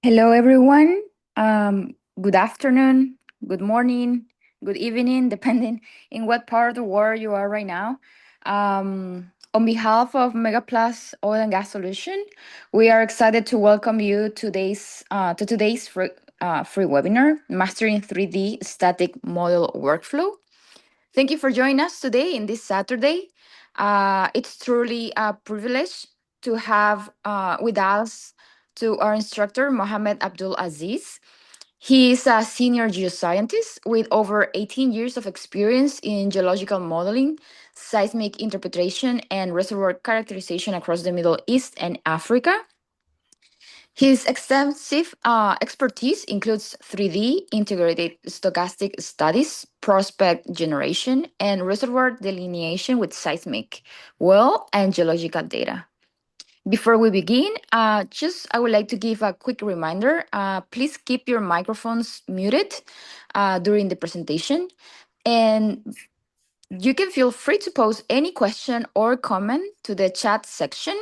Hello, everyone. Good afternoon, good morning, good evening, depending in what part of the world you are right now. On behalf of Mega Plus Oil and Gas Solution, we are excited to welcome you today's free webinar, Mastering 3D Static Model Workflow. Thank you for joining us today in this Saturday. It's truly a privilege to have with us to our instructor, Mohammed Abdul Aziz. He is a senior geoscientist with over 18 years of experience in geological modeling, seismic interpretation, and reservoir characterization across the Middle East and Africa. His extensive expertise includes 3D integrated stochastic studies, prospect generation, and reservoir delineation with seismic, well, and geological data. Before we begin, I would like to give a quick reminder. Please keep your microphones muted during the presentation, and you can feel free to post any question or comment to the chat section.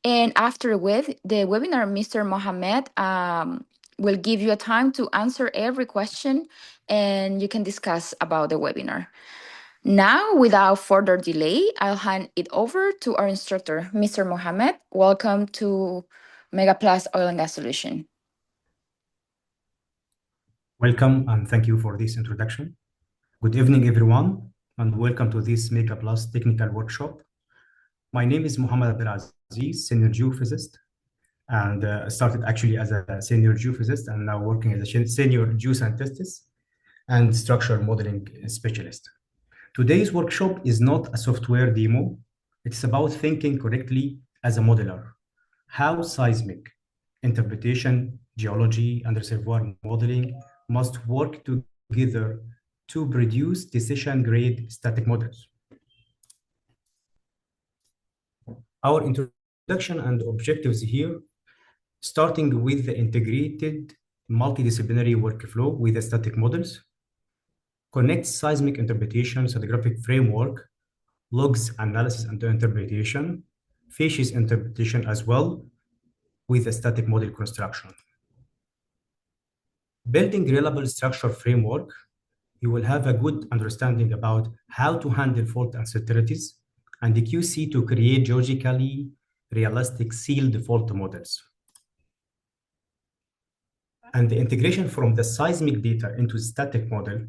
And after the webinar, Mr. Mohammed will give you a time to answer every question and you can discuss about the webinar. Now, without further delay, I'll hand it over to our instructor, Mr. Mohammed. Welcome to Mega Plus Oil and Gas Solution. Welcome and thank you for this introduction. Good evening, everyone, and welcome to this Mega Plus technical workshop. My name is Mohammed Abdelaziz, senior geophysicist, and started actually as a senior geophysicist and now working as a senior geoscientist and structural modeling specialist. Today's workshop is not a software demo. It's about thinking correctly as a modeler. How seismic interpretation, geology, and reservoir modeling must work together to produce decision-grade static models. Our introduction and objectives here, starting with the integrated multidisciplinary workflow with the static models, connects seismic interpretation, stratigraphic framework, logs analysis and interpretation, facies interpretation as well, with a static model construction. Building reliable structure framework, you will have a good understanding about how to handle fault uncertainties and the QC to create geologically realistic sealed fault models. And the integration from the seismic data into the static model,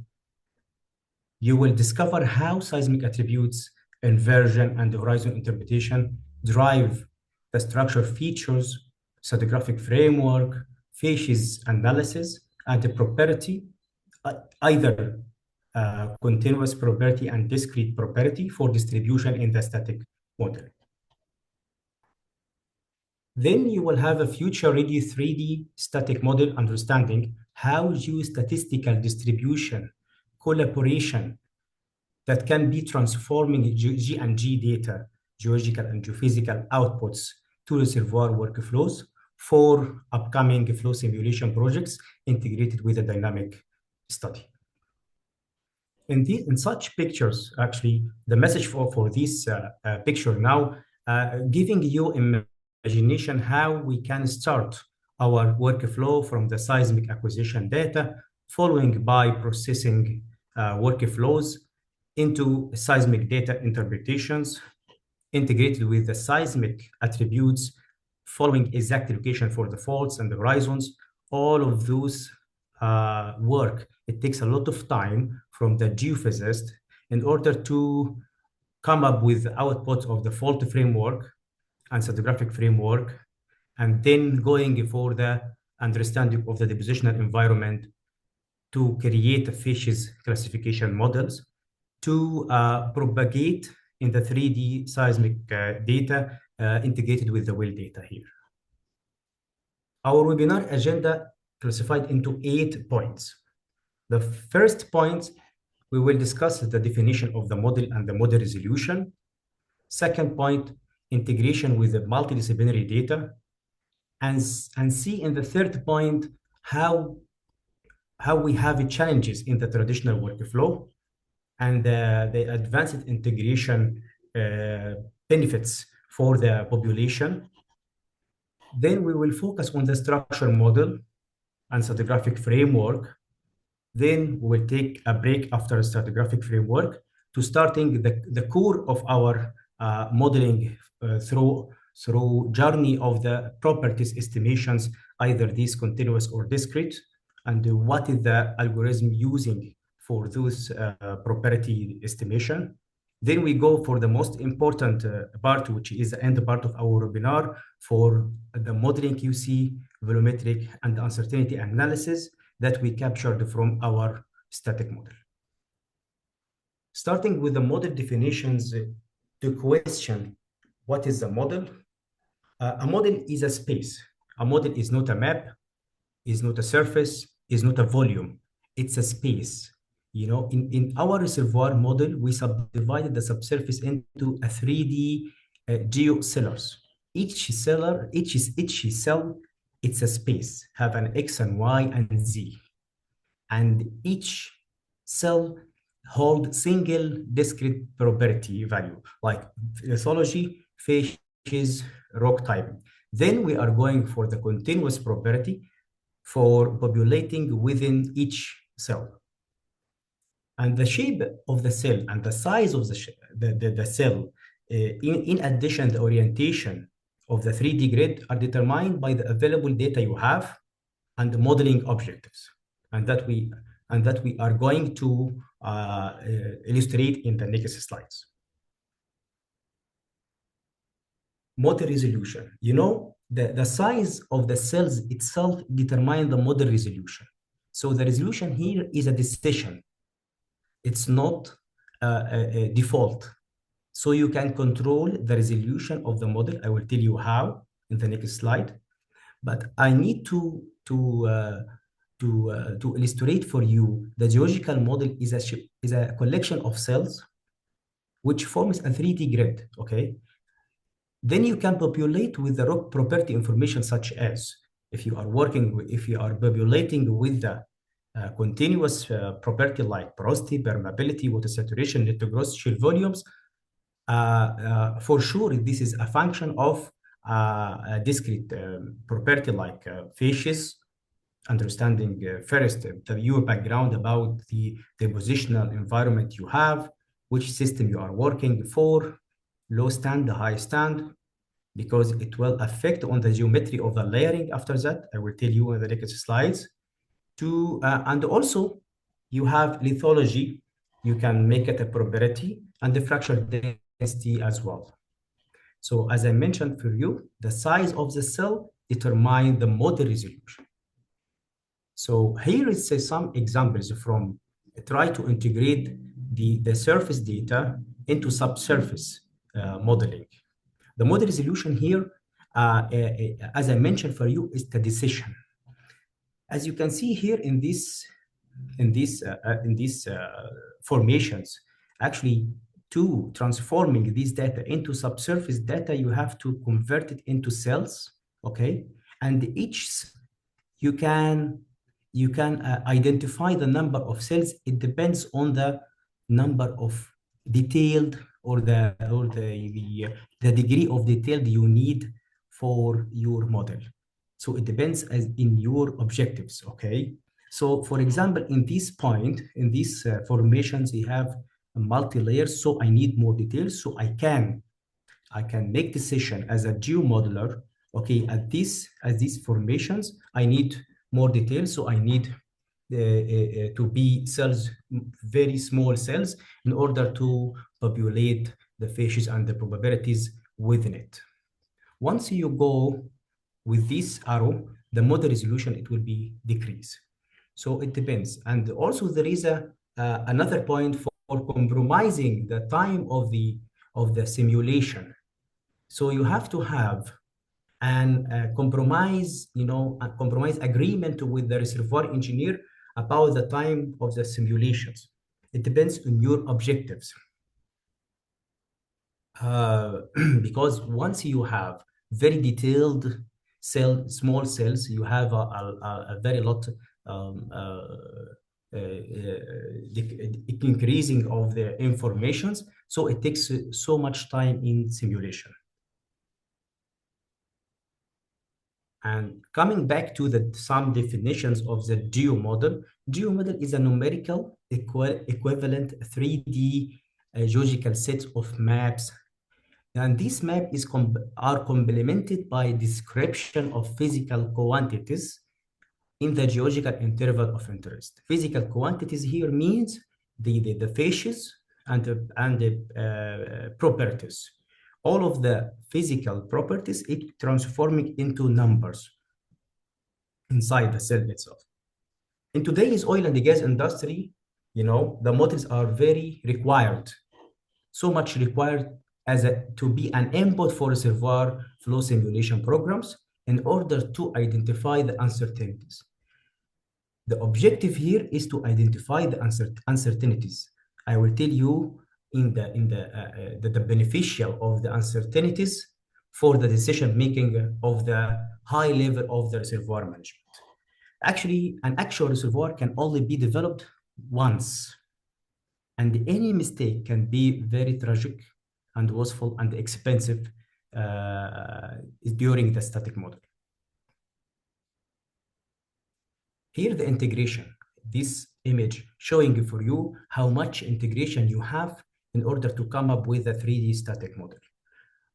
you will discover how seismic attributes, inversion, and horizon interpretation drive the structure features, stratigraphic framework, facies analysis, and the property, either continuous property and discrete property for distribution in the static model. Then you will have a future-ready 3D static model understanding how geostatistical distribution, collaboration that can be transforming G and G data, geological and geophysical outputs to reservoir workflows for upcoming flow simulation projects integrated with a dynamic study. In such pictures, actually, the message for this picture now, giving you imagination how we can start our workflow from the seismic acquisition data, following by processing workflows into seismic data interpretations, integrated with the seismic attributes, following exact location for the faults and the horizons. All of those work, it takes a lot of time from the geophysicist in order to come up with the outputs of the fault framework and stratigraphic framework, and then going for the understanding of the depositional environment to create a facies classification models to propagate in the 3D seismic data integrated with the well data here. Our webinar agenda classified into 8 points. The first point, we will discuss the definition of the model and the model resolution. Second point, integration with the multidisciplinary data. And see in the third point, how we have challenges in the traditional workflow and the advanced integration benefits for the population. Then we will focus on the structure model and stratigraphic framework. Then we will take a break after stratigraphic framework to starting the core of our modeling through journey of the properties estimations, either these continuous or discrete, and what is the algorithm using for those property estimation. Then we go for the most important part, which is the end part of our webinar for the modeling QC, volumetric, and uncertainty analysis that we captured from our static model. Starting with the model definitions, to question what is a model? A model is a space. A model is not a map, is not a surface, is not a volume. It's a space. You know, in our reservoir model, we subdivided the subsurface into a 3D geocellars. Each cell, it's a space, have an X and Y and Z. And each cell hold single discrete property value, like lithology, phases, rock type. Then we are going for the continuous property for populating within each cell. And the shape of the cell and the size of the cell, in addition, the orientation of the 3D grid are determined by the available data you have and the modeling objectives, and that we are going to illustrate in the next slides. Model resolution. You know, the size of the cells itself determine the model resolution. So the resolution here is a decision. It's not a default. So you can control the resolution of the model. I will tell you how in the next slide. But I need to illustrate for you the geological model is a collection of cells which forms a 3D grid, okay? Then you can populate with the rock property information such as if you are populating with the continuous property like porosity, permeability, water saturation, net gross shale volumes, for sure this is a function of a discrete property like phases, understanding first your background about the positional environment you have, which system you are working for, low stand, high stand, because it will affect on the geometry of the layering after that. I will tell you in the next slides. And also you have lithology, you can make it a probability, and the fracture density as well. So as I mentioned for you, the size of the cell determine the model resolution. So here is some examples from try to integrate the surface data into subsurface modeling. The model resolution here, as I mentioned for you, is the decision. As you can see here in these formations, actually, to transforming this data into subsurface data, you have to convert it into cells, okay? And each you can identify the number of cells. It depends on the number of detailed or the degree of detail you need for your model. So it depends as in your objectives, okay? So for example, in this point, in these formations, we have multi-layers, so I need more details, so I can make decision as a geomodeler, okay, at these formations, I need more details, so I need to be cells, very small cells, in order to populate the phases and the probabilities within it. Once you go with this arrow, the model resolution, it will be decreased. So it depends. And also there is another point for compromising the time of the simulation. So you have to have an compromise, a compromise agreement with the reservoir engineer about the time of the simulations. It depends on your objectives. Because once you have very detailed small cells, you have a very lot increasing of the informations, so it takes so much time in simulation. And coming back to some definitions of the GEO model is a numerical equivalent 3D geological set of maps. And these maps are complemented by description of physical quantities in the geological interval of interest. Physical quantities here means the phases and the properties. All of the physical properties, it transforming into numbers inside the cell itself. In today's oil and gas industry, the models are very required, so much required to be an input for reservoir flow simulation programs in order to identify the uncertainties. The objective here is to identify the uncertainties. I will tell you the beneficial of the uncertainties for the decision making of the high level of the reservoir management. Actually, an actual reservoir can only be developed once, and any mistake can be very tragic and wasteful and expensive during the static model. Here the integration, this image showing for you how much integration you have in order to come up with a 3D static model.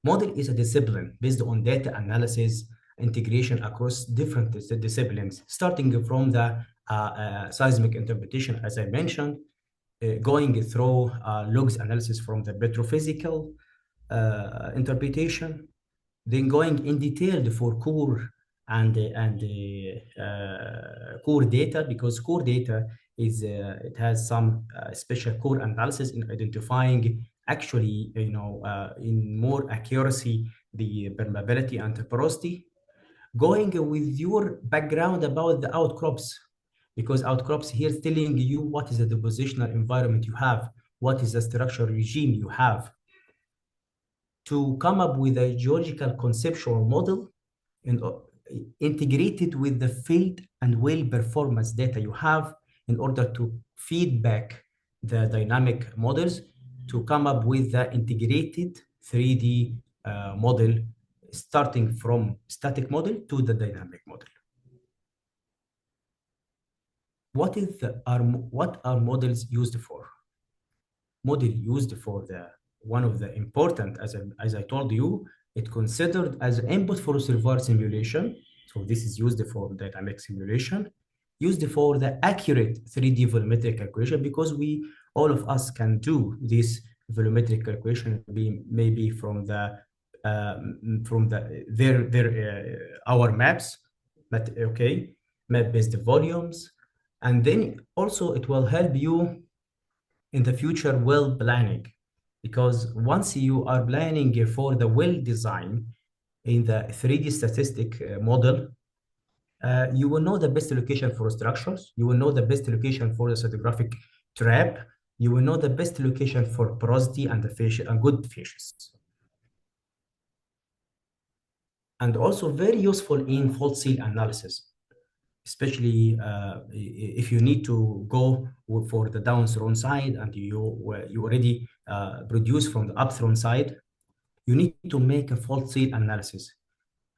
Model is a discipline based on data analysis, integration across different disciplines, starting from the seismic interpretation, as I mentioned, going through logs analysis from the petrophysical interpretation, then going in detail for core and core data, because core data is it has some special core analysis in identifying actually in more accuracy the permeability and the porosity, going with your background about the outcrops, because outcrops here is telling you what is the depositional environment you have, what is the structural regime you have, to come up with a geological conceptual model and integrated with the field and well performance data you have in order to feed back the dynamic models to come up with the integrated 3D model, starting from static model to the dynamic model. What are models used for? Model used for one of the important, as I told you, it considered as input for reservoir simulation. So this is used for dynamic simulation, used for the accurate 3D volumetric calculation, because all of us can do this volumetric calculation, maybe from our maps, but okay, map-based volumes. And then also it will help you in the future well planning, because once you are planning for the well design in the 3D statistic model, you will know the best location for structures, you will know the best location for the stratigraphic trap, you will know the best location for porosity and good fishes. And also very useful in fault seal analysis, especially if you need to go for the downthrown side and you already produce from the upthrown side, you need to make a fault seal analysis.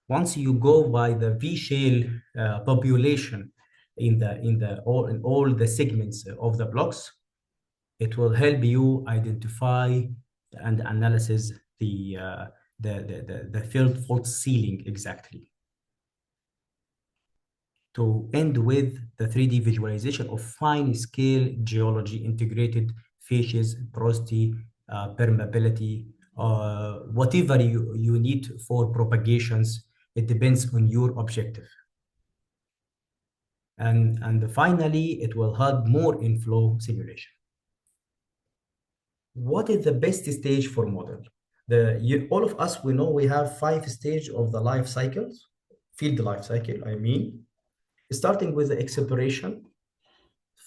Once you go by the V-shale population in all the segments of the blocks, it will help you identify and analyze the field fault sealing exactly. To end with the 3D visualization of fine-scale geology, integrated phases, porosity, permeability, whatever you need for propagations, it depends on your objective. And finally, it will help more in flow simulation. What is the best stage for model? All of us, we know we have 5 stages of the life cycles, field life cycle, I mean, starting with the exploration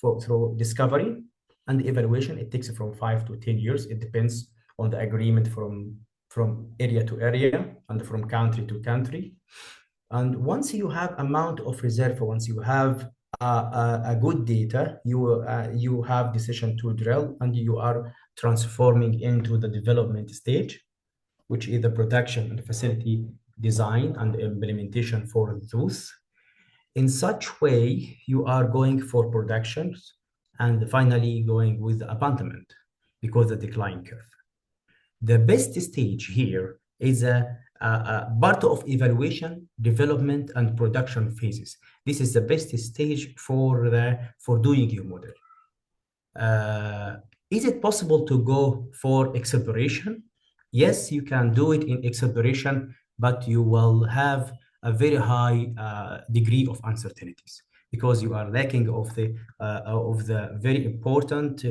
through discovery and evaluation. It takes from 5 to 10 years. It depends on the agreement from area to area and from country to country. And once you have amount of reserve, once you have a good data, you have decision to drill and you are transforming into the development stage, which is the production and facility design and implementation for those. In such way, you are going for productions and finally going with abandonment because of the decline curve. The best stage here is a part of evaluation, development, and production phases. This is the best stage for doing your model. Uh, is it possible to go for exploration? Yes, you can do it in exploration, but you will have a very high degree of uncertainties because you are lacking of the very important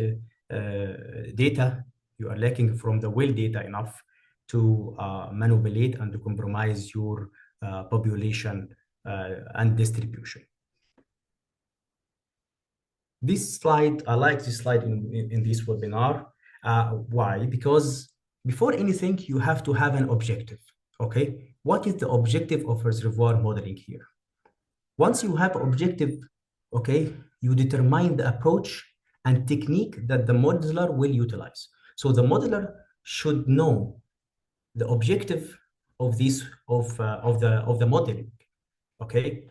data. You are lacking from the well data enough to manipulate and to compromise your population and distribution. This slide, I like this slide in this webinar. Why? Because before anything, you have to have an objective, okay? What is the objective of reservoir modeling here? Once you have objective, okay, you determine the approach and technique that the modeler will utilize. So the modeler should know the objective of the modeling, okay?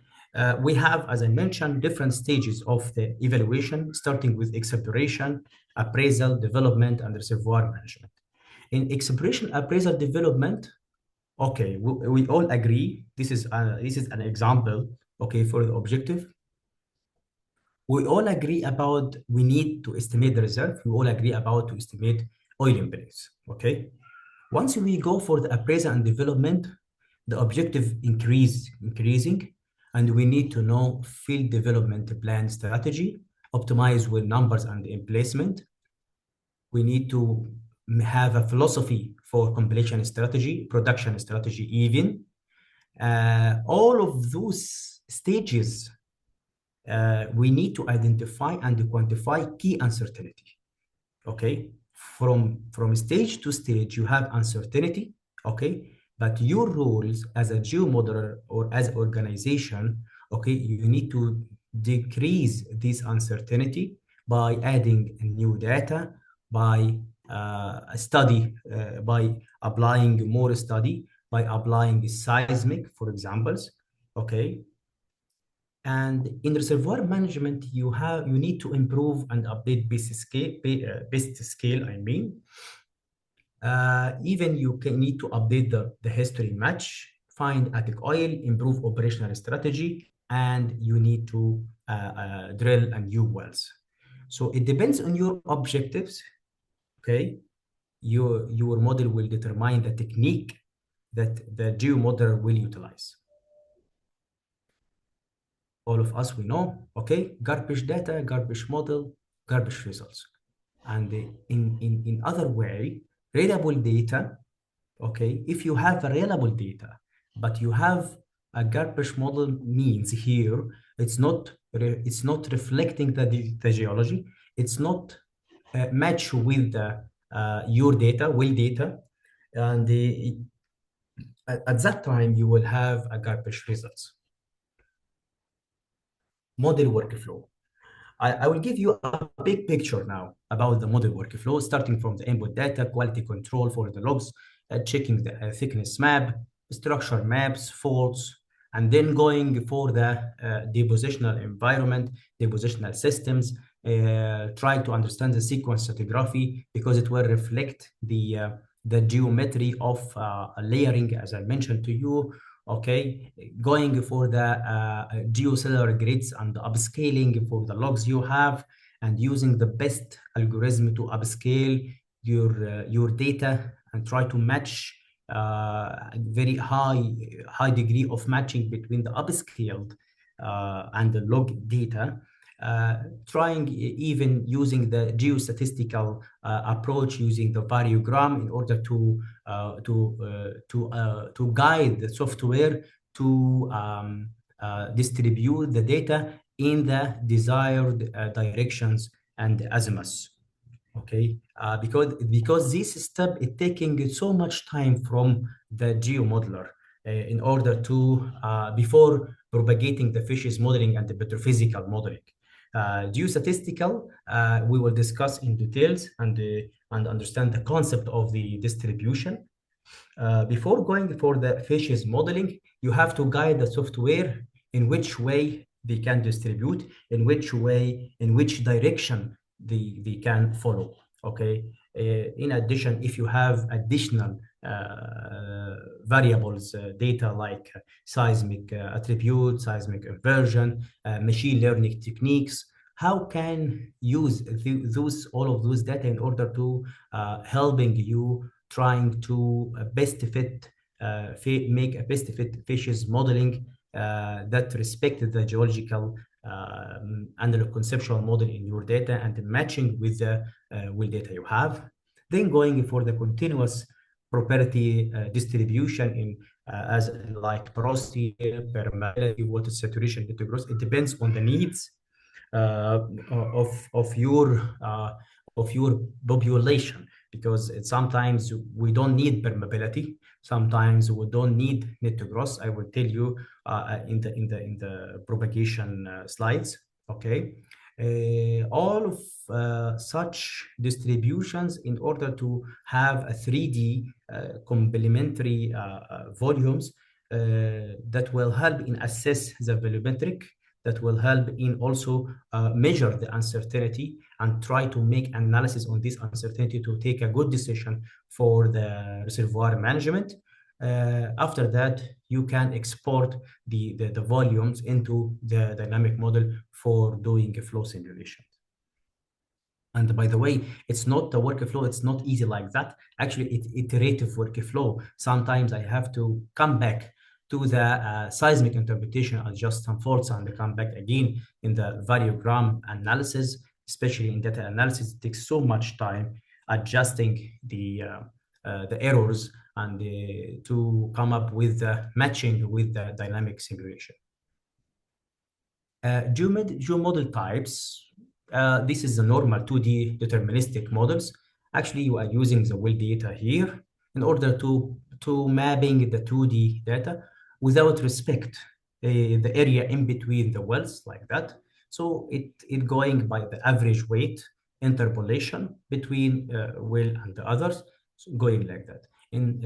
We have, as I mentioned, different stages of the evaluation, starting with exploration, appraisal, development, and reservoir management. In exploration, appraisal, development, okay, we all agree this is an example, okay, for the objective. We all agree about we need to estimate the reserve. We all agree about to estimate oil in place, okay? Once we go for the appraisal and development, the objective increasing, and we need to know field development plan strategy, optimize with numbers and emplacement. We need to have a philosophy for completion strategy, production strategy even. All of those stages, we need to identify and quantify key uncertainty, okay? From stage to stage, you have uncertainty, okay? But your roles as a geomodeler or as organization, okay, you need to decrease this uncertainty by adding new data, by by applying more study, by applying seismic, for examples, okay? And in reservoir management, you need to improve and update best scale, I mean. Even you need to update the history match, find attic oil, improve operational strategy, and you need to drill and new wells. So it depends on your objectives, okay? Your model will determine the technique that the geomodeler will utilize. All of us, we know, okay, garbage data, garbage model, garbage results. And in other way, reliable data, okay, if you have a reliable data, but you have a garbage model means here, it's not reflecting the geology, it's not match with your data, well data, and at that time you will have a garbage results. Model workflow. I will give you a big picture now about the model workflow, starting from the input data, quality control for the logs, checking the thickness map, structure maps, faults, and then going for the depositional environment, depositional systems, try to understand the sequence stratigraphy because it will reflect the geometry of layering, as I mentioned to you, okay, going for the geocellular grids and upscaling for the logs you have, and using the best algorithm to upscale your data and try to match very high degree of matching between the upscaled and the log data. Trying even using the geostatistical approach, using the variogram in order to guide the software to distribute the data in the desired directions and azimuths. Okay, because this step is taking so much time from the geomodeler in order to before propagating the fishes modeling and the petrophysical modeling. Geostatistical, we will discuss in details and understand the concept of the distribution. Before going for the fishes modeling, you have to guide the software in which way they can distribute, in which way, in which direction they can follow. Okay. In addition, if you have additional variables, data like seismic attribute, seismic inversion, machine learning techniques, how can use those all of those data in order to helping you trying to best fit make a best fit fishes modeling that respect the geological and the conceptual model in your data and matching with the with data you have. Then going for the continuous property distribution in as like porosity, permeability, water saturation, growth. It depends on the needs uh, uh, of your population, because sometimes we don't need permeability, sometimes we don't need net to gross. I will tell you in the propagation slides. Okay. All of such distributions in order to have a 3D complementary volumes that will help in assess the volumetric, that will help in also measure the uncertainty and try to make analysis on this uncertainty to take a good decision for the reservoir management. After that, you can export the volumes into the dynamic model for doing a flow simulation. And by the way, it's not the workflow, it's not easy like that. Actually, it's iterative workflow. Sometimes I have to come back to the seismic interpretation, adjust some faults, and come back again in the variogram analysis, especially in data analysis. It takes so much time adjusting the errors and to come up with the matching with the dynamic simulation. Geomodel types. This is the normal 2D deterministic models. Actually, you are using the well data here in order to mapping the 2D data without respect the area in between the wells like that. So it going by the average weight interpolation between well and the others, so going like that. In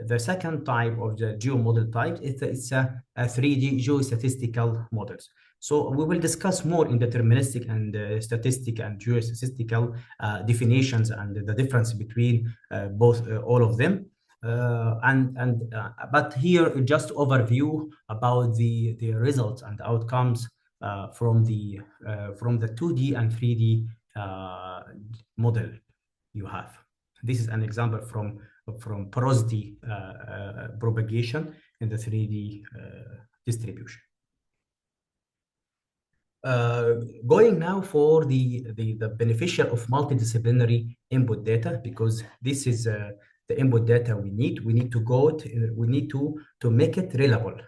the second type of the geomodel type, it's a 3D geostatistical models. So we will discuss more in deterministic and statistic and geostatistical definitions and the difference between both all of them. But here just overview about the results and outcomes from the 2D and 3D model you have. This is an example from porosity propagation in the 3D distribution. Going now for the beneficial of multidisciplinary input data, because this is the input data we need. We need to we need to make it reliable,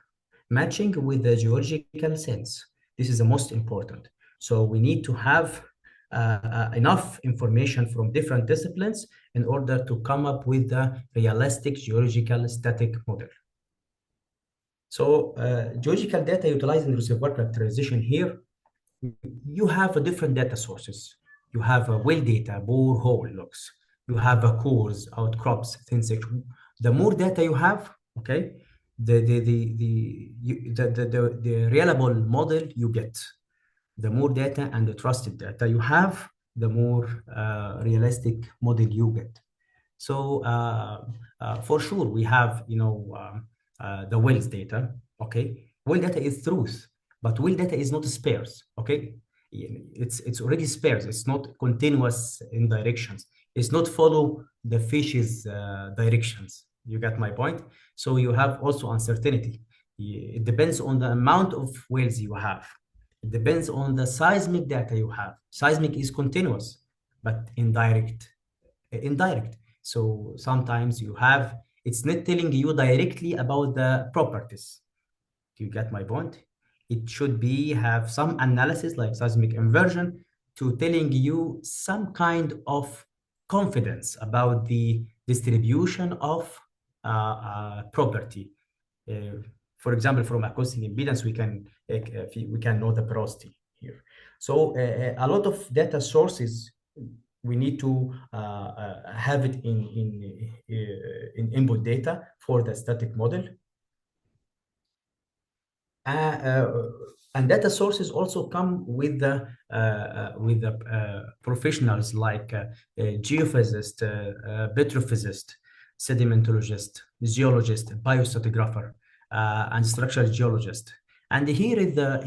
matching with the geological sense. This is the most important. So we need to have enough information from different disciplines in order to come up with the realistic geological static model. So geological data utilizing reservoir characterization here, you have a different data sources. You have a well data, borehole logs. You have a cores, outcrops, thin section. The more data you have, okay, the reliable model you get. The more data and the trusted data you have, the more realistic model you get. So for sure, we have the wells data. Okay, well data is truth, but well data is not sparse. Okay, it's already sparse. It's not continuous in directions. It's not follow the fish's directions. You get my point. So you have also uncertainty. It depends on the amount of wells you have. It depends on the seismic data you have. Seismic is continuous, but indirect. So sometimes it's not telling you directly about the properties. Do you get my point? It should have some analysis like seismic inversion to telling you some kind of confidence about the distribution of property. For example, from acoustic impedance, we can know the porosity here. So a lot of data sources we need to have it in input data for the static model. And data sources also come with the professionals like geophysicist, petrophysicist, sedimentologist, geologist, biostratigrapher, and structural geologist. And here is the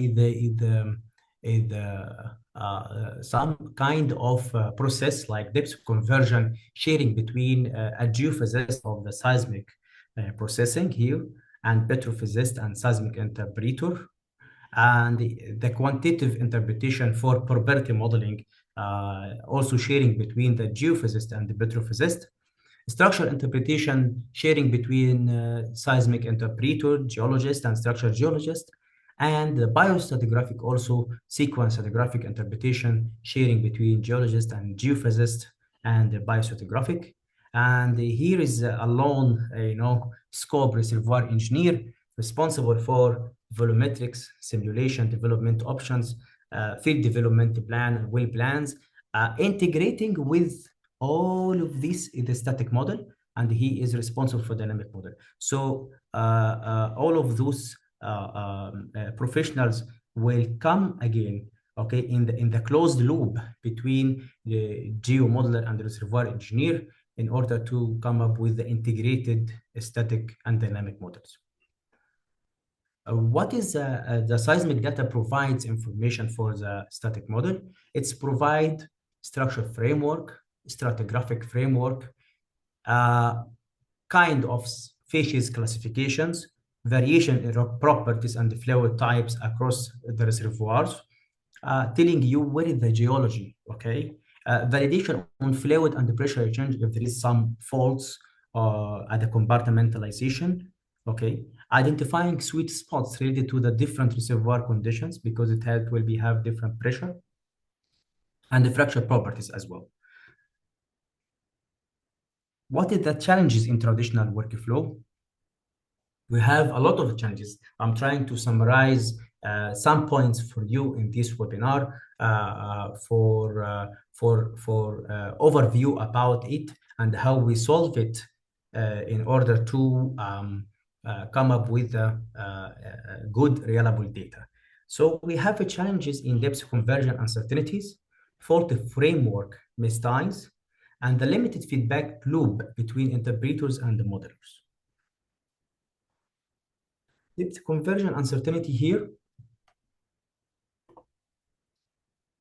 some kind of process like depth conversion sharing between a geophysicist of the seismic processing here and petrophysicist and seismic interpreter, and the quantitative interpretation for probability modeling, also sharing between the geophysicist and the petrophysicist. Structural interpretation sharing between seismic interpreter, geologist, and structural geologist, and the biostratigraphic also sequence stratigraphic interpretation sharing between geologist and geophysicist and the biostratigraphic. And here is a lone, scope reservoir engineer responsible for volumetrics, simulation, development options, field development plan, well plans, integrating with all of this in the static model, and he is responsible for dynamic model. So all of those professionals will come again, okay, in the closed loop between the geomodeler and the reservoir engineer in order to come up with the integrated static and dynamic models. What is the seismic data provides information for the static model? It's provide structure framework, stratigraphic framework, kind of facies classifications, variation in rock properties and the fluid types across the reservoirs, telling you where is the geology, okay? Validation on fluid and the pressure change if there is some faults at the compartmentalization, okay? Identifying sweet spots related to the different reservoir conditions because it will have different pressure and the fracture properties as well. What are the challenges in traditional workflow? We have a lot of challenges. I'm trying to summarize some points for you in this webinar for overview about it and how we solve it in order to come up with good, reliable data. So we have challenges in depth conversion uncertainties, fault framework mistypes, and the limited feedback loop between interpreters and the modelers. Depth conversion uncertainty here,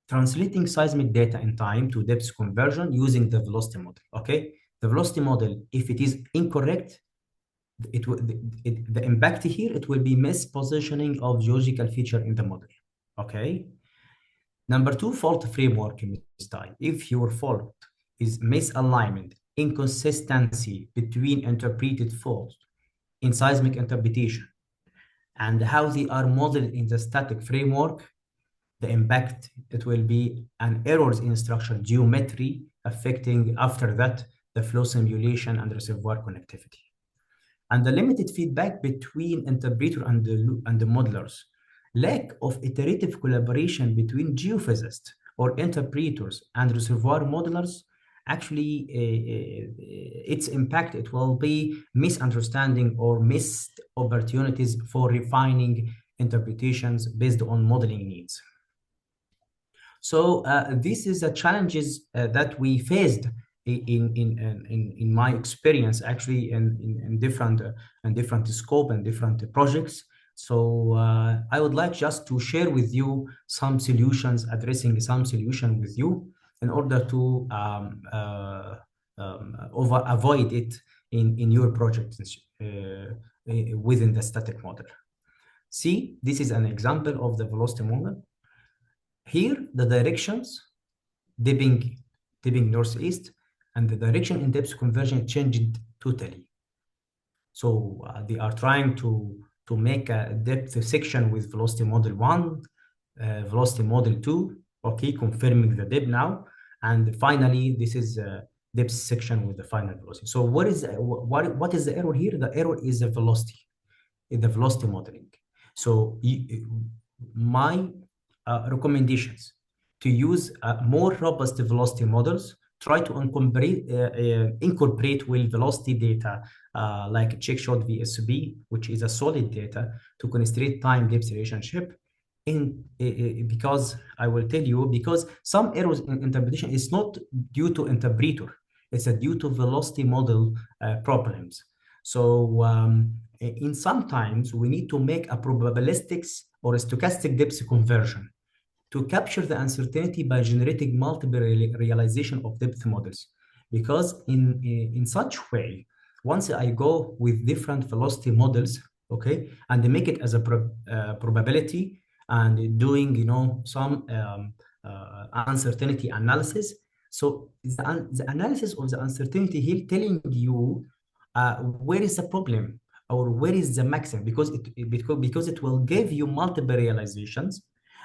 translating seismic data in time to depth conversion using the velocity model, okay? The velocity model, if it is incorrect, the impact here, it will be mispositioning of geological feature in the model, okay? Number two, fault framework mistype. If your fault is misalignment, inconsistency between interpreted faults in seismic interpretation and how they are modeled in the static framework, the impact, it will be an errors in structural geometry affecting after that the flow simulation and reservoir connectivity. And the limited feedback between interpreter and the modelers, lack of iterative collaboration between geophysicists or interpreters and reservoir modelers, actually its impact, it will be misunderstanding or missed opportunities for refining interpretations based on modeling needs. So this is the challenges that we faced in my experience, actually in different scope and different projects. So I would like just to share with you some solutions, addressing some solution with you in order to avoid it in your projects within the static model. See, this is an example of the velocity model. Here, the directions dipping northeast, and the direction in depth conversion changed totally. So they are trying to make a depth section with velocity model 1, velocity model 2, okay, confirming the depth now, and finally this is a depth section with the final velocity. So what is the error here? The error is the velocity, in the velocity modeling. So my recommendations to use more robust velocity models Try to incorporate well velocity data like check shot VSB, which is a solid data to constrain time depth relationship. Because I will tell you, because some errors in interpretation is not due to interpreter, it's due to velocity model problems. So in sometimes we need to make a probabilistic or a stochastic depth conversion to capture the uncertainty by generating multiple realization of depth models. Because in such way, once I go with different velocity models, okay, and make it as a probability and doing, some uncertainty analysis. So the analysis of the uncertainty here telling you where is the problem or where is the maximum, because it will give you multiple realizations,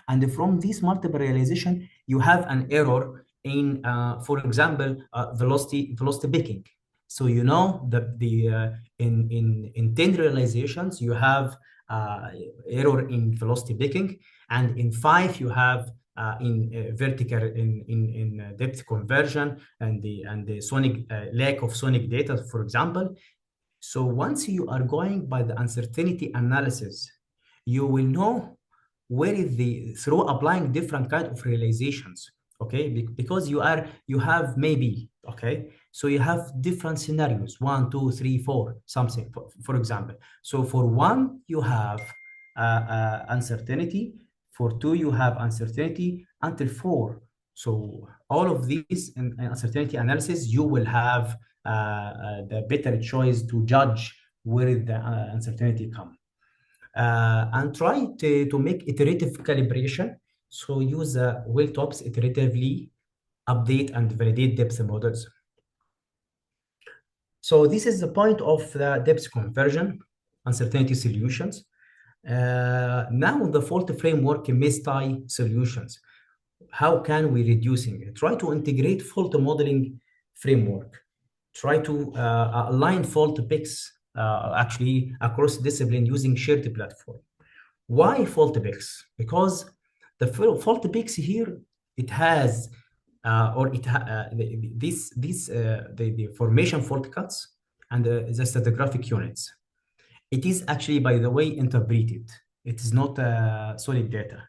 and from this multiple realization you have an error in for example velocity picking. So in 10 realizations you have error in velocity picking, and in 5 you have in vertical in depth conversion and the sonic lack of sonic data, for example. So once you are going by the uncertainty analysis, you will know where is the through applying different kind of realizations. Okay, because you have maybe, okay, so you have different scenarios, one, two, three, four, something, for example. So for one you have uncertainty, for two you have uncertainty, until four. So all of these in uncertainty analysis, you will have the better choice to judge where the uncertainty come. And try to make iterative calibration. So use well tops iteratively, update and validate depth models. So this is the point of the depth conversion, uncertainty solutions. Now the fault framework mistie solutions. How can we reducing it? Try to integrate fault modeling framework. Try to align fault picks actually across discipline using shared platform. Why fault picks? Because the fault picks here, it has or it the formation fault cuts and the stratigraphic units. It is actually, by the way, interpreted. It is not solid data.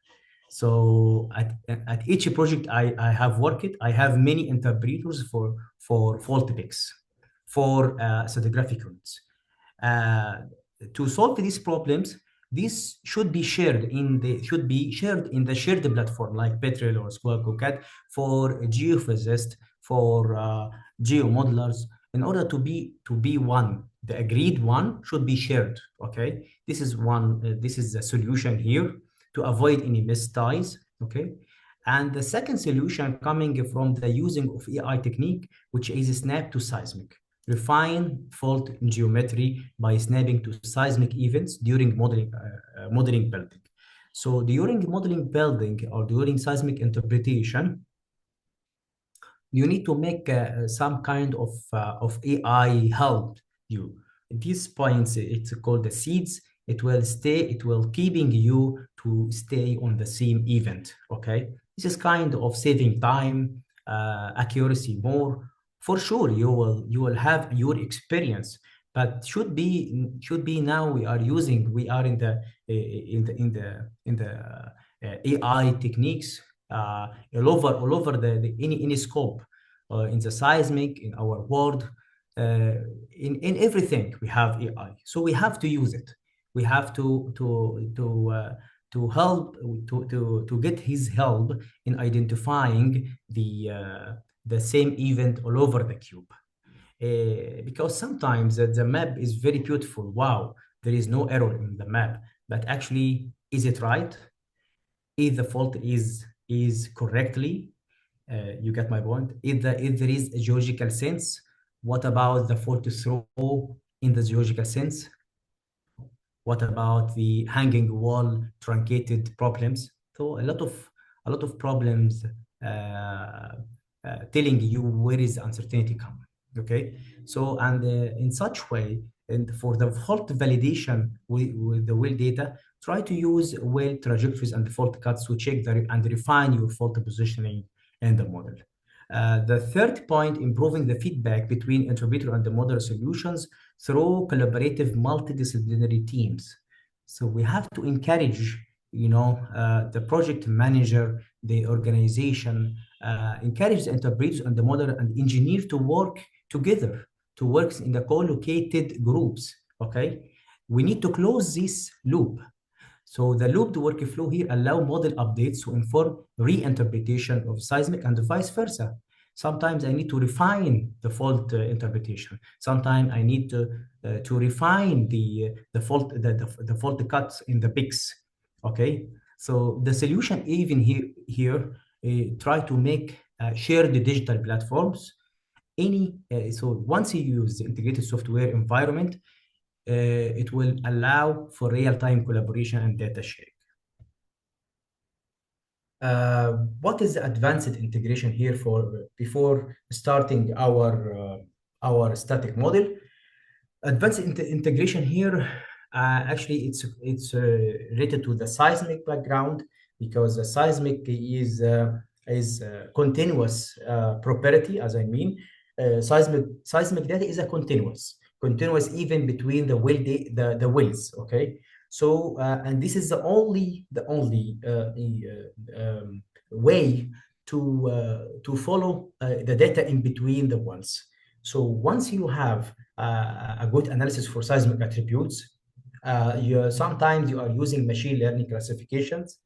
So at each project I have worked, I have many interpreters for fault picks, for stratigraphic units. Uh, to solve these problems, this should be shared in the shared platform like Petrel or Squawk or Cat for geophysicists, for geomodelers, in order to be one. The agreed one should be shared. Okay, this is one. This is the solution here to avoid any misties. Okay, and the second solution coming from the using of AI technique, which is snap to seismic. Refine fault geometry by snapping to seismic events during modeling building. So during modeling building or during seismic interpretation, you need to make some kind of AI help you. At these points, it's called the seeds. It will keeping you to stay on the same event. Okay, this is kind of saving time, accuracy more. For sure, you will have your experience, but should be now we are in the AI techniques all over the any scope in the seismic, in our world, uh, in everything we have AI. So we have to use it. We have to help to get his help in identifying the same event all over the cube. Because sometimes the map is very beautiful. Wow, there is no error in the map, but actually, is it right? If the fault is correctly, you get my point. If there is a geological sense, what about the fault throw in the geological sense? What about the hanging wall truncated problems? So a lot of problems telling you where is uncertainty coming. Okay, so and in such way, and for the fault validation with the well data, try to use well trajectories and fault cuts to check and refine your fault positioning in the model. The third point, improving the feedback between interpreter and the model solutions through collaborative multidisciplinary teams. So we have to encourage, the project manager, the organization, encourage the interpreters and the model and engineer to work together, to work in the co-located groups. Okay, we need to close this loop. So the looped workflow here allow model updates to inform reinterpretation of seismic and vice versa. Sometimes I need to refine the fault interpretation. Sometimes I need to refine the fault the fault cuts in the pics. Okay, so the solution even here try to make shared digital platforms. So once you use the integrated software environment, it will allow for real-time collaboration and data sharing. What is the advanced integration here for before starting our static model? Advanced integration here, actually, it's related to the seismic background because the seismic is continuous property. As I mean, seismic data is a continuous even between the wells. Okay, so and this is the only way to follow the data in between the wells. So once you have a good analysis for seismic attributes, sometimes you are using machine learning classifications,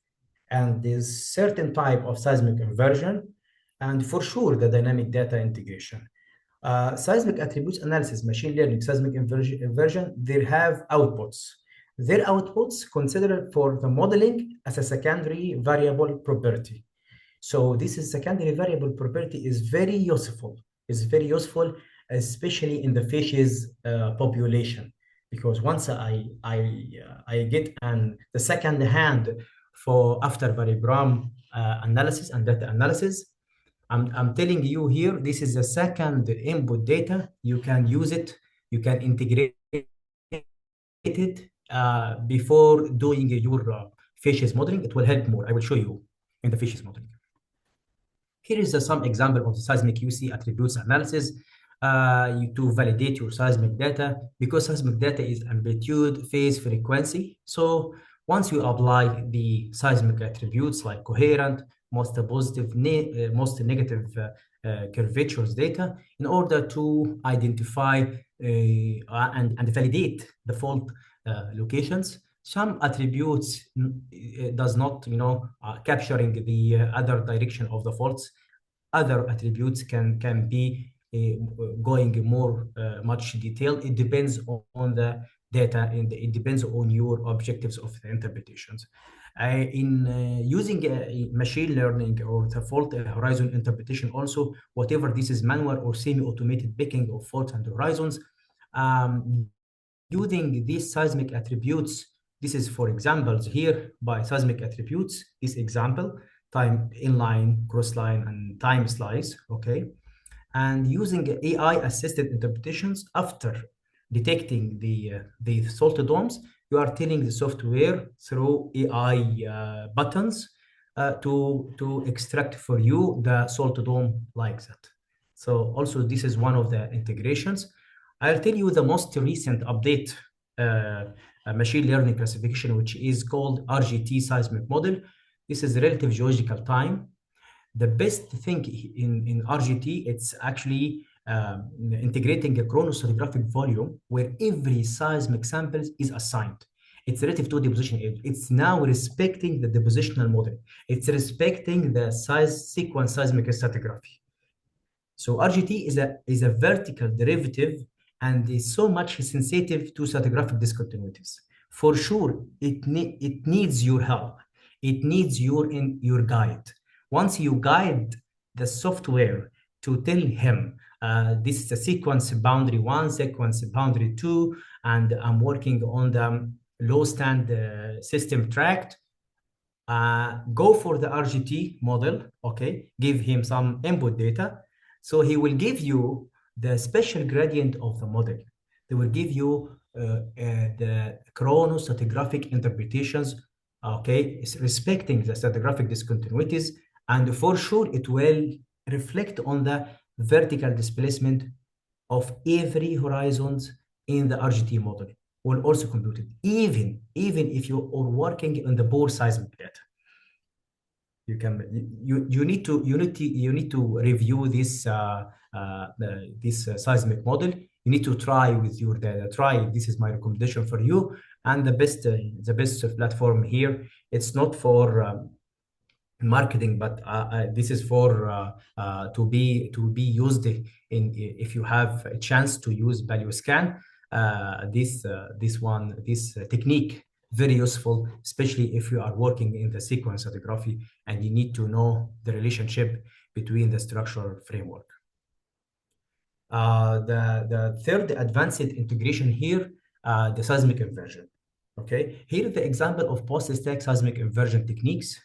and there's certain type of seismic inversion, and for sure the dynamic data integration. Seismic attributes analysis, machine learning, seismic inversion, they have outputs. Their outputs considered for the modeling as a secondary variable property. So this is secondary variable property is very useful. Is very useful, especially in the fishes population, because once I get the second hand for after variogram analysis and data analysis, I'm telling you here, this is the second input data. You can use it, you can integrate it before doing your fishes modeling. It will help more. I will show you in the fishes modeling. Here is some example of the seismic UC attributes analysis to validate your seismic data, because seismic data is amplitude, phase, frequency. So once you apply the seismic attributes like coherent, most positive, most negative curvatures data in order to identify and validate the fault locations. Some attributes does not, capturing the other direction of the faults. Other attributes can be going more much detail. It depends on the data, and it depends on your objectives of the interpretations. In using machine learning or the fault horizon interpretation, also whatever this is manual or semi-automated picking of faults and horizons, using these seismic attributes. This is for examples here by seismic attributes. This example, time inline, crossline, and time slice. Okay, and using AI-assisted interpretations after detecting the salt domes, you are telling the software through AI buttons to extract for you the salt dome like that. So also this is one of the integrations. I'll tell you the most recent update machine learning classification, which is called RGT seismic model. This is relative geological time. The best thing in RGT, it's actually integrating a chronostratigraphic volume where every seismic sample is assigned. It's relative to deposition age. It's now respecting the depositional model. It's respecting the size sequence seismic stratigraphy. So RGT is a vertical derivative and is so much sensitive to stratigraphic discontinuities. For sure, it needs your help. It needs your guide. Once you guide the software to tell him, this is a sequence boundary 1, sequence boundary 2, and I'm working on the low stand system tract, go for the RGT model, okay? Give him some input data. So he will give you the special gradient of the model. They will give you the chronostratigraphic interpretations, okay, respecting the stratigraphic discontinuities, and for sure it will reflect on the vertical displacement of every horizons in the RGT model will also compute it, even if you are working on the poor seismic data. You can you need to review this seismic model. You need to try with your data. Try. This is my recommendation for you. And the best platform here. It's not for marketing, but this is for to be used in if you have a chance to use value scan. This technique very useful, especially if you are working in the sequence photography and you need to know the relationship between the structural framework. The third advanced integration here, the seismic inversion. Okay, here is the example of post-stack seismic inversion techniques.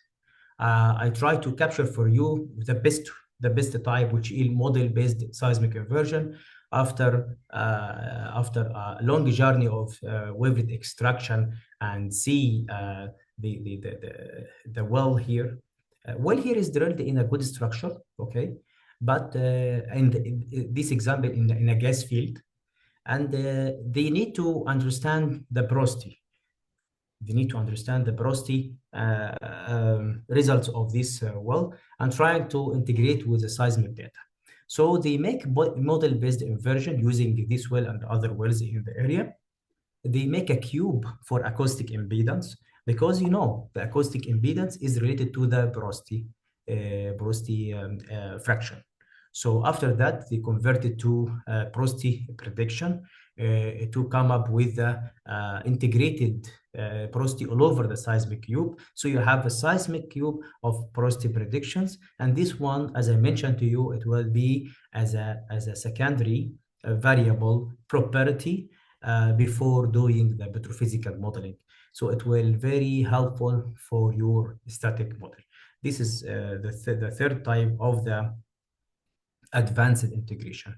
I try to capture for you the best type, which is model-based seismic inversion after a long journey of wavelet extraction and see the well here. Well here is drilled in a good structure, okay, but in this example in a gas field, and they need to understand the porosity. They need to understand the porosity results of this well and trying to integrate with the seismic data. So they make model-based inversion using this well and other wells in the area. They make a cube for acoustic impedance because the acoustic impedance is related to the porosity fraction. So after that, they convert it to porosity prediction to come up with the integrated porosity all over the seismic cube. So you have a seismic cube of porosity predictions, and this one, as I mentioned to you, it will be as a secondary variable property before doing the petrophysical modeling. So it will very helpful for your static model. This is the third type of the advanced integration.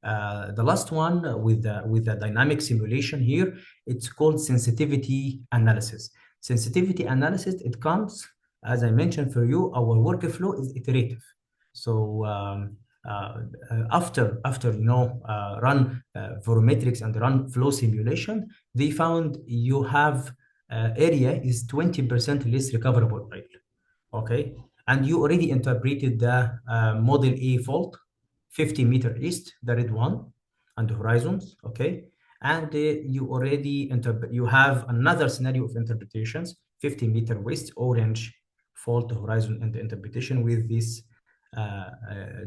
The last one with the dynamic simulation here, it's called sensitivity analysis. Sensitivity analysis, it comes, as I mentioned for you, our workflow is iterative. So after run volumetrics and run flow simulation, they found you have area is 20% less recoverable oil. Okay, and you already interpreted the model A fault 50-meter east, the red one, and the horizons, okay? And you have another scenario of interpretations, 50-meter west, orange fault horizon, and the interpretation with this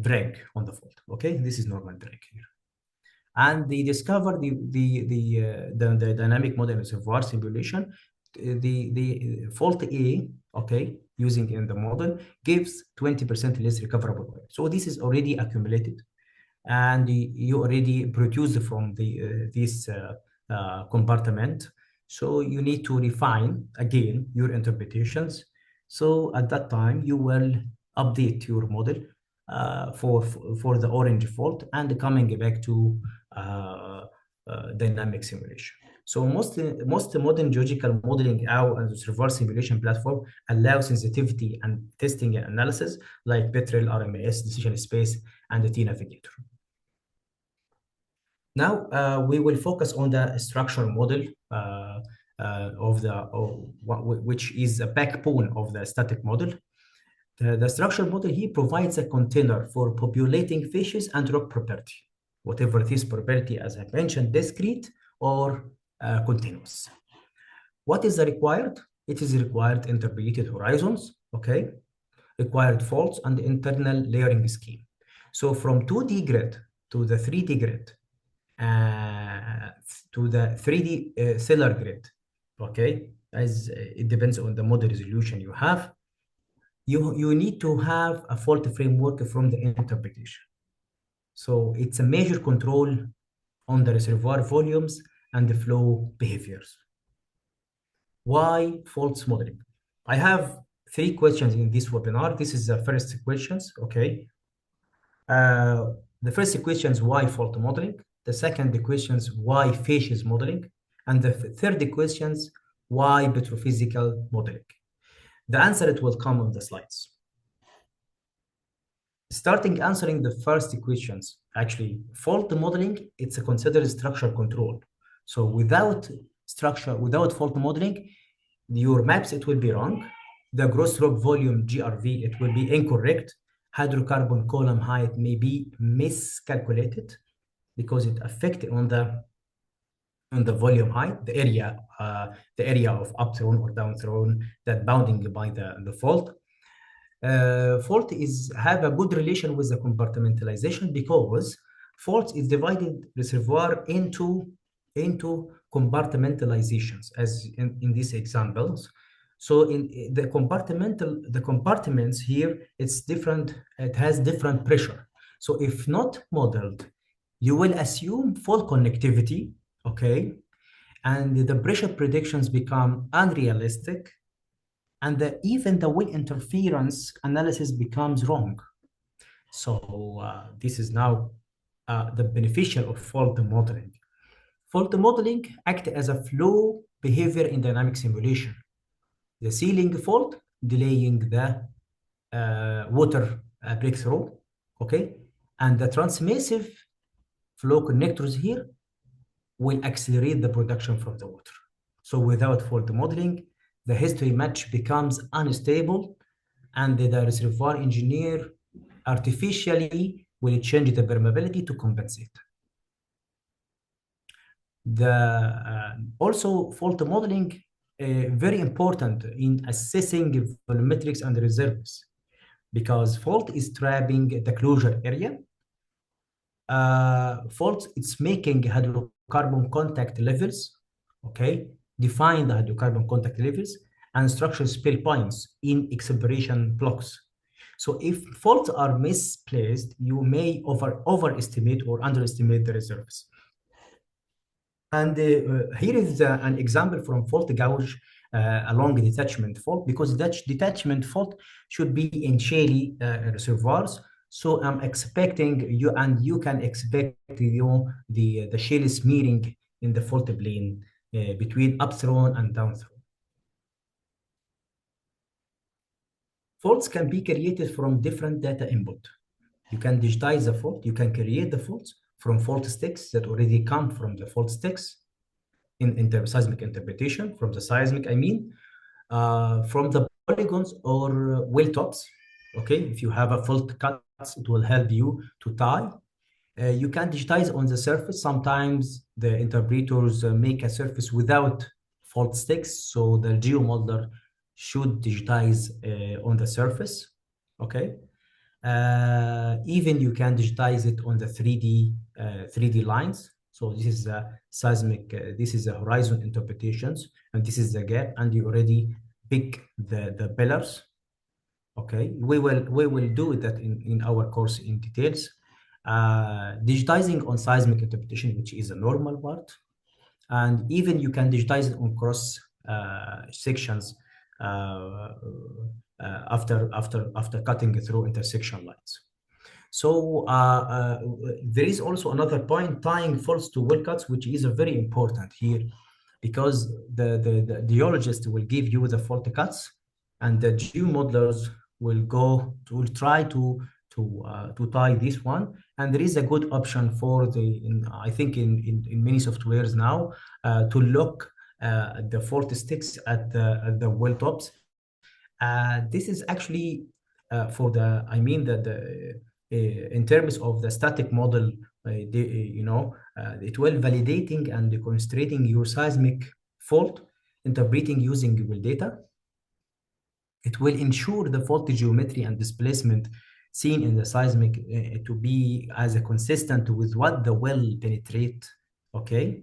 drag on the fault, okay? This is normal drag here. And they discovered the dynamic model reservoir simulation. The fault A, okay, using in the model, gives 20% less recoverable oil. So this is already accumulated, and you already produced from this compartment. So you need to refine again your interpretations. So at that time, you will update your model for the orange fault and coming back to dynamic simulation. So most modern geological modeling and reservoir simulation platform allow sensitivity and testing and analysis like Petrel, RMS, decision space, and the T-Navigator. Now we will focus on the structural model which is a backbone of the static model. The structural model here provides a container for populating fishes and rock property, whatever this property, as I mentioned, discrete or continuous. What is required? It is required interpolated horizons, okay? Required faults and internal layering scheme. So from 2D grid to the 3D grid, to the 3D cellular grid, okay? As it depends on the model resolution you have. You need to have a fault framework from the interpretation. So it's a major control on the reservoir volumes and the flow behaviors. Why faults modeling? I have 3 questions in this webinar. This is the first questions, okay? The first question is why fault modeling? The second question is why facies modeling? And the third question is why petrophysical modeling? The answer, it will come on the slides. Starting answering the first questions, actually, fault modeling, it's a considered structure control. So without fault modeling, your maps, it will be wrong. The gross rock volume, GRV, it will be incorrect. Hydrocarbon column height may be miscalculated because it affects on the volume height, the area of upthrown or downthrown that bounding by the fault. Fault is have a good relation with the compartmentalization because fault is divided reservoir into compartmentalizations as in these examples. So in the compartments here, it's different, it has different pressure. So if not modeled, you will assume fault connectivity, okay? And the pressure predictions become unrealistic, and even the wind interference analysis becomes wrong. So this is now the beneficial of fault modeling. Fault modeling acts as a flow behavior in dynamic simulation. The sealing fault delaying the water breakthrough, okay? And the transmissive flow connectors here will accelerate the production from the water. So without fault modeling, the history match becomes unstable, and the reservoir engineer artificially will change the permeability to compensate. Also fault modeling very important in assessing volumetrics and reserves because fault is trapping the closure area. Fault, it's making hydrocarbon contact levels, okay? Define the hydrocarbon contact levels and structure spill points in expiration blocks. So if faults are misplaced, you may overestimate or underestimate the reserves. And here is an example from fault gauge along detachment fault, because that detachment fault should be in shaly reservoirs. So I'm expecting you, and you can expect the shale smearing in the fault plane between upthrown and downthrown. Faults can be created from different data input. You can digitize the fault. You can create the faults from fault sticks that already come from the fault sticks in the seismic interpretation, from the seismic, I mean, from the polygons or well tops. Okay, if you have a fault cuts, it will help you to tie. You can digitize on the surface. Sometimes the interpreters make a surface without fault sticks, so the geomodeler should digitize on the surface. Okay, even you can digitize it on the 3D lines. So this is a seismic, this is a horizon interpretations, and this is the gap, and you already pick the pillars. Okay, we will do that in our course in details. Digitizing on seismic interpretation, which is a normal part, and even you can digitize it on cross sections after cutting through intersection lines. So there is also another point, tying faults to well cuts, which is very important here, because the geologist will give you the fault cuts, and the geomodelers will try to tie this one. And there is a good option for I think in many softwares now to look the fault sticks at the well tops. This is actually for the, I mean that in terms of the static model, it will validating and demonstrating your seismic fault, interpreting using well data. It will ensure the fault geometry and displacement seen in the seismic to be as a consistent with what the well penetrate, okay?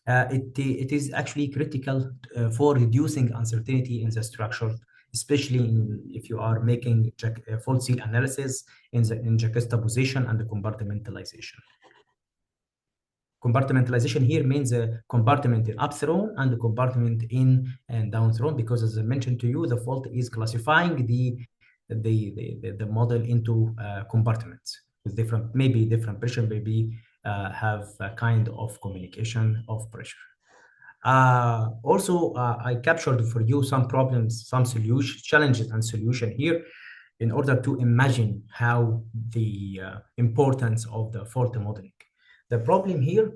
It is actually critical for reducing uncertainty in the structure, especially if you are making fault seal analysis in juxtaposition and the compartmentalization. Compartmentalization here means a compartment in upthrown and a compartment in and downthrown, because as I mentioned to you, the fault is classifying the model into compartments with maybe different pressure, maybe have a kind of communication of pressure. Also, I captured for you some problems, some challenges and solution here. in order to imagine how the importance of the fault modeling. The problem here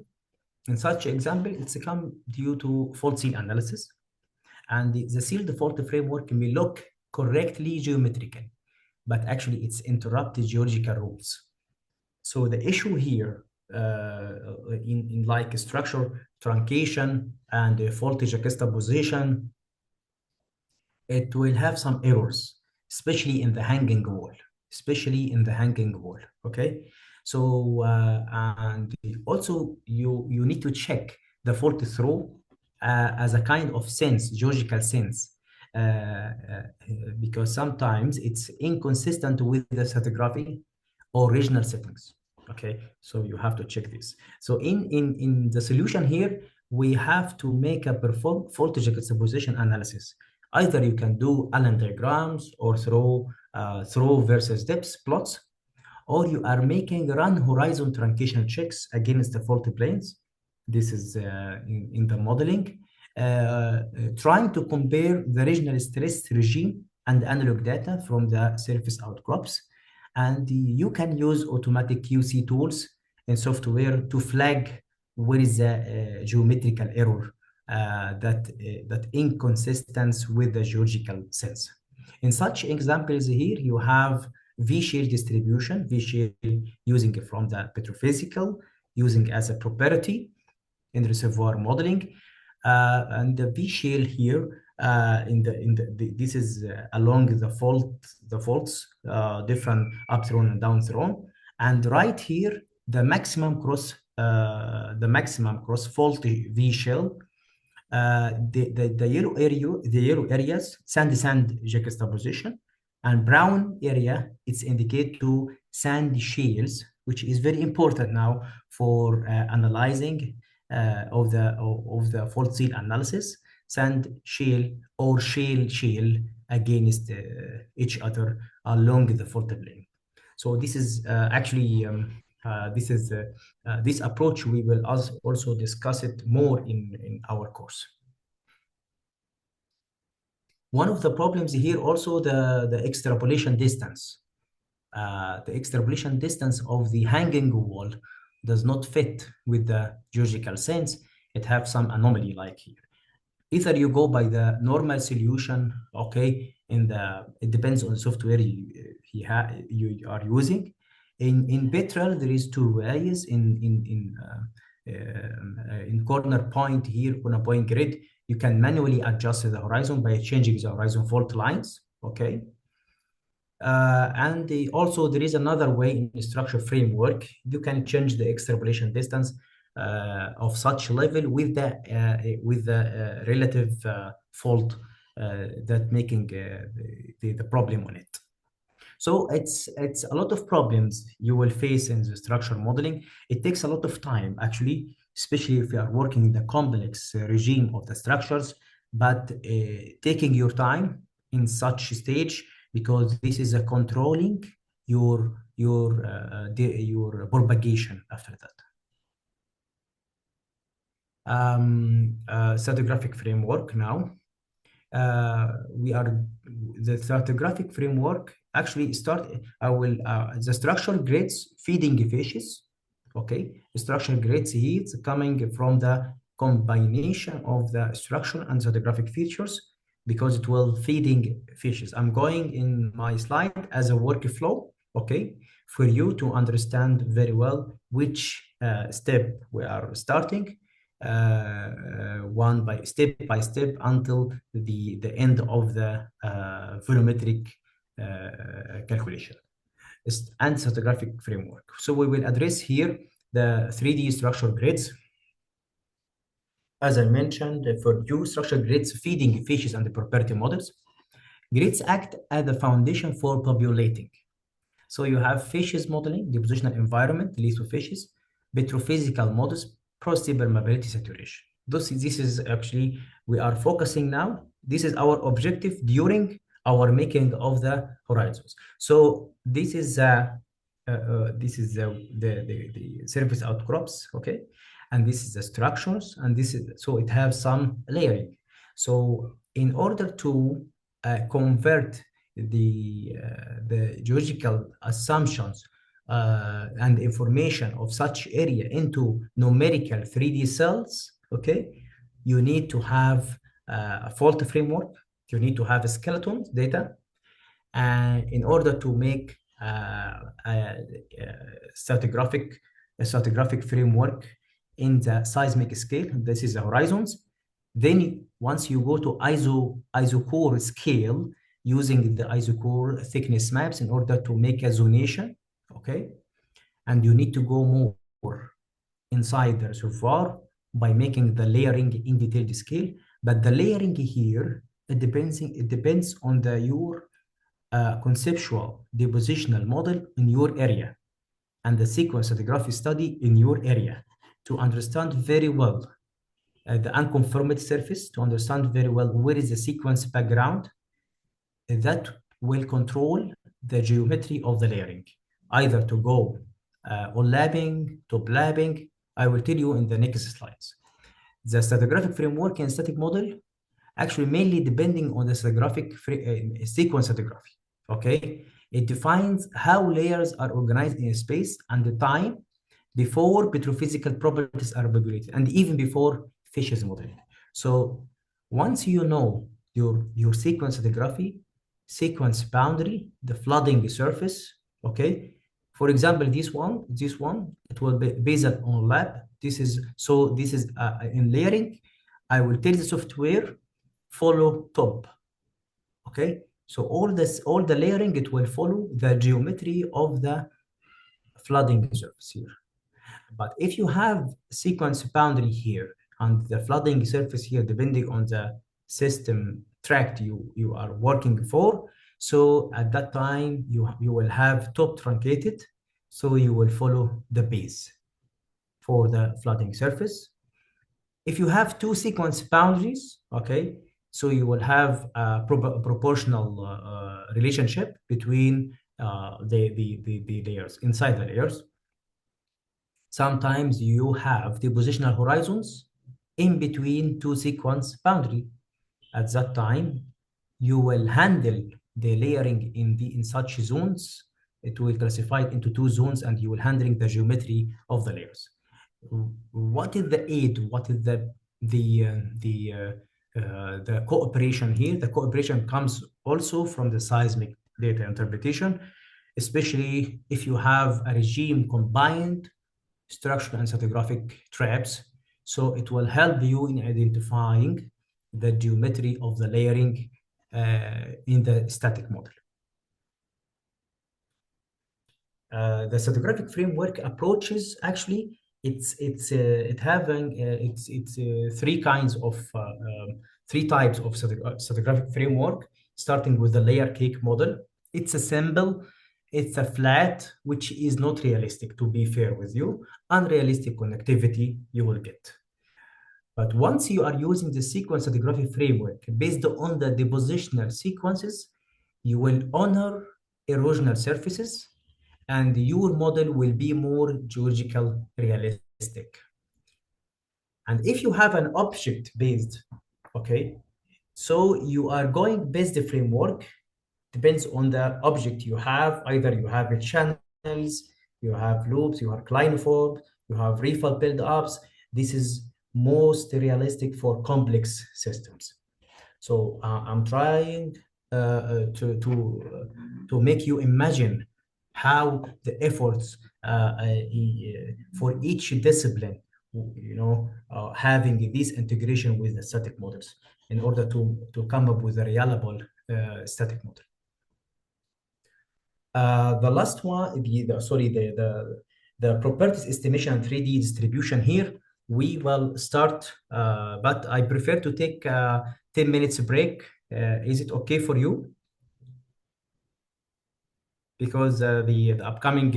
in such example, it's come due to fault seal analysis, and the sealed fault framework may look correctly geometrical, but actually it's interrupted geological rules. So the issue here in like structure truncation and fault juxtaposition, it will have some errors, especially in the hanging wall, okay? So, and also you need to check the fault throw as a kind of sense, geological sense, because sometimes it's inconsistent with the stratigraphy or regional settings. Okay, so you have to check this. So in the solution here, we have to make a perform fault juxtaposition analysis. Either you can do Allen diagrams or throw versus depth plots, or you are making run horizon truncation checks against the fault planes. This is in the modeling, trying to compare the regional stress regime and analog data from the surface outcrops. And you can use automatic QC tools and software to flag where is the geometrical error that inconsistent with the geological sense. In such examples here, you have V-shale distribution, V-shale using it from the petrophysical, using as a property in reservoir modeling, and the V-shale here this is along the faults, different up thrown and down thrown, and right here the maximum cross fault V-shale. The yellow areas sand juxtaposition, and brown area it's indicate to sand shales, which is very important now for analyzing of the fault seal analysis. Sand shale or shale against each other along the fault plane. So this is actually this approach we will also discuss it more in our course. One of the problems here also the extrapolation distance. The extrapolation distance of the hanging wall does not fit with the geological sense. It has some anomaly like here. Either you go by the normal solution, okay, it depends on the software you are using. In Petrel, there is two ways. In corner point here, corner point grid, you can manually adjust the horizon by changing the horizon fault lines, okay? And also there is another way in the structure framework. You can change the extrapolation distance of such level with the relative fault that making the problem on it. So it's a lot of problems you will face in the structure modeling. It takes a lot of time actually, especially if you are working in the complex regime of the structures, but taking your time in such stage, because this is a controlling your propagation after that. Stratigraphic framework now. The stratigraphic framework actually the structural grades feeding fishes, okay? The structural grades heat coming from the combination of the structural and stratigraphic features, because it will feeding fishes. I'm going in my slide as a workflow, okay, for you to understand very well which step we are starting, step by step until the end of the volumetric calculation and stratigraphic framework. So we will address here the 3D structural grids. As I mentioned, for new structural grids feeding fishes and the property models, grids act as the foundation for populating. So you have fishes modeling, depositional environment, lethal fishes, petrophysical models, porosity, permeability, saturation. This is actually, we are focusing now. This is our objective during our making of the horizons. So this is the surface outcrops, okay? And this is the structures, and so it has some layering. So in order to convert the geological assumptions and information of such area into numerical 3D cells, okay, you need to have a fault framework, you need to have a skeleton data, and in order to make stratigraphic a stratigraphic framework in the seismic scale, this is the horizons. Then once you go to isocore scale, using the isocore thickness maps in order to make a zonation, okay, and you need to go more inside the reservoir by making the layering in detailed scale. But the layering here, it depends on your conceptual depositional model in your area and the sequence stratigraphy study in your area to understand very well the unconformed surface, to understand very well where is the sequence background that will control the geometry of the layering, either to go on lapping, top lapping. I will tell you in the next slides. The stratigraphic framework and static model actually mainly depending on the stratigraphic sequence stratigraphy. Okay, it defines how layers are organized in space and the time before petrophysical properties are populated and even before fishes modeling. So once you know your sequence stratigraphy, sequence boundary, the flooding surface, okay. For example, this one, it will be based on lab. This is in layering. I will tell the software follow top. Okay, so all the layering, it will follow the geometry of the flooding surface here. But if you have sequence boundary here and the flooding surface here, depending on the system tract you are working for, so at that time you will have top truncated, so you will follow the base for the flooding surface. If you have two sequence boundaries, okay, so you will have a proportional relationship between the layers, inside the layers. Sometimes you have the positional horizons in between two sequence boundary. At that time, you will handle the layering in such zones. It will classify it into two zones, and you will handling the geometry of the layers. What is the aid? What is the cooperation here? The cooperation comes also from the seismic data interpretation, especially if you have a regime combined structural and stratigraphic traps. So it will help you in identifying the geometry of the layering in the static model. The stratigraphic framework approaches actually it having three types of stratigraphic framework, starting with the layer cake model. It's a simple, it's a flat, which is not realistic, to be fair with you. Unrealistic connectivity you will get. But once you are using the sequence stratigraphy framework based on the depositional sequences, you will honor erosional surfaces and your model will be more geological realistic. And if you have an object based, okay, so you are going based the framework, depends on the object you have. Either you have channels, you have loops, you have clinoform, you have refill build-ups. This is most realistic for complex systems. So I'm trying to make you imagine how the efforts for each discipline, having this integration with the static models in order to come up with a reliable static model. The last one, the properties estimation and 3D distribution here, we will start, but I prefer to take 10 minutes break. Is it okay for you? Because the upcoming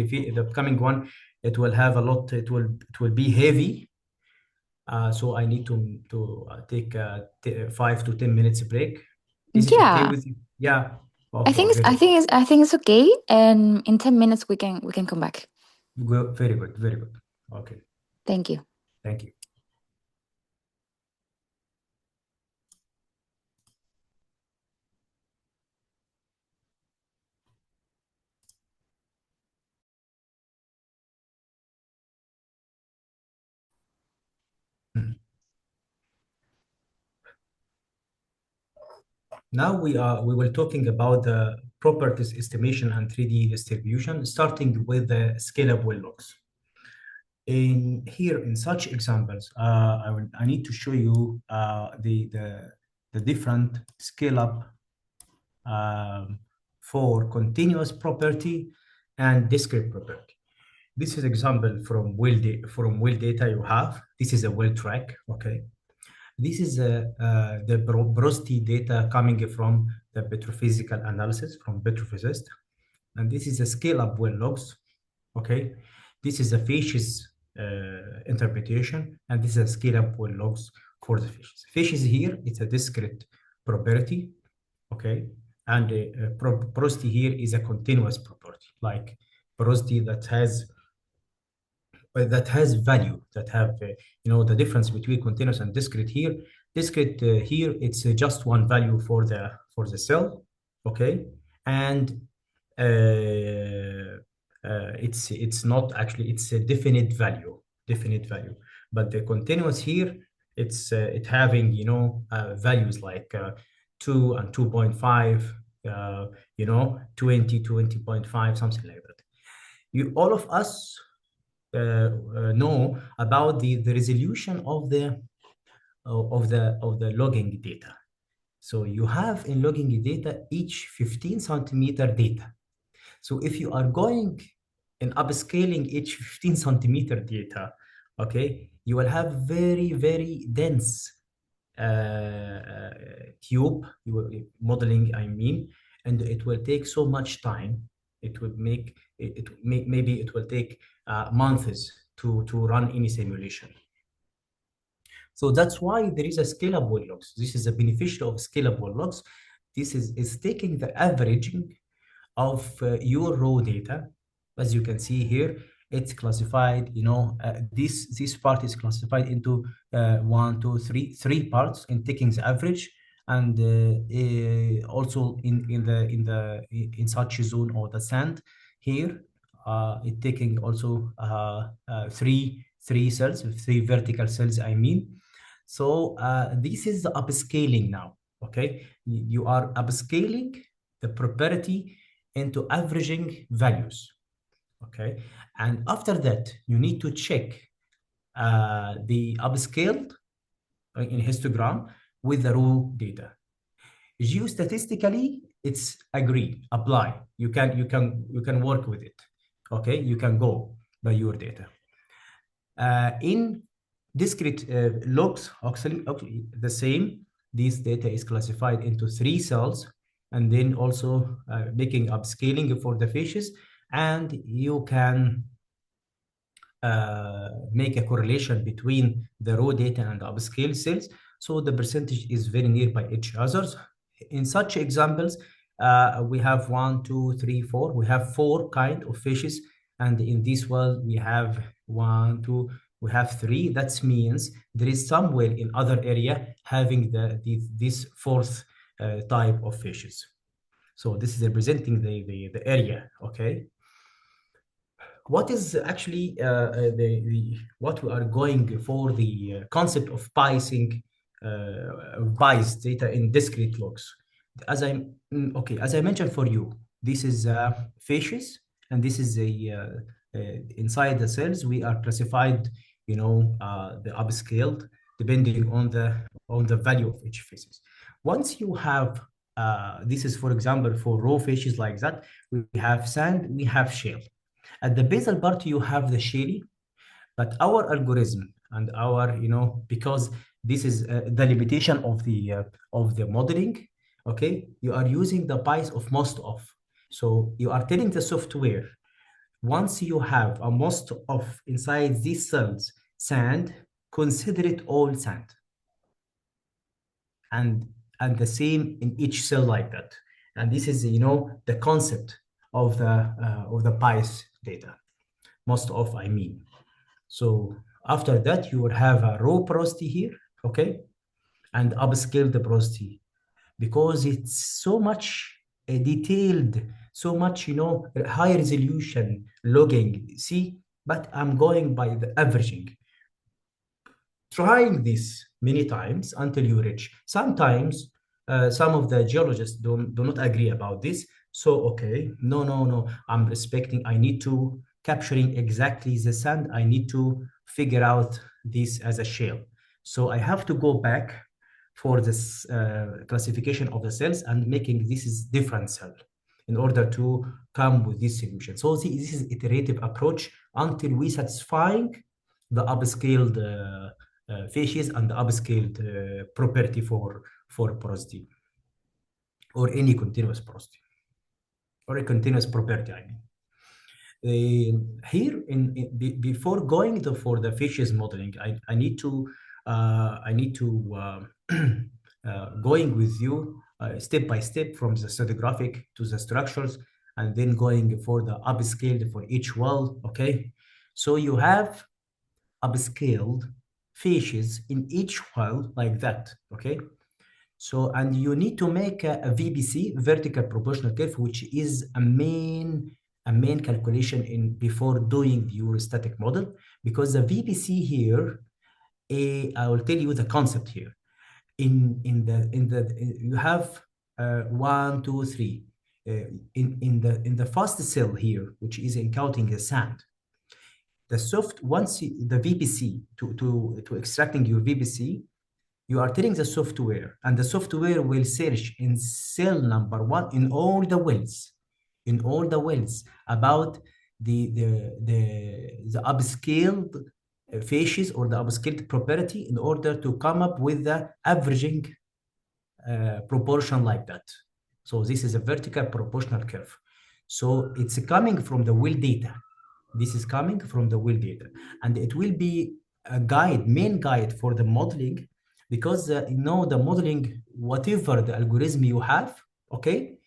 one, it will have a lot, it will be heavy. So I need to take 5 to 10 minutes break. Is it okay Yeah, with you? Yeah. I Okay, think it's very I good. think it's I think it's okay. And in 10 minutes we can come back. Very good, very good. Okay, Thank you. thank you. Now we will talking about the properties estimation and 3D distribution, starting with the scalable logs. In here, in such examples, I need to show you the different scale up um, for continuous property and discrete property. This is example from well data you have. This is a well track, okay? This is the porosity data coming from the petrophysical analysis from petrophysicist. And this is a scale-up well logs, okay? This is a facies interpretation, and this is a scale-up well logs for the facies. Facies here, it's a discrete property, okay? And porosity here is a continuous property, like porosity that has value, that have the difference between continuous and discrete here. Discrete here, it's just one value for the cell, okay, and it's not actually, it's a definite value, but the continuous here, it having values like 2 and 2.5, 20, 20.5, something like that. All of us know about the resolution of the logging data. So you have in logging data each 15 centimeter data. So if you are going in upscaling each 15 centimeter data, okay, you will have very, very dense tube modeling, I mean, and it will take so much time. It will make maybe it will take months to run any simulation. So that's why there is a scalable logs. This is a beneficial of scalable logs. This is taking the averaging of your raw data. As you can see here, it's classified, this part is classified into one, two, three parts in taking the average, and also in such a zone or the sand here, it taking also three cells, three vertical cells, I mean. So this is the upscaling now, okay? You are upscaling the property into averaging values, okay? And after that, you need to check the upscaled in histogram with the raw data. Geostatistically, it's agree, apply. You can work with it, okay? You can go by your data. In discrete logs, actually the same. This data is classified into three cells, and then also making upscaling for the fishes, and you can make a correlation between the raw data and the upscale cells. So the percentage is very nearby each others. In such examples, we have 1, 2, 3, 4. We have 4 kind of fishes, and in this one we have 1, 2. We have 3. That means there is somewhere in other area having this fourth type of fishes. So this is representing the area, okay? What is actually what we are going for, the concept of biasing, bias data in discrete logs. As I mentioned for you, this is fishes, and this is inside the cells. We are classified, the upscaled depending on the value of each fishes. Once you have this is, for example, for raw fishes like that, we have sand, we have shale. At the basal part, you have the shelly, but our algorithm and our, because this is the limitation of the modeling, okay, you are using the bias of most of. So you are telling the software, once you have a most of inside these cells, sand, consider it all sand. And the same in each cell like that. And this is, the concept of the bias data, most of, I mean. So after that, you will have a raw porosity here, okay, and upscale the porosity, because it's so much detailed, so much, high resolution logging. See, but I'm going by the averaging. Trying this many times until you reach. Sometimes some of the geologists do not agree about this. So, okay, no, I'm respecting, I need to capturing exactly the sand. I need to figure out this as a shale. So I have to go back for this classification of the cells and making this is different cell in order to come with this solution. So this is iterative approach until we satisfying the upscaled facies and the upscaled property for porosity or any continuous porosity or a continuous property, I mean. Here, before going for the facies modeling, I need to going with you step by step from the stratigraphic to the structures, and then going for the upscaled for each well. Okay, so you have upscaled facies in each well like that. Okay, so, and you need to make a VPC, vertical proportional curve, which is a main calculation in before doing your static model, because the VPC here, I will tell you the concept here. You have one, two, three. In the first cell here, which is encoding the sand, the soft once the VPC to extracting your VPC, you are telling the software, and the software will search in cell number one in all the wells about the upscaled facies or the upscaled property in order to come up with the averaging proportion like that. So this is a vertical proportional curve. So it's coming from the well data. This is coming from the well data, and it will be a guide, main guide for the modeling, because you know the modeling, whatever the algorithm you have, okay,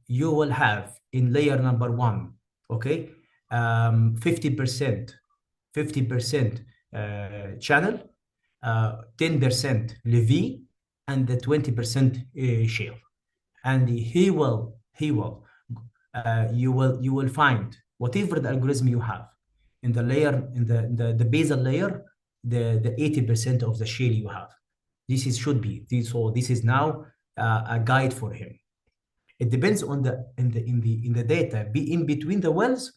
you will have in layer number one, okay, 50% channel, 10% Levy, and the 20% shale, and you will find whatever the algorithm you have in the layer, in the basal layer, the 80% of the shale you have. Should be this. So this is now a guide for him. It depends on in the data be in between the wells,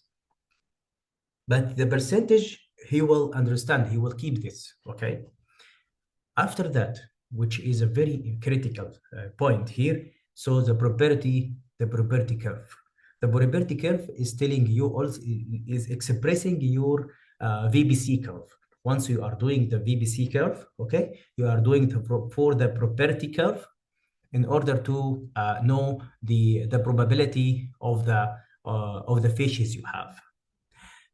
but the percentage he will understand. He will keep this. Okay. After that, which is a very critical point here, so the property curve. The probability curve is telling you also, is expressing your VBC curve. Once you are doing the VBC curve, okay, you are doing for the property curve in order to know the probability of the fishes you have.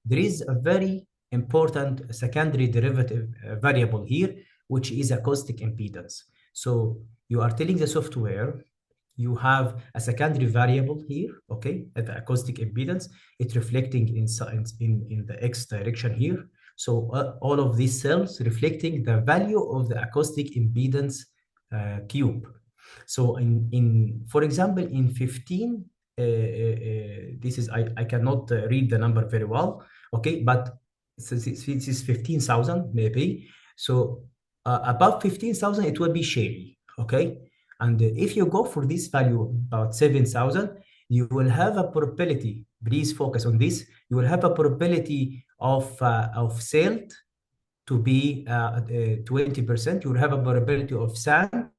There is a very important secondary derivative variable here, which is acoustic impedance. So you are telling the software you have a secondary variable here, okay, at the acoustic impedance. It's reflecting in the x direction here. So all of these cells reflecting the value of the acoustic impedance cube. So for example, in 15, this is, I cannot read the number very well, okay, but this is 15,000 maybe. So above 15,000, it will be shady, okay? And if you go for this value, about 7,000, you will have a probability, please focus on this, you will have a probability of silt to be 20%. You will have a probability of sand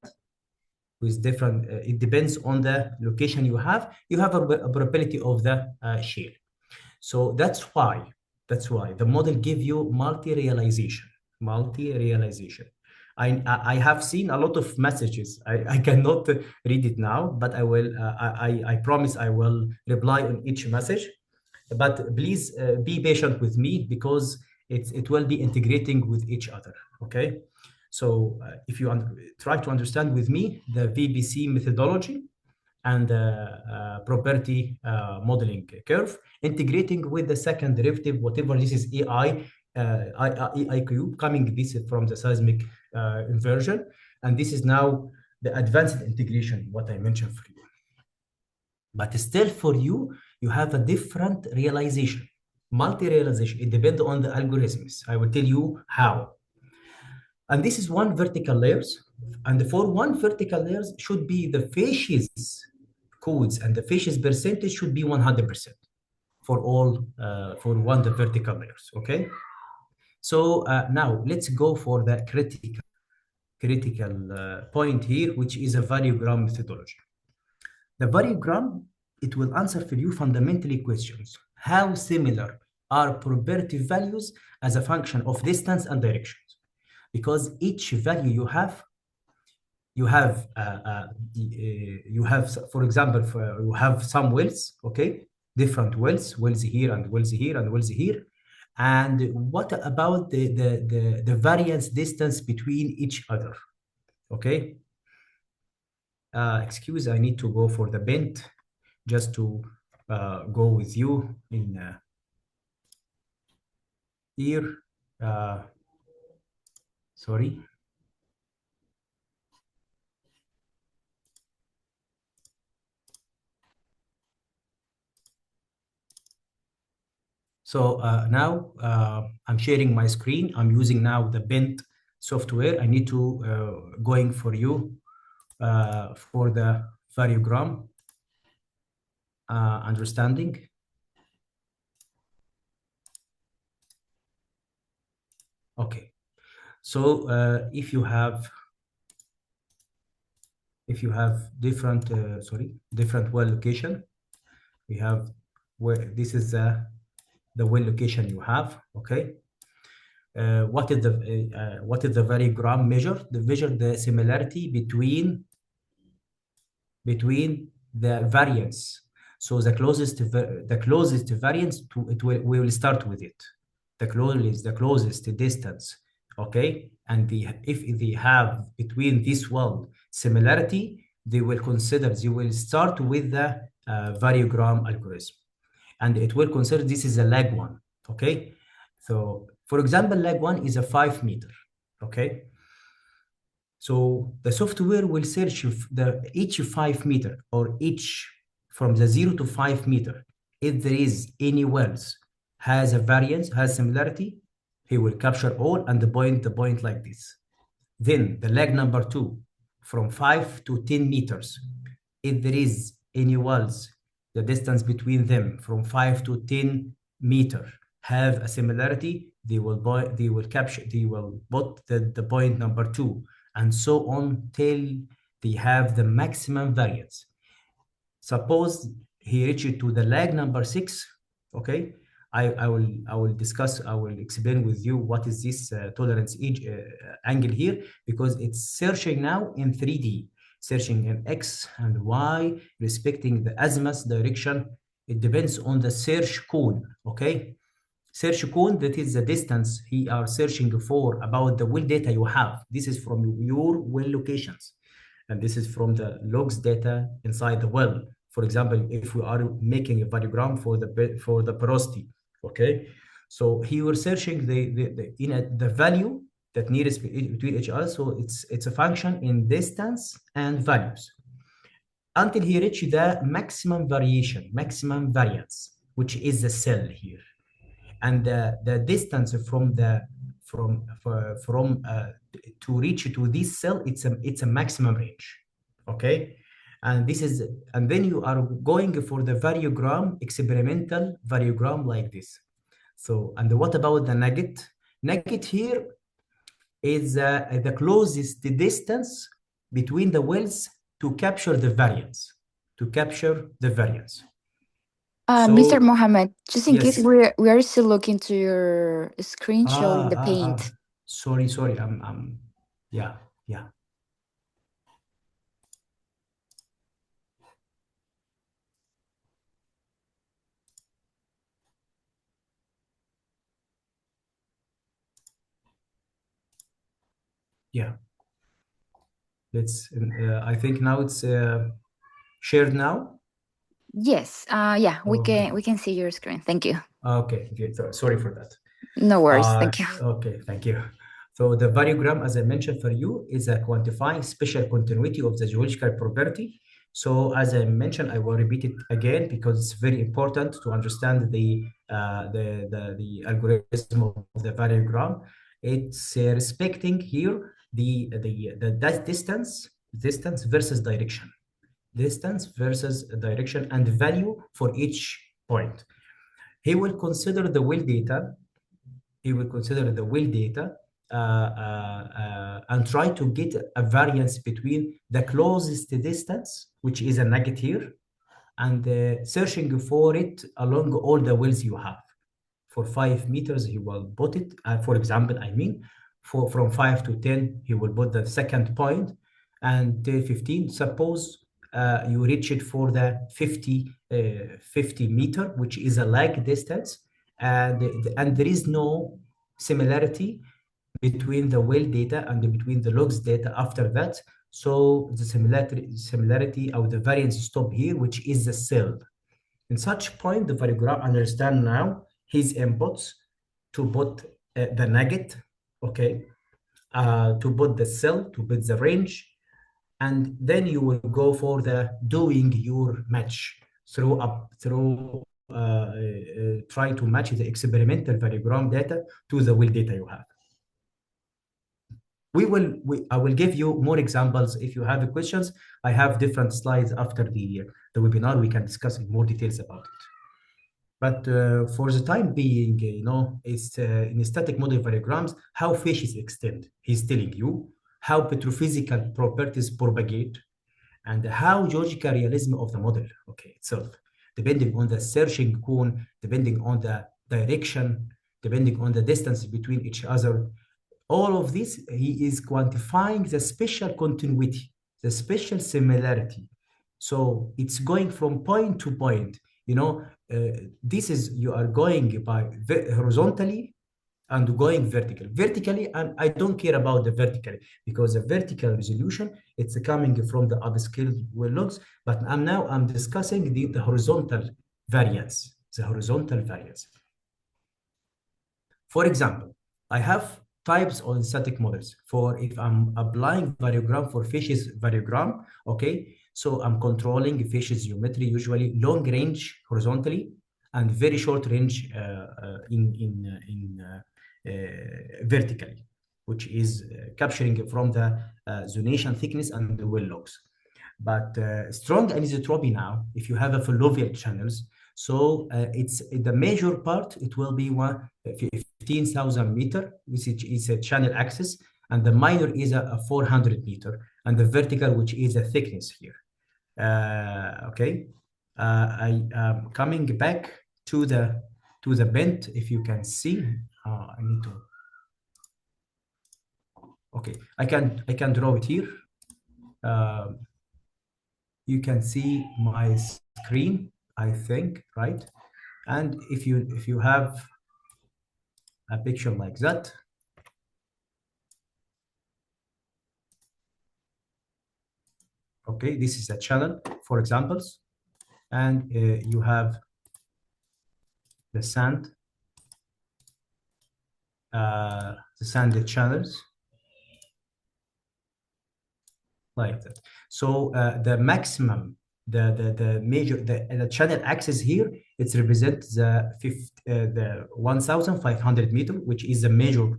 with different, it depends on the location you have. You have a probability of the shale. So that's why the model give you multi-realization. I have seen a lot of messages. I cannot read it now, but I will. I promise I will reply on each message. But please be patient with me, because it will be integrating with each other. Okay. So if you try to understand with me the VBC methodology and the property modeling curve, integrating with the second derivative, whatever this is, AI cube, coming this from the seismic inversion, and this is now the advanced integration, what I mentioned for you. But still for you have a different realization, multi-realization. It depends on the algorithms. I will tell you how. And this is one vertical layers. And for one vertical layers should be the facies codes, and the facies percentage should be 100% for all, for one the vertical layers, okay? So now let's go for the critical point here, which is a variogram methodology. The variogram, it will answer for you fundamentally questions. How similar are property values as a function of distance and directions? Because each value you have, for example, you have some wells, okay? Different wells here and wells here and wells here. And what about the variance distance between each other, okay? Excuse, I need to go for the bent just to go with you in here. Sorry. So now I'm sharing my screen. I'm using now the bent software. I need to going for you for the variogram understanding. Okay, so if you have different different well location, we have where this is the well location you have, okay. What is the variogram measure? The measure the similarity between the variance. So the closest variance to it we will start with it. The closest distance, okay? And if they have between this one similarity, they will start with the variogram algorithm. And it will consider this is a lag one, okay? So for example, lag one is a 5 meter, okay? So the software will search each 5 meter or each from the 0 to 5 meter. If there is any wells has a variance, has similarity, he will capture all and the point like this. Then the leg number 2 from 5 to 10 meters. If there is any wells, the distance between them from 5 to 10 meter have a similarity, they will put the point number 2 and so on till they have the maximum variance. Suppose he reached to the lag number 6, okay? I will explain with you what is this tolerance angle here, because it's searching now in 3D, searching in X and Y, respecting the azimuth direction. It depends on the search cone, okay? Search cone, that is the distance he are searching for about the well data you have. This is from your well locations. And this is from the logs data inside the well. For example, if we are making a variogram for the porosity, okay? So he was searching the value that nearest between each other. So it's a function in distance and values until he reached the maximum variance, which is the cell here. And the distance to reach to this cell, it's a maximum range, okay. And then you are going for the experimental variogram like this. So, and what about the nugget here is the closest distance between the wells to capture the variance, Mr. so Mohammed, just in case yes. we are still looking to your screen showing the paint. Sorry. Yeah, yeah, yeah. I think now it's shared now. Yes. Yeah, Okay. we can see your screen. Thank you. Okay, good. Sorry for that. No worries. Thank you. Okay, thank you. So the variogram, as I mentioned for you, is a quantifying special continuity of the geological property. So as I mentioned, I will repeat it again because it's very important to understand the algorithm of the variogram. It's respecting here the distance versus direction, distance versus direction and value for each point. He will consider the well data. He will consider the well data and try to get a variance between the closest distance, which is a negative here, and searching for it along all the wells you have. For 5 meters, he will put it, for example, I mean, from 5 to 10, he will put the second point, and 15, suppose you reach it for the 50 meter, which is a lag distance, and there is no similarity between the well data and between the logs data after that. So the similarity of the variance stop here, which is the cell. In such point, the variogram understand now his inputs to put the nugget, okay, to put the cell, to put the range, and then you will go for the doing your match through try to match the experimental variogram data to the well data you have. I will give you more examples if you have questions. I have different slides after the webinar. We can discuss in more details about it. But for the time being, it's in static model variograms, how phases extend. He's telling you how petrophysical properties propagate and how geological realism of the model, okay, itself, depending on the searching cone, depending on the direction, depending on the distance between each other. All of this, he is quantifying the spatial continuity, the spatial similarity. So it's going from point to point. This is, you are going by horizontally and going vertically, and I don't care about the vertically, because the vertical resolution, it's coming from the upscale well logs, but I'm discussing the horizontal variance, For example, I have types on static models. For if I'm applying variogram for facies variogram, okay, so I'm controlling facies geometry, usually long range horizontally and very short range vertically, which is capturing from the zonation thickness and the well logs. But strong anisotropy now, if you have a fluvial channels, so it's the major part, it will be 15,000 meter, which is a channel axis, and the minor is a 400 meter, and the vertical, which is a thickness here. Okay, I am coming back to the bent. If you can see, I need to. Okay, I can draw it here. You can see my screen, I think, right? And if you have a picture like that, okay, this is a channel, for examples, and you have the sand channels like that. So the maximum, the major, the channel axis here, it represents the 1,500 meter, which is the major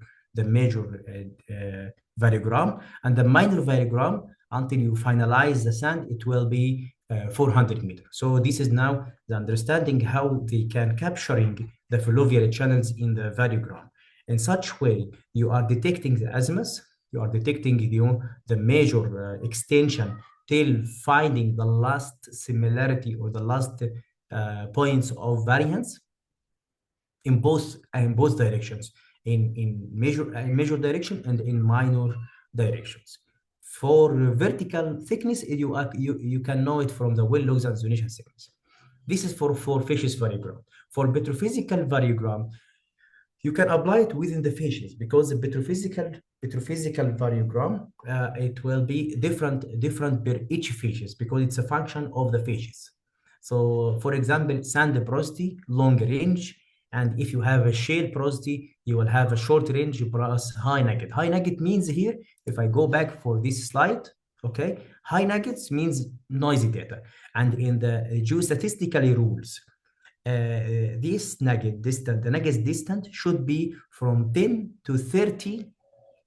variogram, and the minor variogram, until you finalize the sand, it will be 400 meters. So this is now the understanding how they can capturing the fluvial channels in the variogram. In such way, you are detecting the azimuth, you are detecting the major extension till finding the last similarity or the last points of variance in both directions, in major direction and in minor directions. For vertical thickness, you can know it from the well logs and zonation thickness. This is for facies variogram. For petrophysical variogram, you can apply it within the facies, because the petrophysical variogram, it will be different per each facies, because it's a function of the facies. So for example, sand porosity, long range, and if you have a shale porosity, you will have a short range plus high nugget. High nugget means here, if I go back for this slide, okay, high nuggets means noisy data. And in the geostatistical rules, this nugget distance, the nugget distance should be from 10 to 30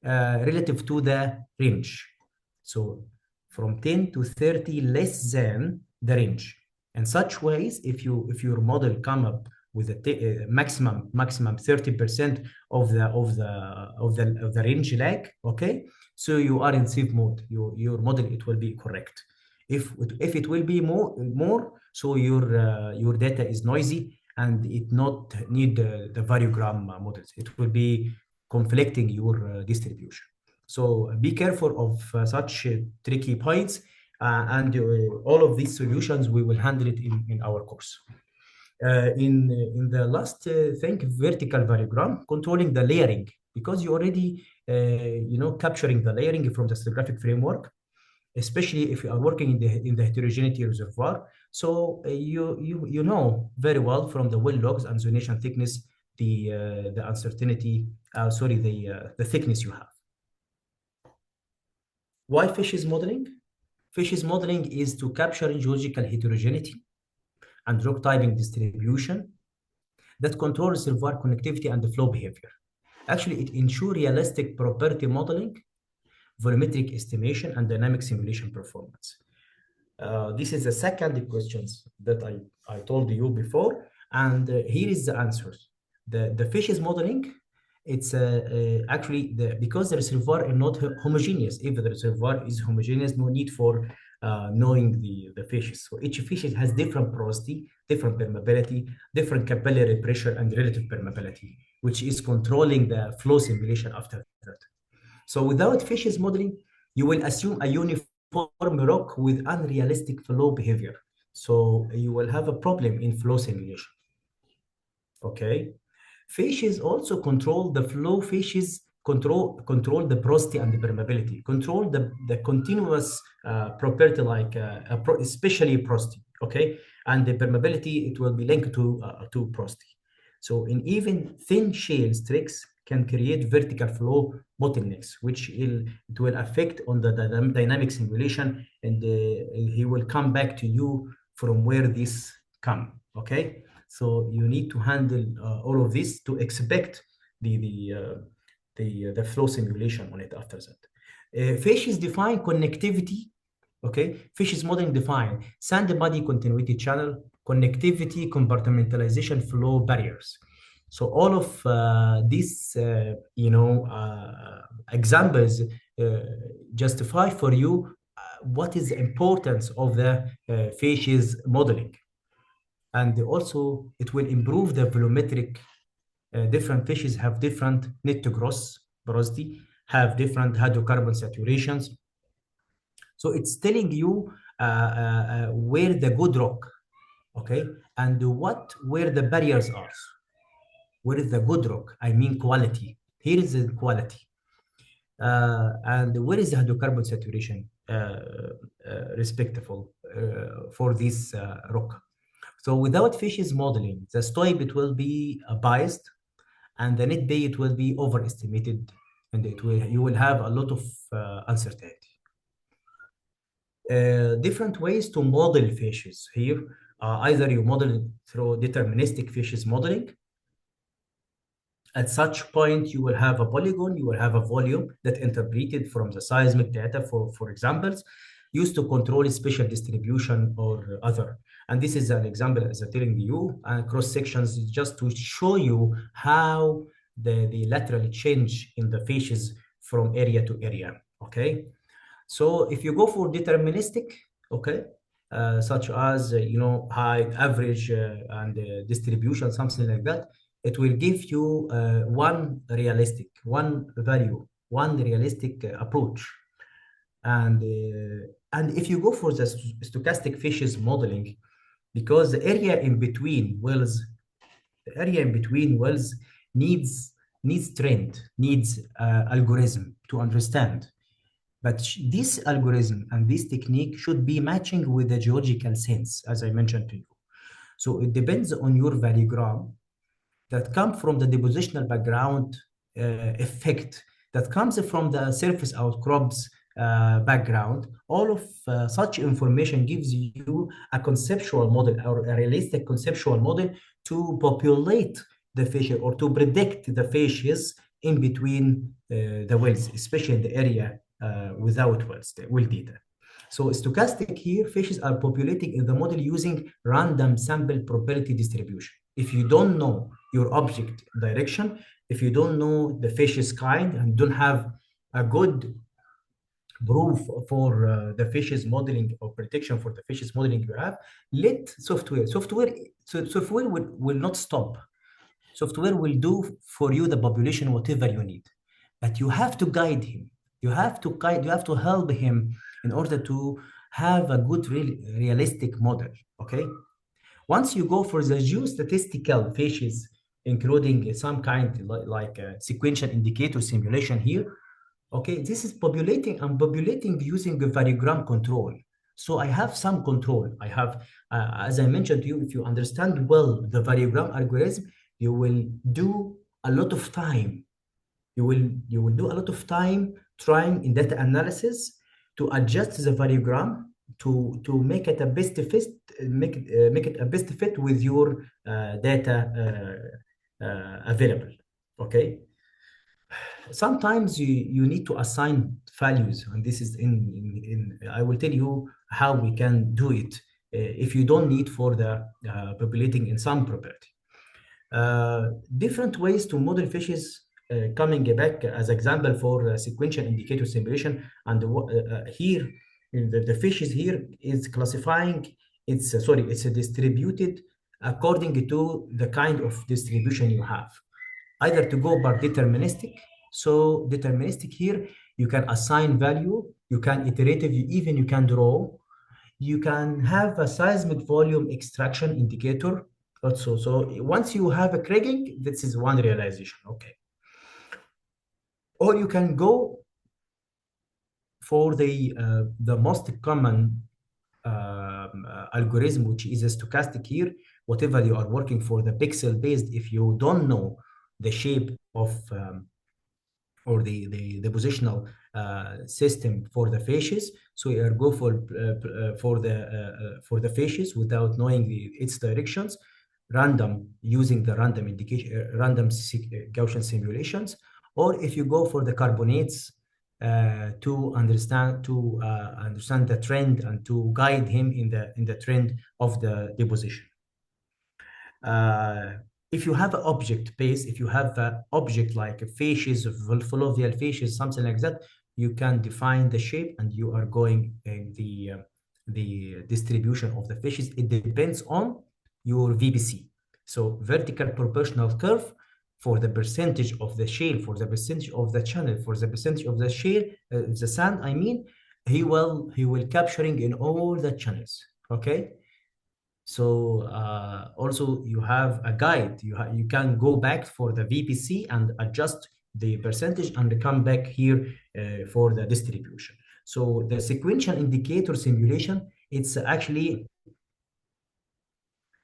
relative to the range. So from 10 to 30 less than the range. In such ways, if your model come up with a maximum 30% of the range lag, okay, so you are in safe mode. Your model, it will be correct. If it will be more, so your data is noisy and it not need the variogram models. It will be conflicting your distribution. So be careful of such tricky points, and all of these solutions we will handle it in our course. In the last thing, vertical variogram, controlling the layering, because you already capturing the layering from the stratigraphic framework, especially if you are working in the heterogeneity reservoir. So you know very well from the well logs and zonation thickness the uncertainty, the thickness you have. Why fishes modeling? Fishes modeling is to capture geological heterogeneity and rock typing distribution that control reservoir connectivity and the flow behavior. Actually, it ensures realistic property modeling, volumetric estimation, and dynamic simulation performance. This is the second question that I told you before, and here is the answers. The fishes modeling, it's actually because the reservoir is not homogeneous. If the reservoir is homogeneous, no need for knowing the fishes. So each fish has different porosity, different permeability, different capillary pressure, and relative permeability, which is controlling the flow simulation after that. So without fishes modeling, you will assume a uniform rock with unrealistic flow behavior. So you will have a problem in flow simulation. Okay. Fishes also control the flow. Fishes control the porosity and the permeability, control the continuous property like especially porosity. Okay. And the permeability, it will be linked to porosity. So in even thin shale tricks can create vertical flow bottlenecks, which it will affect on the dynamic simulation, and he will come back to you from where this come. Okay, so you need to handle all of this to expect the flow simulation on it after that. Fishes define connectivity. Okay, fishes modeling define sand body continuity channel, connectivity, compartmentalization, flow barriers. So all of these, examples justify for you what is the importance of the fishes modeling. And also it will improve the volumetric. Different fishes have different net to gross porosity, have different hydrocarbon saturations. So it's telling you where the good rock, okay, and where the barriers are. Where is the good rock? I mean quality. Here is the quality. And where is the hydrocarbon saturation respectful for this rock? So without fishes modeling, the STOIB, it will be biased, and the net bay, it will be overestimated, and you will have a lot of uncertainty. Different ways to model fishes here. Either you model through deterministic fishes modeling. At such point, you will have a polygon, you will have a volume that interpreted from the seismic data, for examples, used to control spatial distribution or other. And this is an example, as I'm telling you, cross sections, just to show you how the lateral change in the fishes from area to area. Okay. So if you go for deterministic, okay, such as height, average, and distribution, something like that, it will give you one realistic approach. And if you go for the stochastic fishes modeling, because the area in between wells needs trend, needs algorithm to understand. But this algorithm and this technique should be matching with the geological sense, as I mentioned to you. So it depends on your variogram that come from the depositional background effect that comes from the surface outcrops background. All of such information gives you a conceptual model or a realistic conceptual model to populate the fishes or to predict the fishes in between the wells, especially in the area without wells, the well data. So stochastic here, fishes are populating in the model using random sample probability distribution. If you don't know your object direction, if you don't know the fish's kind and don't have a good proof for the fish's modeling or prediction for the fish's modeling you have, let software will not stop. Software will do for you the population whatever you need, but you have to guide him. You have to help him in order to have a good, realistic model. Okay. Once you go for the geostatistical fishes, including some kind like sequential indicator simulation here, okay, this is populating. I'm populating using a variogram control. So I have some control. I have, as I mentioned to you, if you understand well the variogram algorithm, you will do a lot of time. You will do a lot of time trying in data analysis to adjust the variogram to make it a best fit, make it a best fit with your data available. Okay. Sometimes you need to assign values, and this is in I will tell you how we can do it if you don't need for the populating in some property. Different ways to model fishes, coming back as example for sequential indicator simulation, and here the fishes here is classifying, it's sorry, it's distributed according to the kind of distribution you have, either to go by deterministic. So deterministic here, you can assign value, you can iterative, you can draw, you can have a seismic volume extraction indicator also. So once you have a kriging, this is one realization, okay. Or you can go for the most common algorithm, which is a stochastic here. Whatever you are working for the pixel based, if you don't know the shape of or the positional system for the fasces. So you go for the fasces without knowing its directions, random using the random indication, random Gaussian simulations, or if you go for the carbonates to understand the trend and to guide him in the trend of the deposition. Uh, if you have an object base, if you have an object like a fasces, fluvial fasces, something like that, you can define the shape and you are going the distribution of the fasces. It depends on your VPC. So vertical proportional curve for the percentage of the shale, for the percentage of the channel, for the percentage of the shale, the sand, I mean, he will capturing in all the channels. Okay. So also you have a guide. You can go back for the VPC and adjust the percentage and come back here for the distribution. So the sequential indicator simulation, it's actually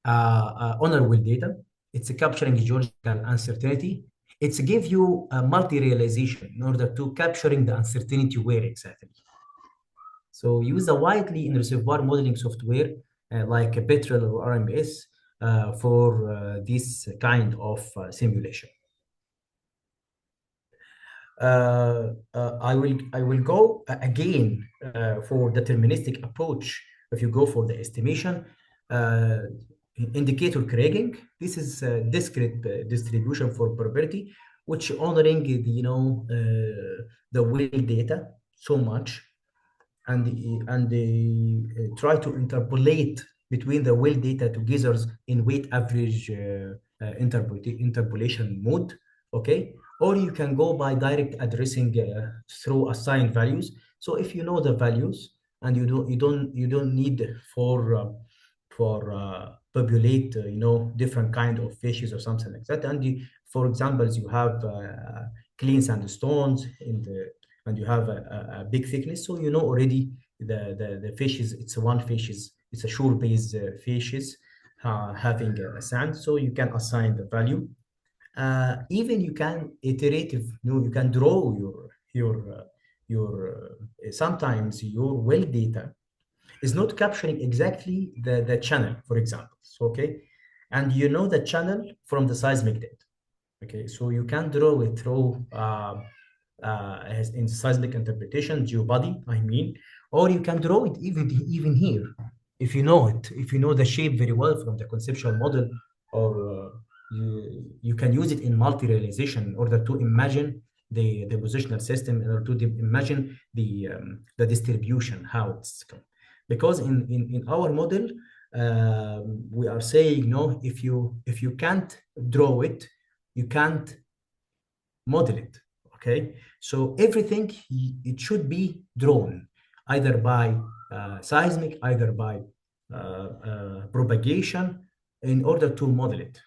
honorable data. It's capturing geological uncertainty. It's give you a multi-realization in order to capturing the uncertainty where exactly. So use a widely in reservoir modeling software like Petrel or RMS for this kind of simulation. I will go again for deterministic approach. If you go for the estimation, uh, indicator kriging, this is a discrete distribution for probability, which honoring the well data so much, and they try to interpolate between the well data together in weight average interpolation mode, okay. Or you can go by direct addressing through assigned values. So if you know the values and you don't need for populate different kind of fishes or something like that, and for example you have clean sandstones and you have a big thickness, so you know already the fishes, it's one fishes, it's a shore based fishes having a sand, so you can assign the value. Even you can iterative, you can draw sometimes your well data is not capturing exactly the channel, for example. So, okay, and you know the channel from the seismic data. Okay, so you can draw it through as in seismic interpretation, geobody, I mean, or you can draw it even here, if you know it, if you know the shape very well from the conceptual model, or you can use it in multi-realization in order to imagine the positional system, in order to imagine the distribution, how it's come. Because in our model, we are saying no, if you can't draw it, you can't model it. Okay, so everything it should be drawn either by seismic, either by propagation, in order to model it.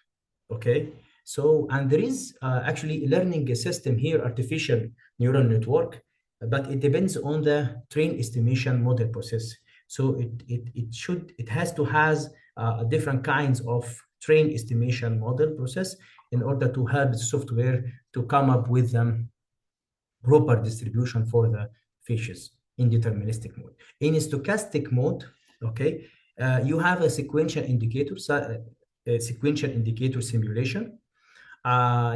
Okay, so and there is actually a learning system here, artificial neural network, but it depends on the train estimation model process. So it has to has different kinds of train estimation model process in order to help the software to come up with proper distribution for the fishes in deterministic mode. In stochastic mode, okay, you have a sequential indicator simulation.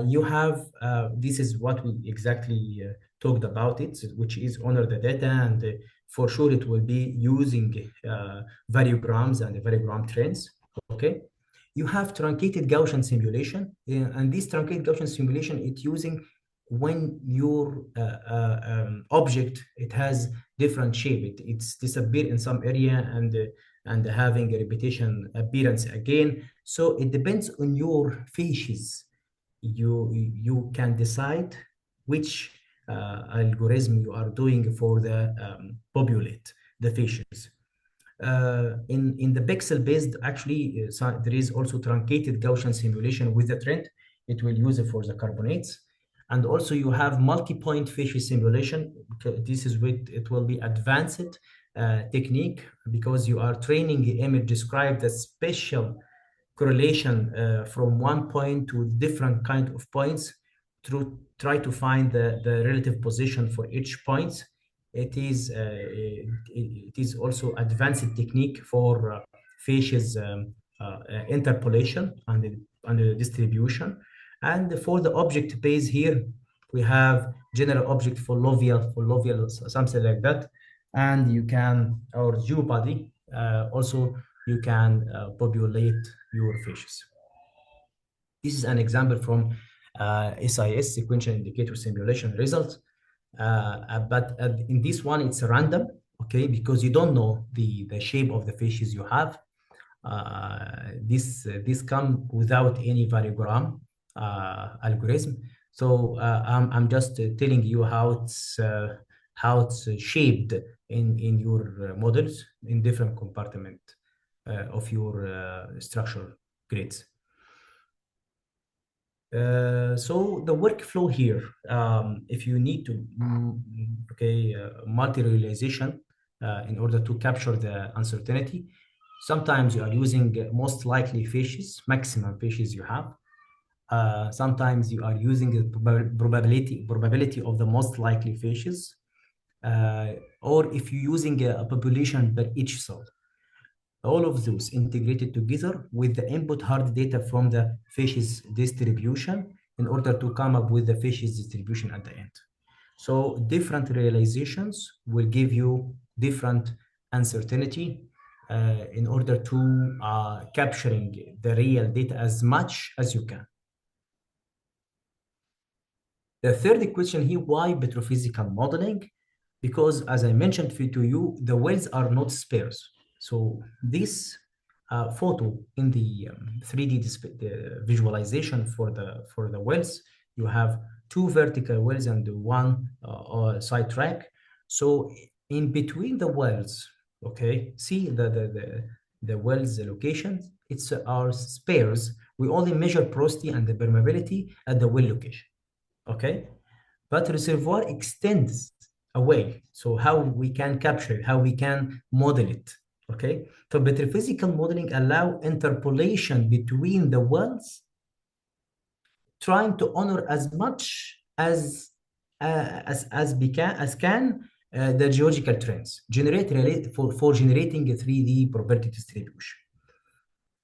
You have this is what we exactly talked about it, which is honor the data, and for sure it will be using variograms and variogram trends. Okay, you have truncated Gaussian simulation, and this truncated Gaussian simulation it's using when your object it has different shape, it's disappear in some area and having a repetition appearance again. So it depends on your fishes. You can decide which algorithm you are doing for the populate the fishes. In the pixel based, actually, there is also truncated Gaussian simulation with the trend. It will use it for the carbonates. And also you have multi-point fishes simulation. This is with it will be advanced technique, because you are training the image describe the special correlation from one point to different kind of points to try to find the relative position for each point. It is also advanced technique for fishes interpolation and the distribution. And for the object base here, we have general object for lovial, something like that. And you can, or geobody, also you can populate your fishes. This is an example from SIS, sequential indicator simulation results. But in this one, it's random, okay, because you don't know the shape of the fishes you have. This come without any variogram algorithm. So I'm just telling you how it's shaped in your models in different compartment of your structural grids. So the workflow here, if you need to multi-realization in order to capture the uncertainty, sometimes you are using most likely fishes, maximum fishes you have. Sometimes you are using the probability of the most likely fishes, or if you're using a population per each cell. All of those integrated together with the input hard data from the fishes distribution in order to come up with the fishes distribution at the end. So different realizations will give you different uncertainty in order to capturing the real data as much as you can. The third question here, why petrophysical modeling? Because as I mentioned to you, the wells are not spares. So this photo in the 3D visualization for the wells, you have two vertical wells and one side track. So in between the wells, okay, see the wells locations, it's our spares. We only measure porosity and the permeability at the well location. Okay, but reservoir extends away. So how we can capture it, how we can model it. Okay, so petrophysical modeling allow interpolation between the wells, trying to honor as much as as can the geological trends generate for generating a 3D property distribution.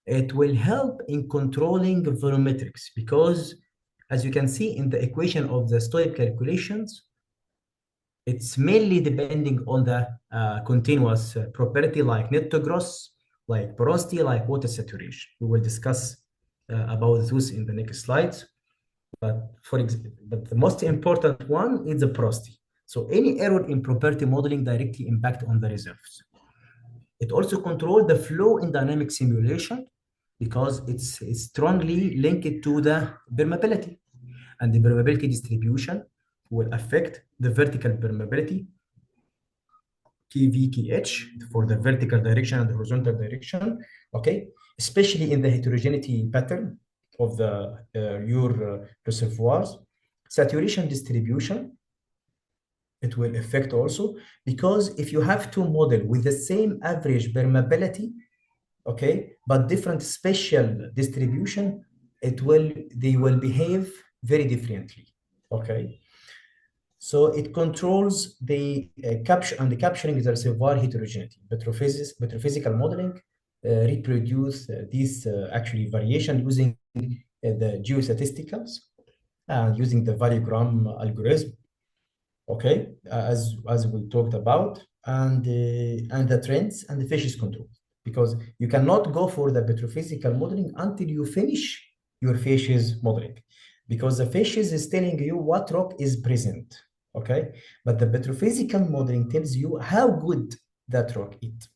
It will help in controlling volumetrics because, as you can see in the equation of the Stoic calculations, it's mainly depending on the continuous property like net to gross, like porosity, like water saturation. We will discuss about those in the next slides. But the most important one is the porosity. So any error in property modeling directly impact on the reserves. It also controls the flow in dynamic simulation because it's strongly linked to the permeability. And the permeability distribution will affect the vertical permeability, KV, for the vertical direction and the horizontal direction, okay? Especially in the heterogeneity pattern of your reservoirs. Saturation distribution, it will affect also, because if you have to model with the same average permeability, okay, but different spatial distribution, they will behave very differently, okay? So it controls the capture and the capturing the reservoir heterogeneity. Petrophysical modeling reproduce these actually variation using the geostatisticals and using the variogram algorithm, okay, as we talked about, and the trends and the fishes control, because you cannot go for the petrophysical modeling until you finish your fishes modeling, because the fishes is telling you what rock is present, okay, but the petrophysical modeling tells you how good that rock is.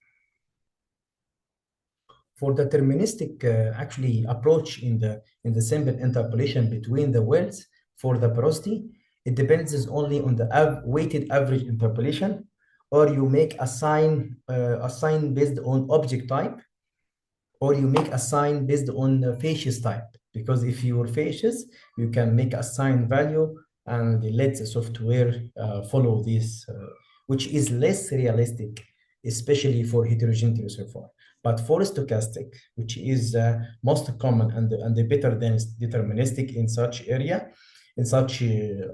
For the deterministic actually approach in the simple interpolation between the wells for the porosity, it depends only on the weighted average interpolation, or you make a sign based on object type, or you make a sign based on the facies type. Because if your facies, you can make a sign value and let the software follow this, which is less realistic, especially for heterogeneity reservoir. But for stochastic, which is most common and better than deterministic in such area, in such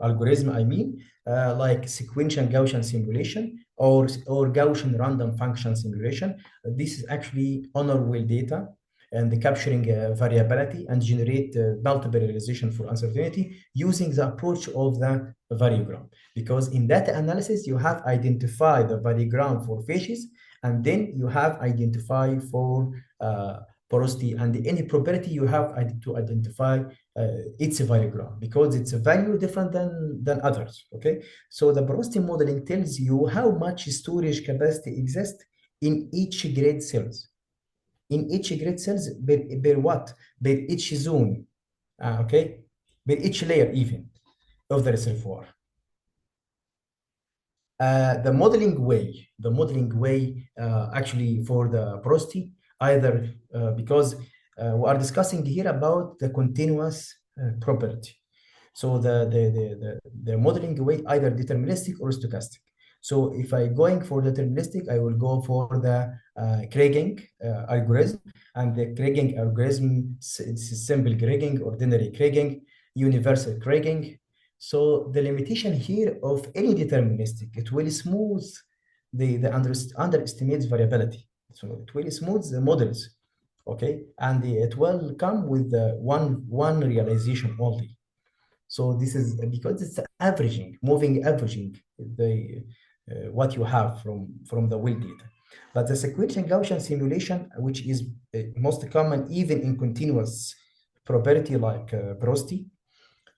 algorithm, I mean, like sequential Gaussian simulation or Gaussian random function simulation. This is actually honor well data and the capturing variability and generate multiple realization for uncertainty using the approach of the variogram. Because in data analysis, you have identified the variogram for facies, and then you have identified for porosity, and any property you have to identify its variogram, because it's a value different than others, okay? So the porosity modeling tells you how much storage capacity exists in each grid cells. In each grid cells, per what? Per each zone, okay? Per each layer even of the reservoir. The modeling way actually for the porosity, either because we are discussing here about the continuous property. So the modeling way either deterministic or stochastic. So if I going for deterministic, I will go for the Kriging algorithm, and the Kriging algorithm is simple Kriging, ordinary Kriging, universal Kriging. So the limitation here of any deterministic, it will smooth the underestimates variability. So it will smooth the models, okay? And it will come with one realization only. So this is because it's averaging, moving averaging what you have from the well data. But the sequential Gaussian simulation, which is most common even in continuous property like porosity,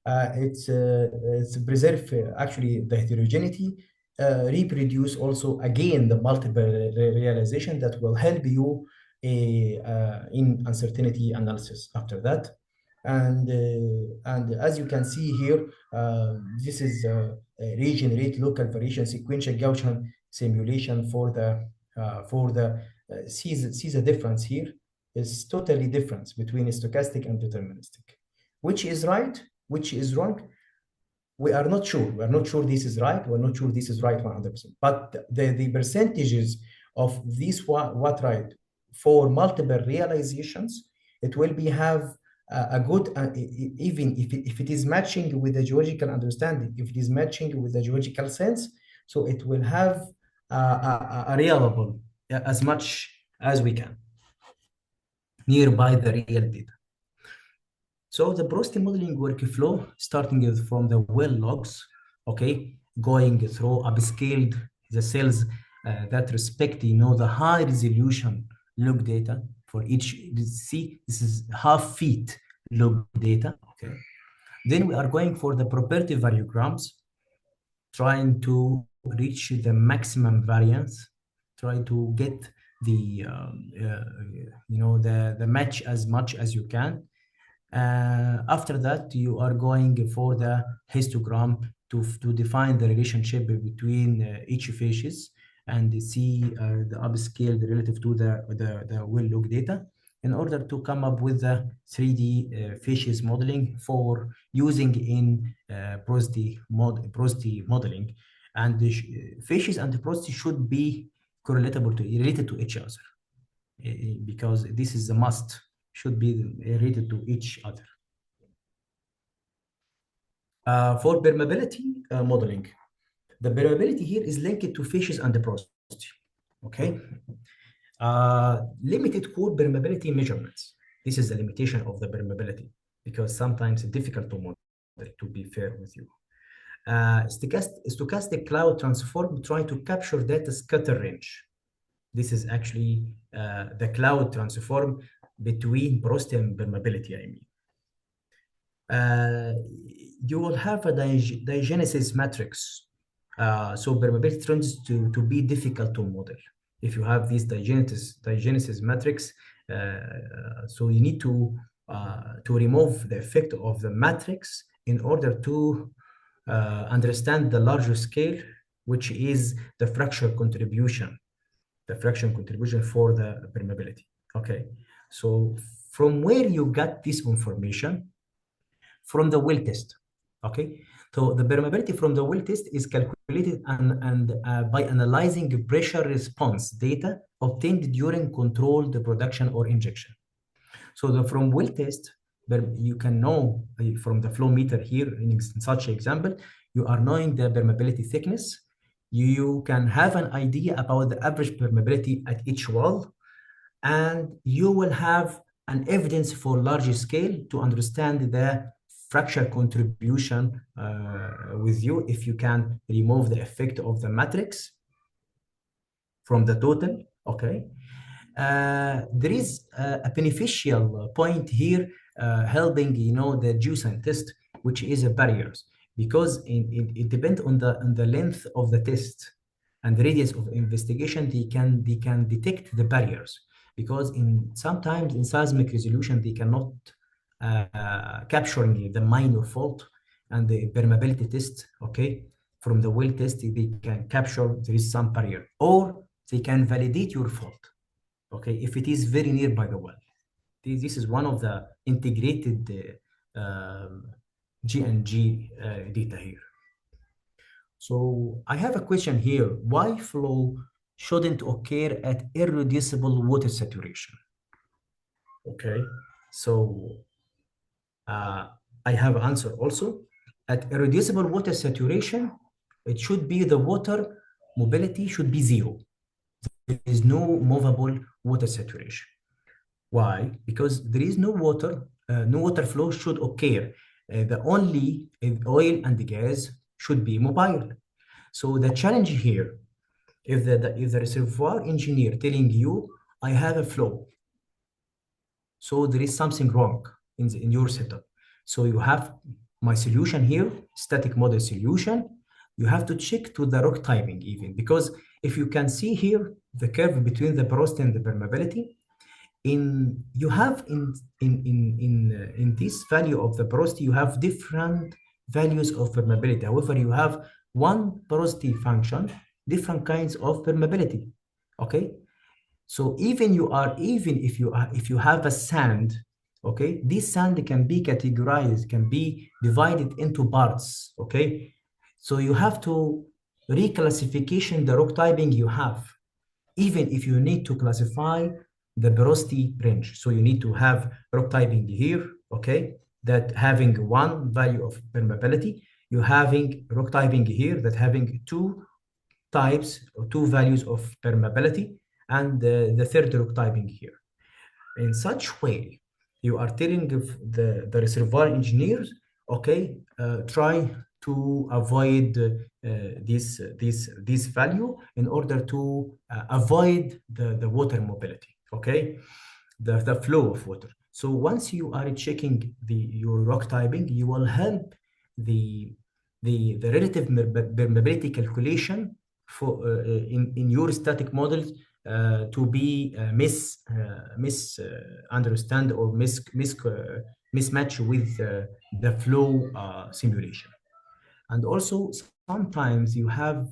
it's preserve actually the heterogeneity, reproduce also again the multiple realization that will help you in uncertainty analysis after that. And as you can see here, this is regenerate local variation sequential Gaussian simulation for the see the difference here is totally difference between stochastic and deterministic. Which is right, which is wrong, we are not sure. We are not sure this is right. We're not sure this is right 100%. But the percentages of this what right for multiple realizations, it will be have a good, even if it is matching with the geological understanding, if it is matching with the geological sense, so it will have a reliable as much as we can nearby the real data. So the porosity modeling workflow, starting from the well logs, okay, going through upscaled the cells that respect, the high resolution log data for each. See, this is half feet log data, okay. Then we are going for the property variograms, trying to reach the maximum variance, try to get the match as much as you can. After that, you are going for the histogram to define the relationship between each facies and see the upscaled relative to the well log data in order to come up with the 3D facies modeling for using in porosity modeling. And the facies and the porosity should be related to each other because this is a must, should be related to each other. For permeability modeling, the permeability here is linked to facies and the porosity, okay? Limited core permeability measurements. This is the limitation of the permeability because sometimes it's difficult to model, to be fair with you. Stochastic cloud transform try to capture data scatter range. This is actually the cloud transform between porosity and permeability, I mean. You will have a diagenesis matrix. So permeability tends to be difficult to model. If you have this diagenesis matrix, so you need to remove the effect of the matrix in order to understand the larger scale, which is the fracture contribution for the permeability. Okay, so from where you got this information? From the well test. Okay, so the permeability from the well test is calculated and by analyzing pressure response data obtained during controlled production or injection. So from well test, you can know from the flow meter here in such example, you are knowing the permeability thickness. You can have an idea about the average permeability at each wall, and you will have an evidence for large scale to understand the fracture contribution with you if you can remove the effect of the matrix from the total, okay? There is a beneficial point here helping, the geoscientist, which is a barriers, because it depends on the length of the test and the radius of investigation. They can detect the barriers because sometimes in seismic resolution they cannot capturing the minor fault, and the permeability test, okay, from the well test they can capture there is some barrier, or they can validate your fault, okay, if it is very nearby the well. This is one of the integrated G&G data here. So I have a question here. Why flow shouldn't occur at irreducible water saturation? Okay, so I have an answer also. At irreducible water saturation, it should be the water mobility should be zero. There is no movable water saturation. Why? Because there is no water flow should occur. The only oil and gas should be mobile. So the challenge here, if the reservoir engineer telling you, I have a flow, so there is something wrong in your setup. So you have my solution here, static model solution. You have to check to the rock typing even, because if you can see here the curve between the porosity and the permeability, you have in this value of the porosity, you have different values of permeability. However, you have one porosity function, different kinds of permeability. Okay, so even if you have a sand, okay, this sand can be categorized, can be divided into parts. Okay, so you have to reclassification the rock typing you have, even if you need to classify the porosity range. So you need to have rock typing here, okay, that having one value of permeability, you having rock typing here that having two types or two values of permeability, and the third rock typing here. In such way, you are telling the reservoir engineers, okay, try to avoid this value in order to avoid the water mobility, okay, the flow of water. So once you are checking your rock typing, you will help the the relative permeability calculation for in your static models to be understand or mismatch with the flow simulation. And also sometimes you have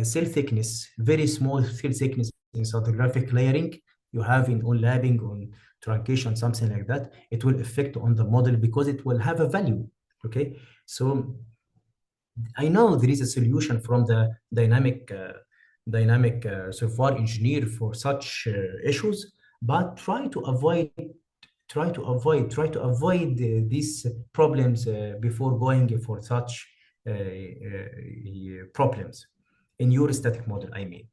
cell thickness, very small cell thickness in stratigraphic layering. You have in on labbing, on truncation, something like that. It will affect on the model because it will have a value. Okay, so I know there is a solution from the dynamic reservoir engineer for such issues, but try to avoid these problems before going for such problems in your static model, I mean.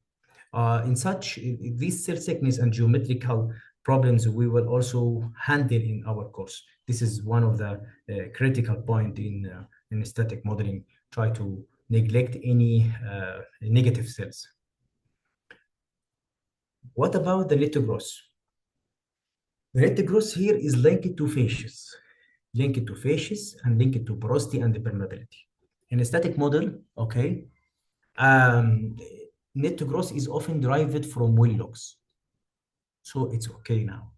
In such these cell thickness and geometrical problems we will also handle in our course. This is one of the critical point in static modeling. Try to neglect any negative cells. What about the net gross? The net gross here is linked to facies and linked to porosity and permeability. In a static model, okay, um, net gross is often derived from well logs. So it's okay now.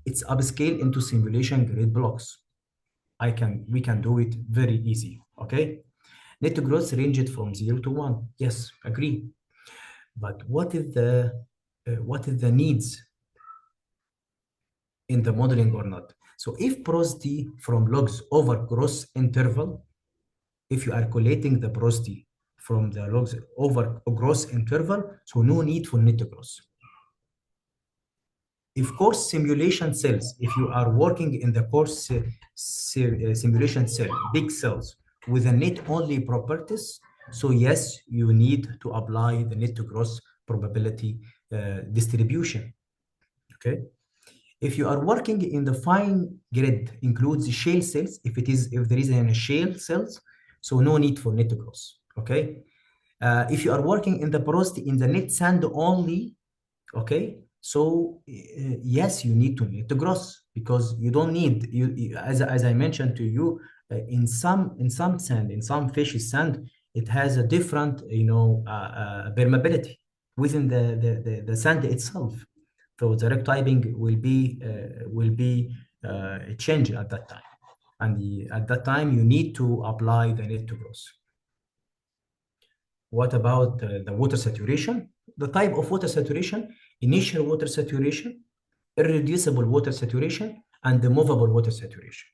It's upscale into simulation grade blocks. We can do it very easy, okay? Net growth ranged from 0 to 1. Yes, agree. But what is the needs in the modeling or not? So if porosity from logs over gross interval, if you are collating the porosity from the logs over gross interval, so no need for net growth. If coarse simulation cells, if you are working in the coarse simulation cell, big cells with a net only properties, so yes, you need to apply the net to gross probability distribution. Okay. If you are working in the fine grid, includes shale cells, if there is any shale cells, so no need for net to gross. Okay. If you are working in the porosity in the net sand only, okay, so yes, you need to net the gross because you don't need as I mentioned to you in some sand, in some fishy sand, it has a different permeability within the sand itself. So the direct typing will be changed at that time, and at that time you need to apply the net to gross. What about the water saturation? The type of water saturation: initial water saturation, irreducible water saturation, and the movable water saturation.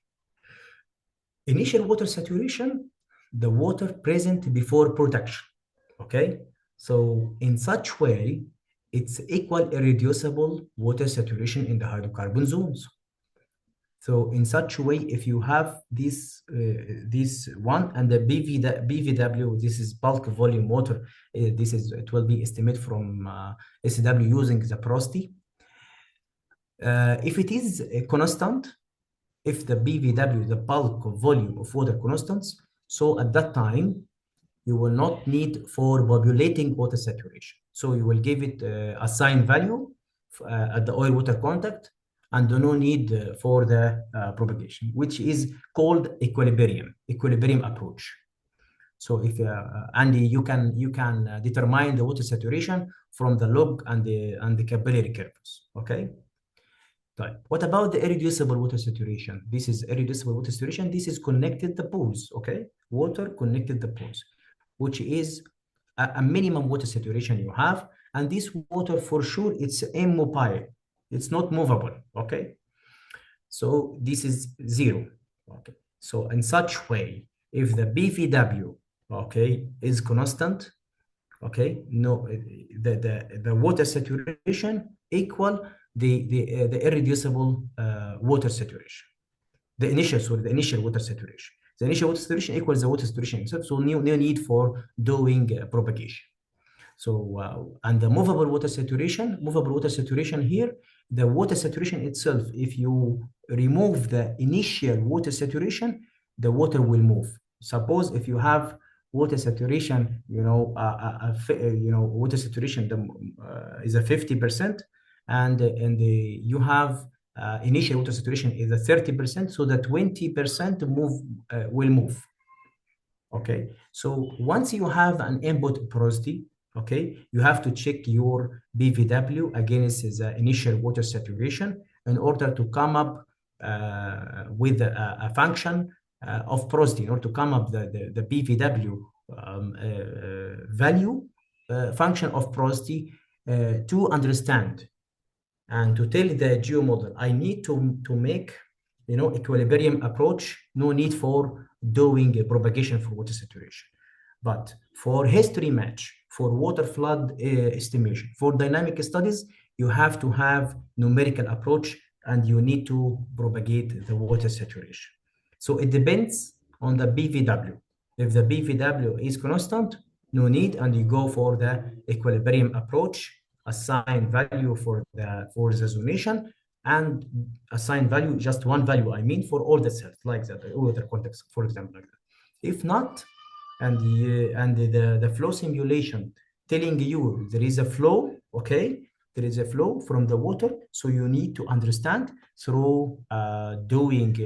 Initial water saturation, the water present before production. Okay, so in such way, it's equal irreducible water saturation in the hydrocarbon zones. So in such a way, if you have this one and the BVW, this is bulk volume water. It will be estimated from SW using the porosity. If it is a constant, if the BVW, the bulk volume of water constants, so at that time you will not need for populating water saturation. So you will give it a sign value at the oil water contact, and no need for the propagation, which is called equilibrium approach. So if and you can determine the water saturation from the log and the capillary curves. Okay. Right. What about the irreducible water saturation? This is irreducible water saturation. This is connected the pools. Okay, water connected the pools, which is a minimum water saturation you have, and this water for sure it's immobile. It's not movable. Okay, so this is 0. Okay, so in such way, if the BVW, okay, is constant, okay, no, the water saturation equal the irreducible water saturation. the initial water saturation. The initial water saturation equals the water saturation itself, so no need for doing propagation. So, and the movable water saturation here, the water saturation itself, if you remove the initial water saturation, the water will move. Suppose if you have water saturation, water saturation is a 50%, and you have initial water saturation is a 30%, so the 20% will move. Okay, so once you have an input porosity, okay, you have to check your BVW against the initial water saturation in order to come up with a function of porosity, in order to come up the BVW value function of porosity to understand and to tell the geomodel, I need to make, equilibrium approach, no need for doing a propagation for water saturation. But for history match, for water flood estimation, for dynamic studies, you have to have numerical approach and you need to propagate the water saturation. So it depends on the BVW. If the BVW is constant, no need, and you go for the equilibrium approach, assign value for the zonation, and assign value, just one value, I mean, for all the cells, like that, all the context, for example, like that. If not, and the flow simulation telling you there is a flow, okay, there is a flow from the water, so you need to understand through doing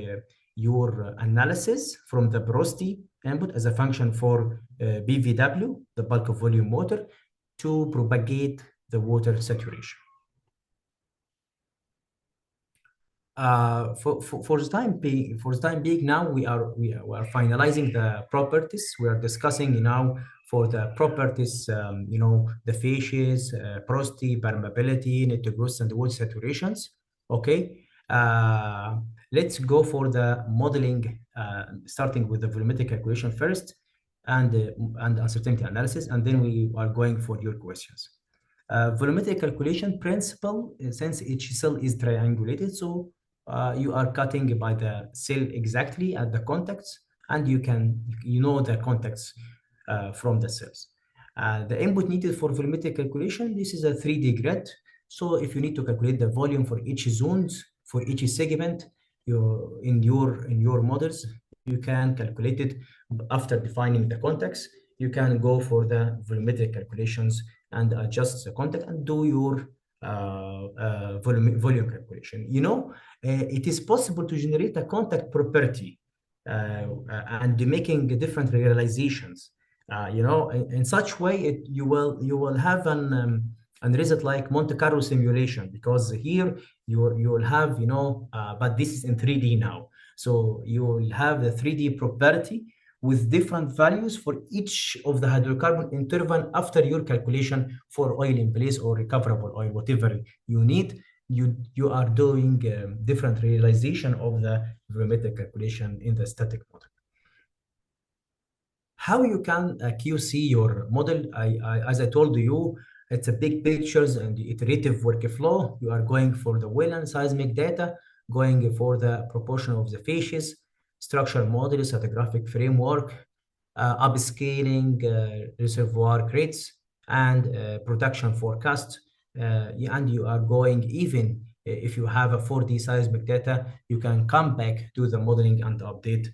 your analysis from the porosity input as a function for BVW, the bulk of volume water, to propagate the water saturation. For the time being, now we are finalizing the properties. We are discussing now for the properties, the phases, porosity, permeability, nitroglycerin, and water saturations. Okay, let's go for the modeling, starting with the volumetric calculation first, and uncertainty analysis, and then we are going for your questions. Volumetric calculation principle, since each cell is triangulated, so you are cutting by the cell exactly at the contacts, and you know the contacts from the cells. The input needed for volumetric calculation, this is a 3D grid. So if you need to calculate the volume for each zones, for each segment, in your models, you can calculate it after defining the contacts. You can go for the volumetric calculations and adjust the contact and do your volume calculation. It is possible to generate a contact property and making different realizations. In such way, you will have an result like Monte Carlo simulation, because here you will have, but this is in 3D now. So you will have the 3D property with different values for each of the hydrocarbon interval after your calculation for oil in place or recoverable oil, whatever you need. You are doing different realization of the volumetric calculation in the static model. How you can QC your model? As I told you, it's a big pictures and iterative workflow. You are going for the well and seismic data, going for the proportion of the phases, structure models, stratigraphic framework, upscaling reservoir rates, and production forecast. And you are going, even if you have a 4D seismic data, you can come back to the modeling and update.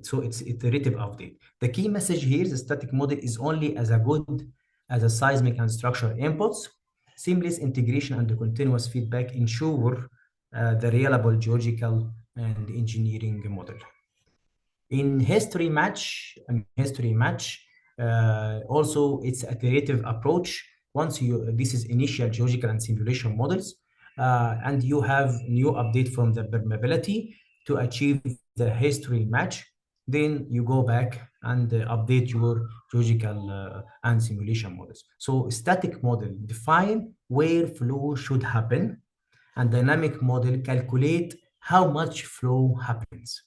So it's iterative update. The key message here is the static model is only as good as a seismic and structure inputs. Seamless integration and the continuous feedback ensure the reliable geological and engineering model. In history match, also it's an iterative approach. Once this is initial geological and simulation models, and you have new update from the permeability to achieve the history match, then you go back and update your geological and simulation models. So static model define where flow should happen, and dynamic model calculate how much flow happens.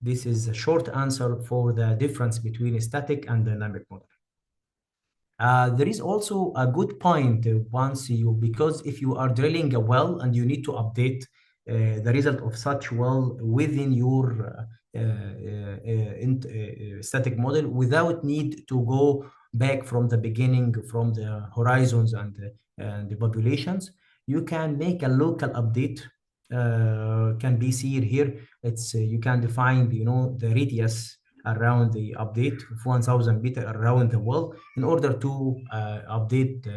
This is a short answer for the difference between a static and dynamic model. There is also a good point because if you are drilling a well and you need to update the result of such well within your static model without need to go back from the beginning, from the horizons and the populations. You can make a local update. Can be seen here. It's you can define, the radius around the update of 1000 meter around the world in order to update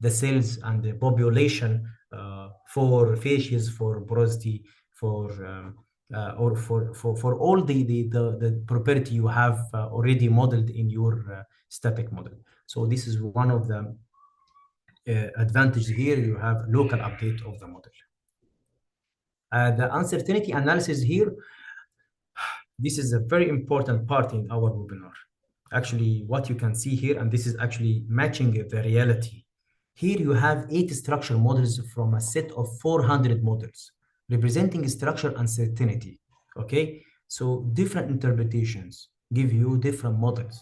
the cells and the population for fascias, for porosity, for or for all the property you have already modeled in your static model. So this is one of the advantages here. You have local update of the model. The uncertainty analysis here, this is a very important part in our webinar. Actually, what you can see here, and this is actually matching the reality. Here you have 8 structure models from a set of 400 models representing structure uncertainty. Okay, so different interpretations give you different models.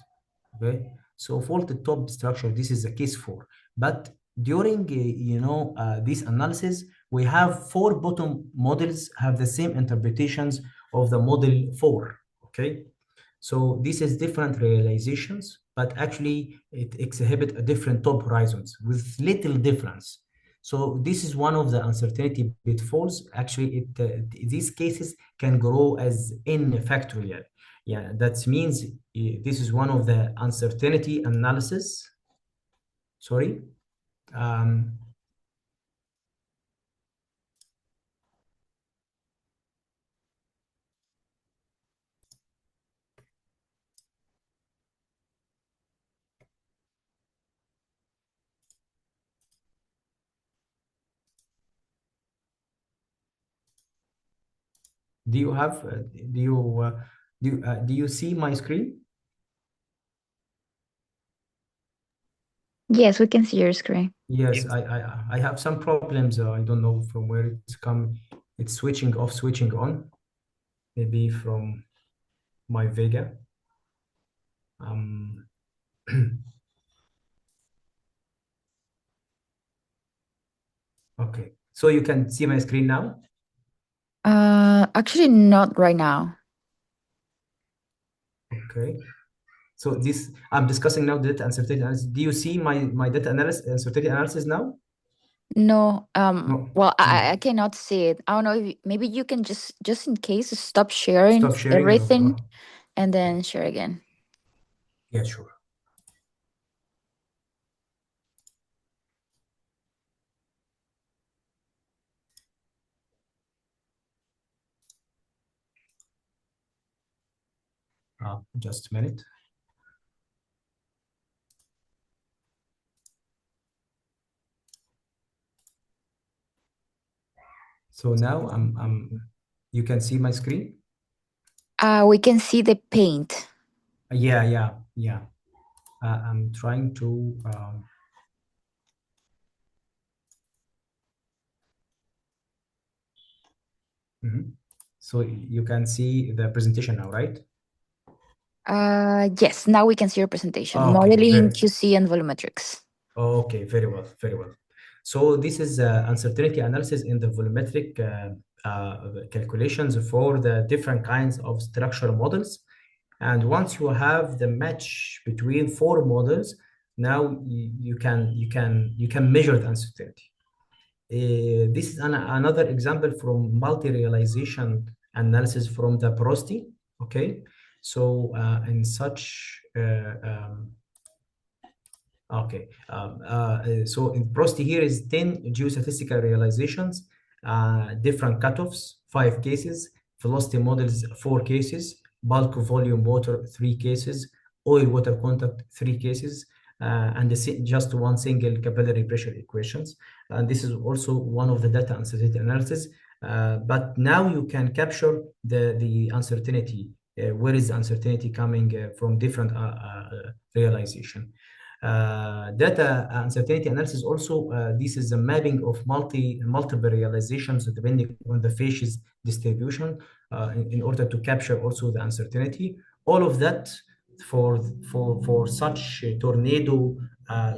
Okay, so for the top structure, this is a case for. But during this analysis, we have 4 bottom models have the same interpretations of the model 4. Okay, so this is different realizations, but actually it exhibit a different top horizons with little difference. So this is one of the uncertainty pitfalls. Actually, these cases can grow as n factorial. Yeah, that means this is one of the uncertainty analysis. Sorry. Um, do you have? Do you see my screen? Yes, we can see your screen. Yes, I have some problems. I don't know from where it's coming. It's switching off, switching on. Maybe from my Vega. Um, okay, so you can see my screen now. Actually, not right now. Okay, so this I'm discussing now data uncertainty analysis. Do you see my data analysis uncertainty analysis now? No. No. Well, I cannot see it. I don't know if maybe you can just in case stop sharing Stop sharing. everything and then share again. Yeah, sure. Just a minute. So now you can see my screen. We can see the paint. Yeah. I'm trying to. So you can see the presentation now, right? Yes, now we can see your presentation. Okay, Modeling, QC, and volumetrics. okay, very well, very well. So this is uncertainty analysis in the volumetric calculations for the different kinds of structural models. And once you have the match between 4 models, now you can measure the uncertainty. This is another example from multi-realization analysis from the porosity. Okay, so in such okay, so in porosity here is 10 geostatistical realizations, different cutoffs, 5 cases, velocity models, 4 cases, bulk volume water, 3 cases, oil water contact, 3 cases, and just one single capillary pressure equations. And this is also one of the data uncertainty analysis. But now you can capture the uncertainty. Where is the uncertainty coming from different realization? Data uncertainty analysis also, this is a mapping of multiple realizations depending on the phase distribution in order to capture also the uncertainty. All of that for such a tornado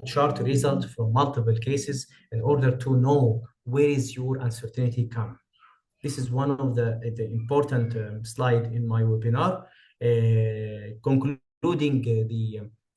chart result from multiple cases in order to know where is your uncertainty come. This is one of the important slide in my webinar, concluding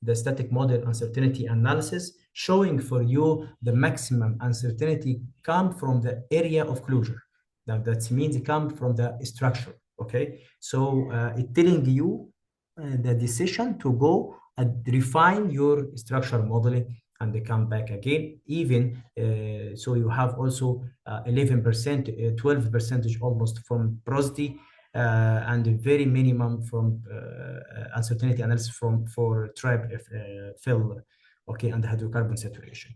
the static model uncertainty analysis, showing for you the maximum uncertainty come from the area of closure. Now that means it come from the structure. Okay, so it telling you the decision to go and refine your structure modeling and they come back again even so you have also 11% 12 percentage almost from porosity and a very minimum from uncertainty analysis from for trap fill, okay, and hydrocarbon saturation.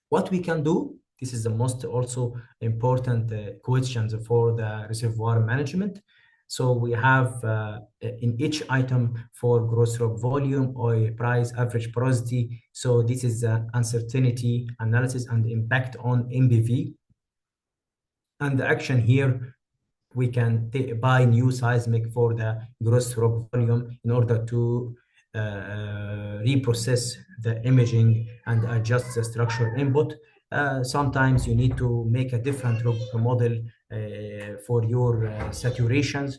What we can do, this is the most also important questions for the reservoir management. So we have in each item for gross rock volume, oil price, average porosity. So this is the uncertainty analysis and impact on MBV. And the action here, we can buy new seismic for the gross rock volume in order to reprocess the imaging and adjust the structure input. Sometimes you need to make a different rock model for your saturations.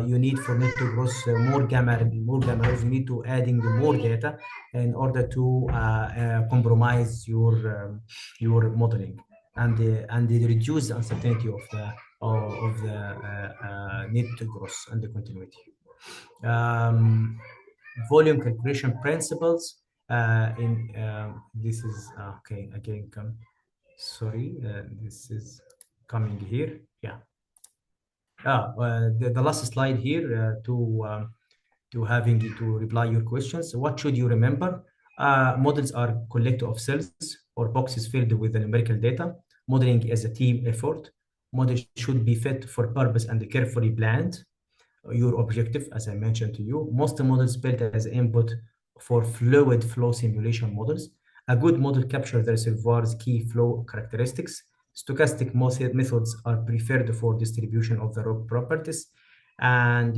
You need for net to gross more gamma rays. You need to adding more data in order to compromise your modeling and reduce the uncertainty of the net gross and the continuity. Volume calculation principles in this is okay again come sorry this is coming here, yeah. The last slide here to having to reply your questions. What should you remember? Models are collective of cells or boxes filled with the numerical data. Modeling is a team effort. Models should be fit for purpose and carefully planned. Your objective, as I mentioned to you, most models built as input for fluid flow simulation models. A good model captures the reservoir's key flow characteristics. Stochastic methods are preferred for distribution of the rock properties. And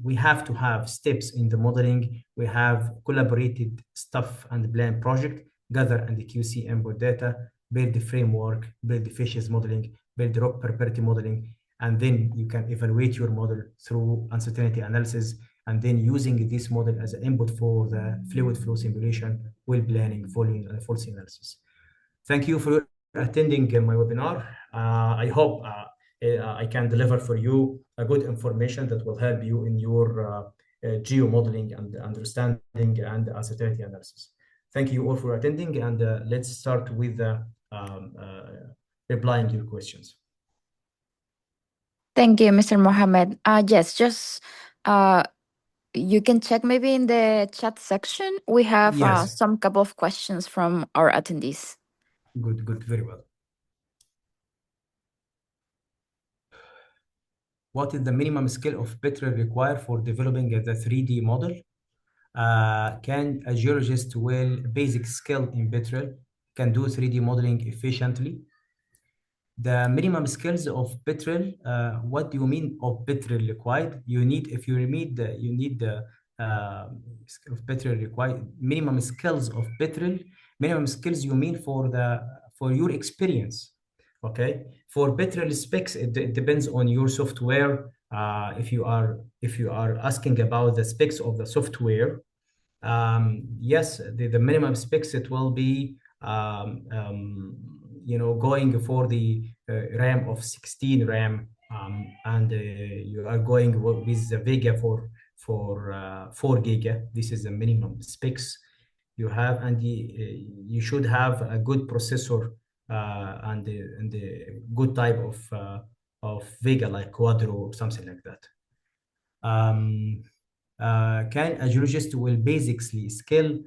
we have to have steps in the modeling. We have collaborated stuff and plan project, gather and QC input data, build the framework, build the fishes modeling, build the rock property modeling, and then you can evaluate your model through uncertainty analysis, and then using this model as an input for the fluid flow simulation, well planning, volume, and false analysis. Thank you for attending my webinar. I hope I can deliver for you a good information that will help you in your geo modeling and understanding and uncertainty analysis. Thank you all for attending, and let's start with replying to your questions. Thank you, Mr. Mohammed. Yes, just you can check maybe in the chat section. We have Yes. some couple of questions from our attendees. Good, good, very well. What is the minimum skill of petrol required for developing the 3D model? Can a geologist with basic skill in petrol can do 3D modeling efficiently? The minimum skills of petrol, what do you mean of petrol required? You need, if you need the of petrol required, minimum skills of petrol, minimum skills you mean for your experience, okay? For petrol specs, it depends on your software. If you are asking about the specs of the software, yes, the minimum specs, it will be going for the RAM of 16 RAM, and you are going with the Vega for 4 giga. This is the minimum specs you have, and you should have a good processor and the good type of Vega like Quadro or something like that. Can a geologist with basically skill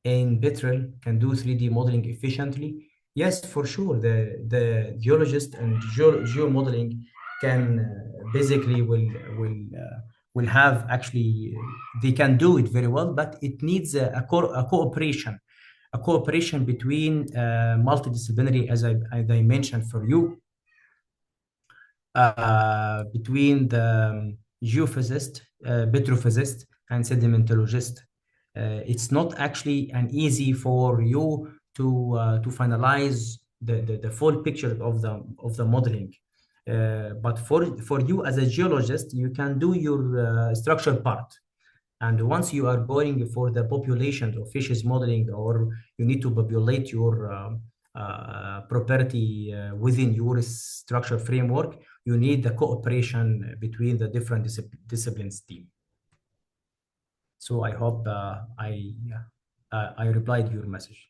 in petrol can do 3D modeling efficiently? Yes, for sure. The geologist and geo modeling can basically will have actually they can do it very well, but it needs a cooperation between multidisciplinary, as I mentioned for you, between the geophysicist, petrophysicist, and sedimentologist. It's not actually an easy for you to finalize the full picture of the modeling. But for you as a geologist, you can do your structure part. And once you are going for the population of fishes modeling, or you need to populate your property within your structure framework, you need the cooperation between the different disciplines team. So I hope I replied your message.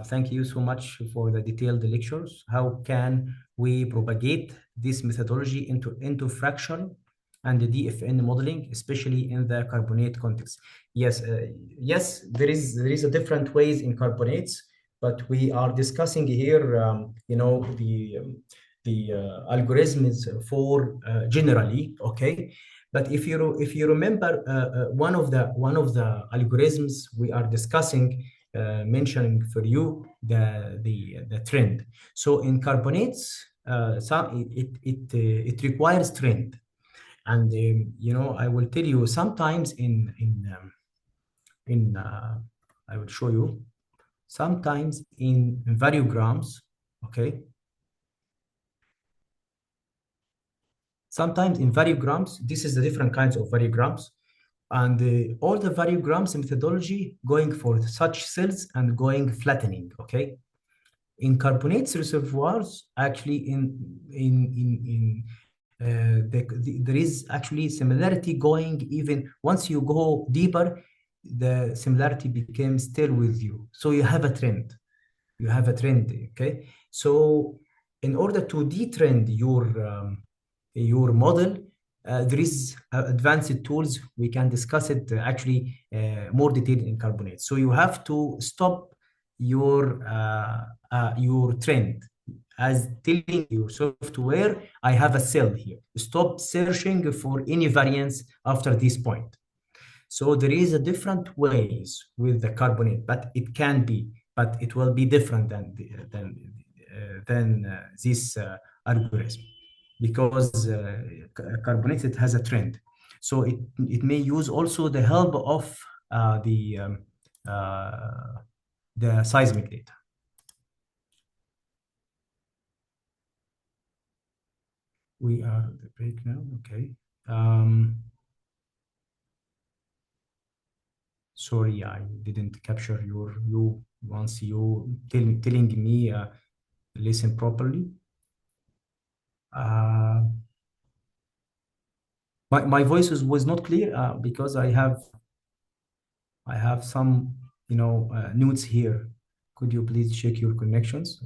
Thank you so much for the detailed lectures. How can we propagate this methodology into fractional and the DFN modeling, especially in the carbonate context? Yes, yes, there is a different ways in carbonates, but we are discussing here, the algorithms for generally, okay. But if you remember, one of the algorithms we are discussing, mentioning for you the trend. So in carbonates, it requires trend, and I will tell you sometimes in I will show you sometimes in variograms, okay. Sometimes in variograms, this is the different kinds of variograms, and all the variograms methodology going for such cells and going flattening, okay. In carbonates reservoirs, actually there is actually similarity going, even once you go deeper, the similarity becomes still with you. So you have a trend, okay. So in order to detrend your model, there is advanced tools. We can discuss it actually more detailed in carbonate. So you have to stop your trend as telling your software, I have a cell here. Stop searching for any variance after this point. So there is a different ways with the carbonate, but it will be different than this algorithm, because carbonate, it has a trend. So it may use also the help of uh, the seismic data. We are at the break now. Okay. Sorry, I didn't capture you once you telling me listen properly. Uh, my voice was not clear because I have some notes here. Could you please check your connections?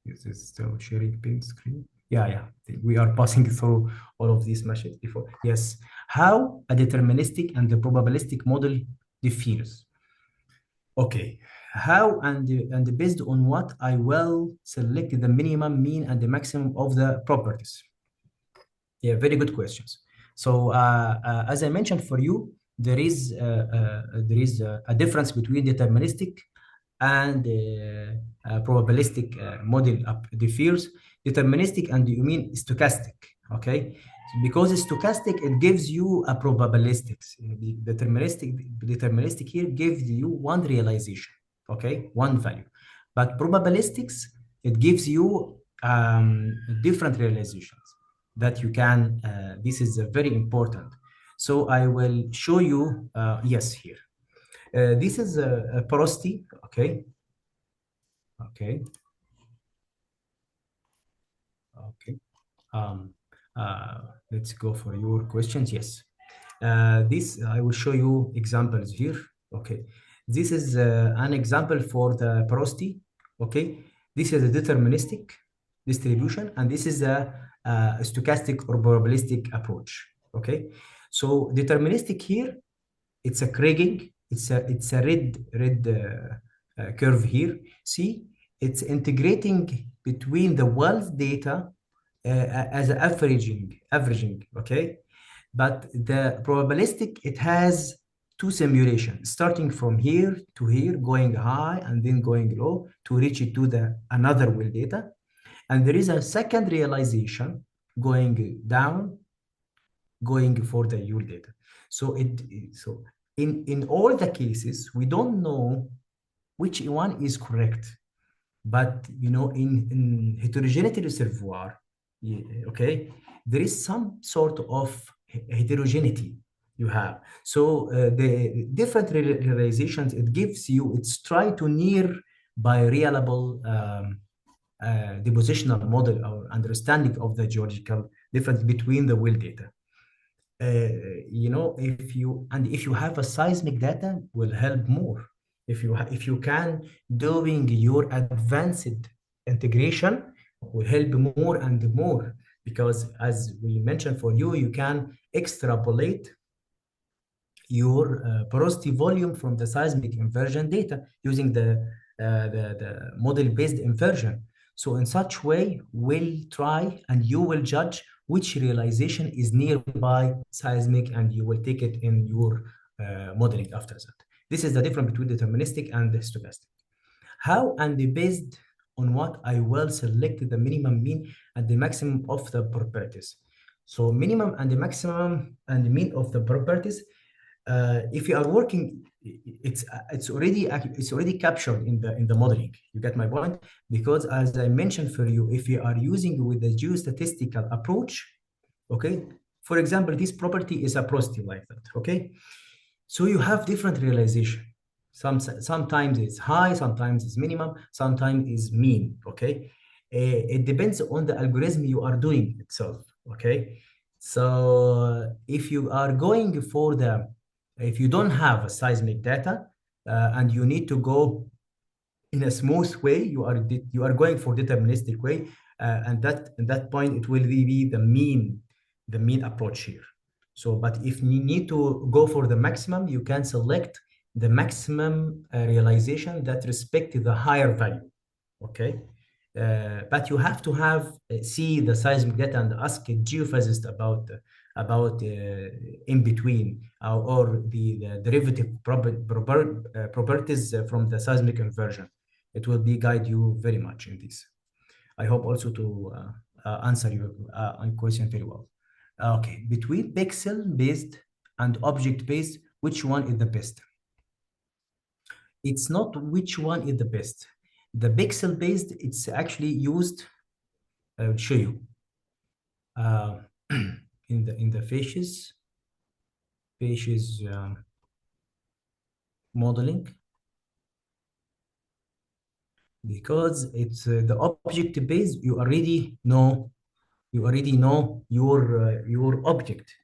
Is this still sharing pink screen? Yeah, yeah. We are passing through all of these messages before. Yes. How a deterministic and the probabilistic model differs. Okay. How and based on what I will select the minimum, mean, and the maximum of the properties. Yeah, very good questions. So as I mentioned for you, there is a difference between deterministic and probabilistic model differs. Deterministic, and you mean stochastic, okay? Because stochastic, it gives you a probabilistics. Deterministic here gives you one realization, okay, one value. But probabilistics, it gives you different realizations that you can. This is very important. So I will show you. Yes, here. This is a porosity, okay? Okay. Okay. Um, let's go for your questions. Yes. This I will show you examples here. Okay. This is an example for the porosity. Okay. This is a deterministic distribution, and this is a stochastic or probabilistic approach. Okay. So deterministic here, it's a Kriging. It's a red curve here. See, it's integrating between the world data as averaging. Okay, but the probabilistic, it has two simulations starting from here to here, going high and then going low to reach it to the another world data, and there is a second realization going down, going for the UL data. So in all the cases, we don't know which one is correct. But in heterogeneity reservoir, okay, there is some sort of heterogeneity you have. So the different realizations it gives you, it's try to near by reliable depositional model or understanding of the geological difference between the well data. If you have a seismic data will help more. If you can doing your advanced integration will help more and more, because as we mentioned for you, you can extrapolate your porosity volume from the seismic inversion data using the model-based inversion. So in such way, we'll try and you will judge which realization is nearby seismic, and you will take it in your modeling after that. This is the difference between deterministic and stochastic. How and based on what I will select the minimum mean and the maximum of the properties. So minimum and the maximum and the mean of the properties, if you are working, it's already captured in the modeling. You get my point? Because as I mentioned for you, if you are using with the geostatistical approach, okay, for example, this property is a porosity like that, okay? So you have different realization. Sometimes it's high, sometimes it's minimum, sometimes it's mean. Okay, it depends on the algorithm you are doing itself. Okay, so if you are going for if you don't have a seismic data and you need to go in a smooth way, you are going for deterministic way, and that at that point it will be the mean approach here. So, but if you need to go for the maximum, you can select the maximum realization that respect the higher value. Okay, but you have to have see the seismic data and ask a geophysicist about in between or the derivative properties from the seismic inversion. It will be guide you very much in this. I hope also to answer your question very well. Okay, between pixel-based and object-based, which one is the best? It's not which one is the best. The pixel-based, it's actually used, I will show you, uh, in the facies modeling, because it's the object based. You already know your object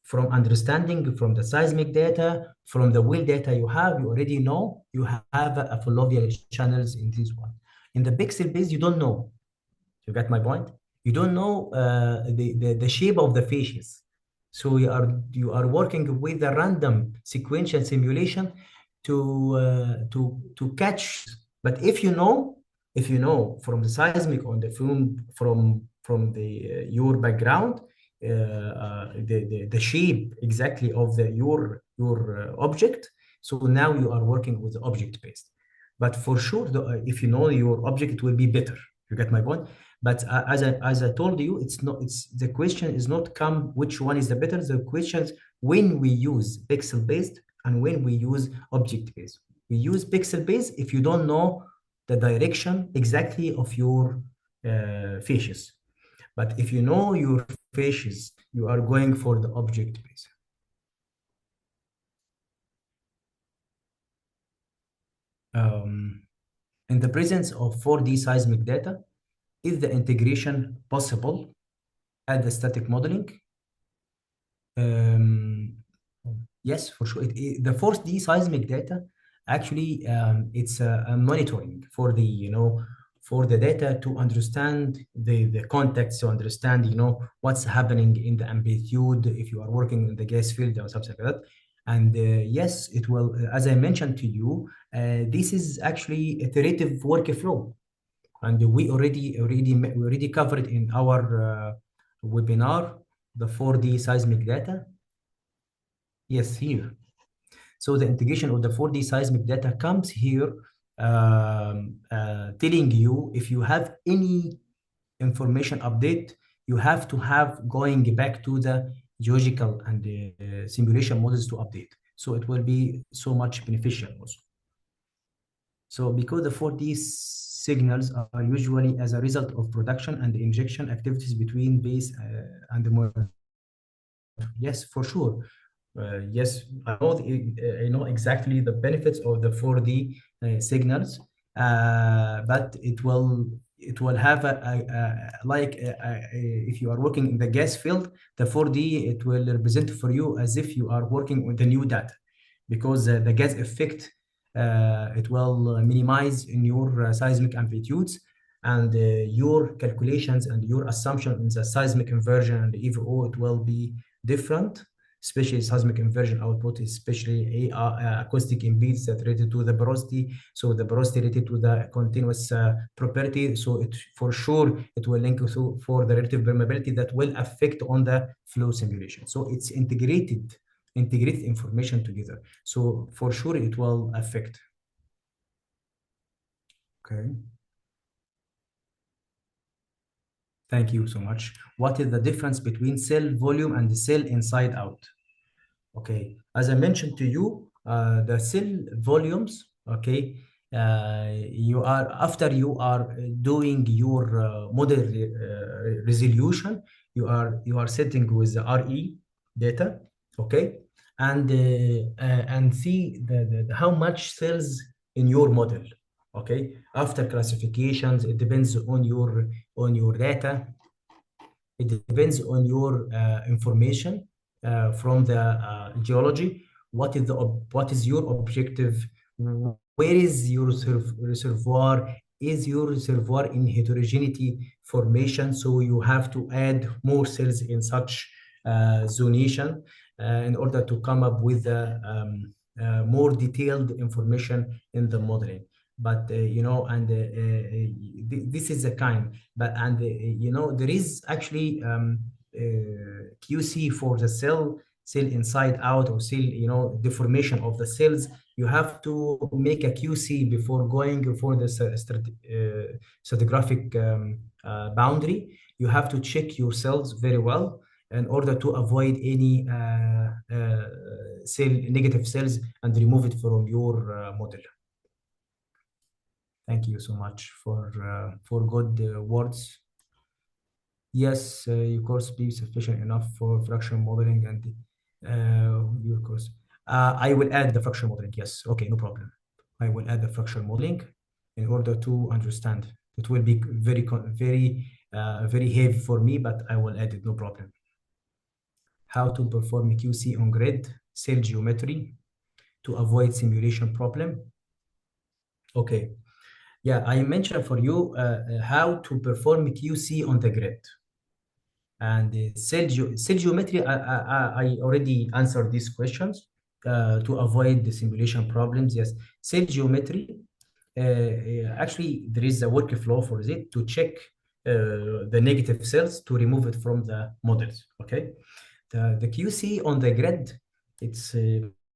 from understanding from the seismic data, from the well data you have. You already know you have a fluvial channels in this one. In the pixel base, you don't know. You get my point? You don't know the shape of the facies. So you are working with a random sequential simulation to catch. But if you know from the seismic on the from the your background, the shape exactly of your object. So now you are working with the object based. But for sure, if you know your object, it will be better. You get my point? But as I told you, it's not. It's the question is not come which one is the better. The question is when we use pixel based and when we use object based. We use pixel based if you don't know the direction exactly of your fishes. But if you know your fishes, you are going for the object based. In the presence of 4D seismic data, is the integration possible at the static modeling? Um, yes, for sure. The 4D seismic data, actually, it's a monitoring for the data to understand the context, to understand, what's happening in the amplitude if you are working in the gas field or something like that. And yes, it will, as I mentioned to you, this is actually iterative workflow. And we already covered in our webinar the 4D seismic data. Yes, here. So the integration of the 4D seismic data comes here, telling you if you have any information update, you have to have going back to the geological and the simulation models to update. So it will be so much beneficial also. So because the 4D signals are usually as a result of production and injection activities between base and the motor. Yes, for sure. Yes, I know exactly the benefits of the 4D signals, but it will have if you are working in the gas field, the 4D it will represent for you as if you are working with the new data, because the gas effect it will minimize in your seismic amplitudes, and your calculations and your assumption in the seismic inversion and EVO it will be different, especially seismic inversion output, especially acoustic impedance that related to the porosity. So the porosity related to the continuous property. So it for sure it will link to for the relative permeability that will affect on the flow simulation. So it's integrated information together. So for sure it will affect. Okay. Thank you so much. What is the difference between cell volume and the cell inside out? Okay, as I mentioned to you, the cell volumes, okay, you are after you are doing your model resolution, you are setting with the RE data, okay, and see how much cells in your model, okay. After classifications, it depends on your data. It depends on your information from the geology. What is your objective? Where is your reservoir? Is your reservoir in heterogeneity formation? So you have to add more cells in such zonation in order to come up with more detailed information in the modeling. But and this is the kind. But and there is actually QC for the cell inside out, or cell deformation of the cells. You have to make a QC before going for the stratigraphic boundary. You have to check your cells very well in order to avoid any cell negative cells and remove it from your model. Thank you so much for good words. Yes, your course be sufficient enough for fractional modeling and your course. I will add the fractional modeling. Yes, okay, no problem. I will add the fractional modeling in order to understand. It will be very heavy for me, but I will add it, no problem. How to perform QC on grid cell geometry to avoid simulation problem. Okay. Yeah, I mentioned for you how to perform QC on the grid. And cell geometry, I already answered these questions to avoid the simulation problems. Yes, cell geometry, actually, there is a workflow for it to check the negative cells to remove it from the models, okay? The QC on the grid, it's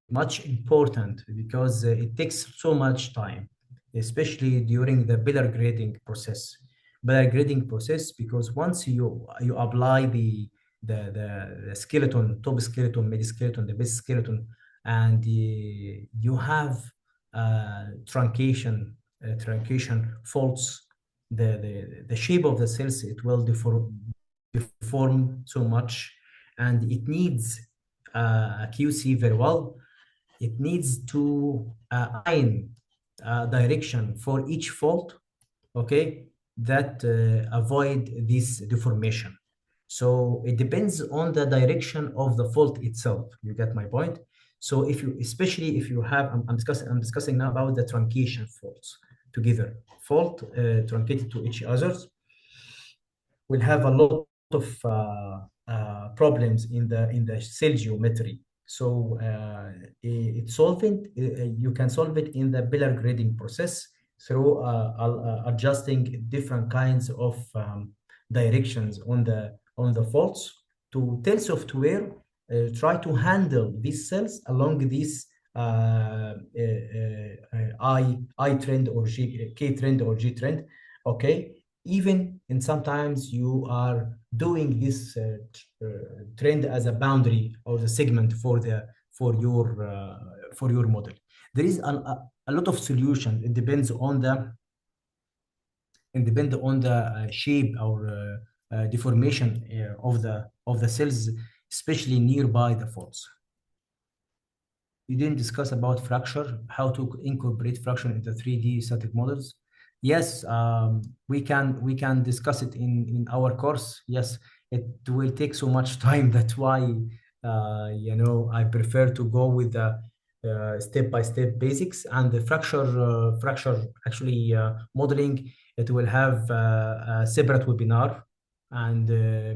much important because it takes so much time, especially during the pillar grading process. Pillar grading process, because once you apply the skeleton, top skeleton, mid skeleton, the base skeleton, and you have truncation faults, the shape of the cells, it will deform so much, and it needs a QC very well. It needs to align direction for each fault, okay, that avoid this deformation. So it depends on the direction of the fault itself. You get my point? So especially if you have, I'm discussing now about the truncation faults together. Fault truncated to each others will have a lot of problems in the cell geometry. So you can solve it in the pillar grading process through adjusting different kinds of directions on the faults to tell software try to handle these cells along this I trend or K trend or G trend, okay? Even in sometimes you are doing this trend as a boundary or the segment for your model. There is a lot of solution. It depends on the and depend on the shape or deformation of the cells, especially nearby the faults. You didn't discuss about fracture, how to incorporate fracture into 3D static models. Yes, we can discuss it in our course. Yes, it will take so much time. That's why I prefer to go with the step-by-step basics and the fracture actually modeling. It will have a separate webinar and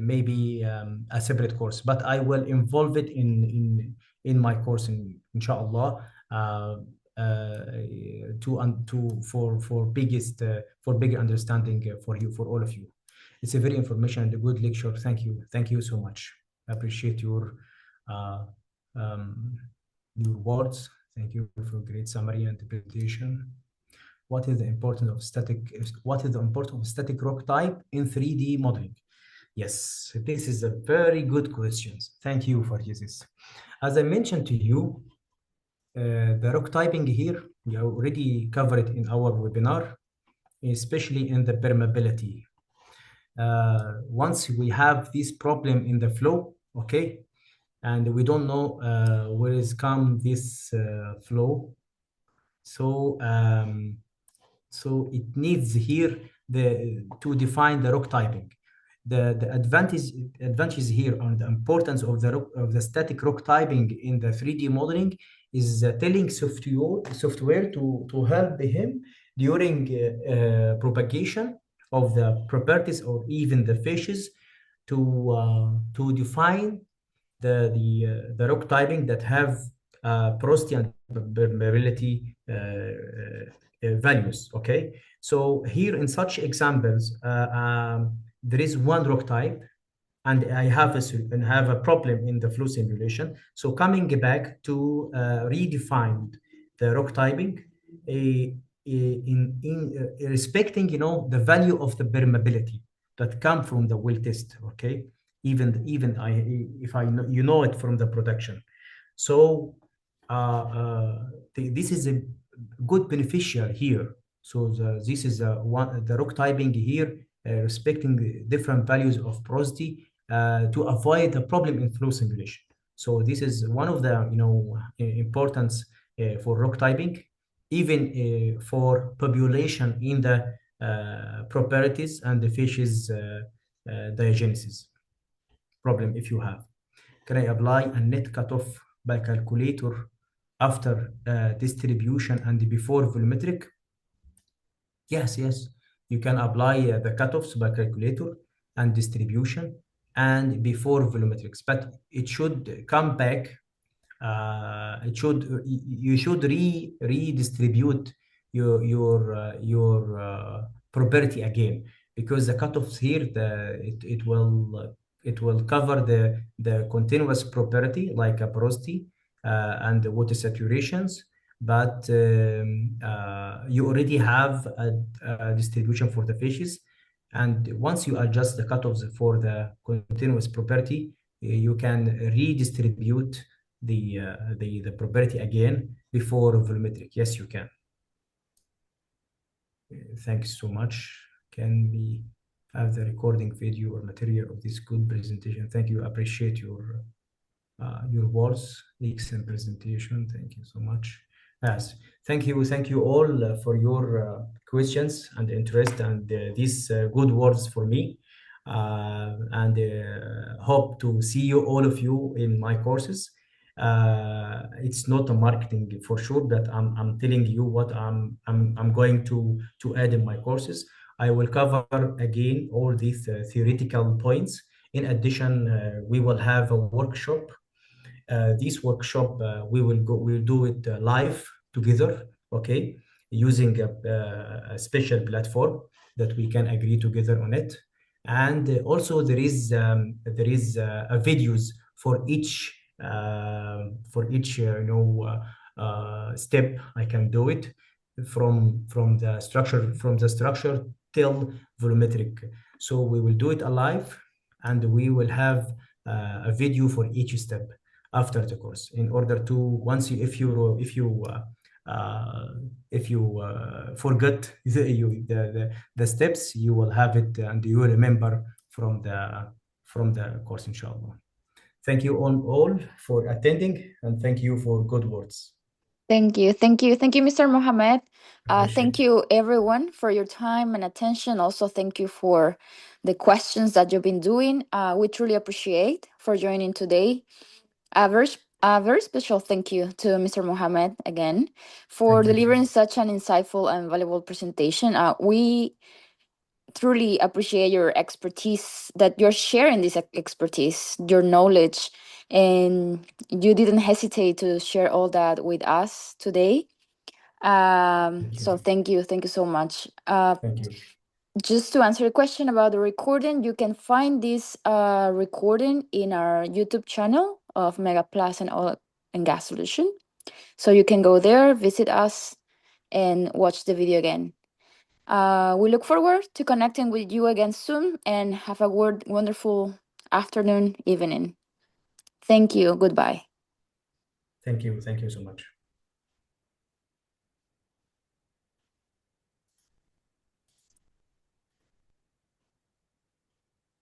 maybe a separate course, but I will involve it in my course, inshallah, to for biggest for bigger understanding for you, for all of you. It's a very information and a good lecture. Thank you so much. I appreciate uh, um, your words. Thank you for great summary and presentation. What is the importance of static rock type in 3D modeling? Yes, this is a very good question. Thank you for this. As I mentioned to you, the rock typing here, we already covered it in our webinar, especially in the permeability. Once we have this problem in the flow, okay, and we don't know where is come this flow, so so it needs here to define the rock typing. The advantage here on the importance of the static rock typing in the 3D modeling is telling software to help him during propagation of the properties or even the fishes to define the rock typing that have porosity and permeability values. Okay, so here in such examples, there is one rock type, and I have a problem in the flow simulation. So coming back to redefine the rock typing, in respecting the value of the permeability that come from the well test. Okay, even I if I know, it from the production. So this is a good beneficial here. So this is the rock typing here, respecting the different values of porosity to avoid the problem in flow simulation. So this is one of the importance for rock typing, even for population in the properties and the fish's diagenesis problem. If you have, can I apply a net cutoff by calculator after distribution and before volumetric? Yes, yes. You can apply the cutoffs by calculator and distribution and before volumetrics, but it should come back. It should you should redistribute your property again, because the cutoffs here it will cover the continuous property like a porosity and the water saturations, but you already have a distribution for the fishes, and once you adjust the cutoffs for the continuous property, you can redistribute the property again before volumetric. Yes, you can. Thanks so much. Can we have the recording video or material of this good presentation? Thank you. Appreciate your words, excellent presentation. Thank you so much. Yes, thank you all for your questions and interest and these good words for me. And hope to see you, all of you, in my courses. It's not a marketing for sure, but I'm telling you what I'm going to add in my courses. I will cover again all these theoretical points. In addition, we will have a workshop. This workshop we'll do it live together, okay, using a special platform that we can agree together on it. And also there is a videos for each step. I can do it from the structure till volumetric. So we will do it alive, and we will have a video for each step after the course, in order to, once you if you uh, if you forget the steps, you will have it and you will remember from the course, inshallah. Thank you all for attending, and thank you for good words. Thank you. Thank you. Thank you, Mr. Mohammed. Thank Appreciate it. you, everyone, for your time and attention. Also, thank you for the questions that you've been doing. We truly appreciate for joining today. A very special thank you to Mr. Mohammed again for Thank you, delivering inshallah. such an insightful and valuable presentation. We truly appreciate your expertise, that you're sharing this expertise, your knowledge, and you didn't hesitate to share all that with us today. Thank So you. thank you so much. Thank you. Just to answer your question about the recording, you can find this recording in our YouTube channel of Mega Plus and Oil and Gas Solution. So you can go there, visit us, and watch the video again. We look forward to connecting with you again soon, and have a wonderful afternoon, evening. Thank you. Goodbye. Thank you. Thank you so much.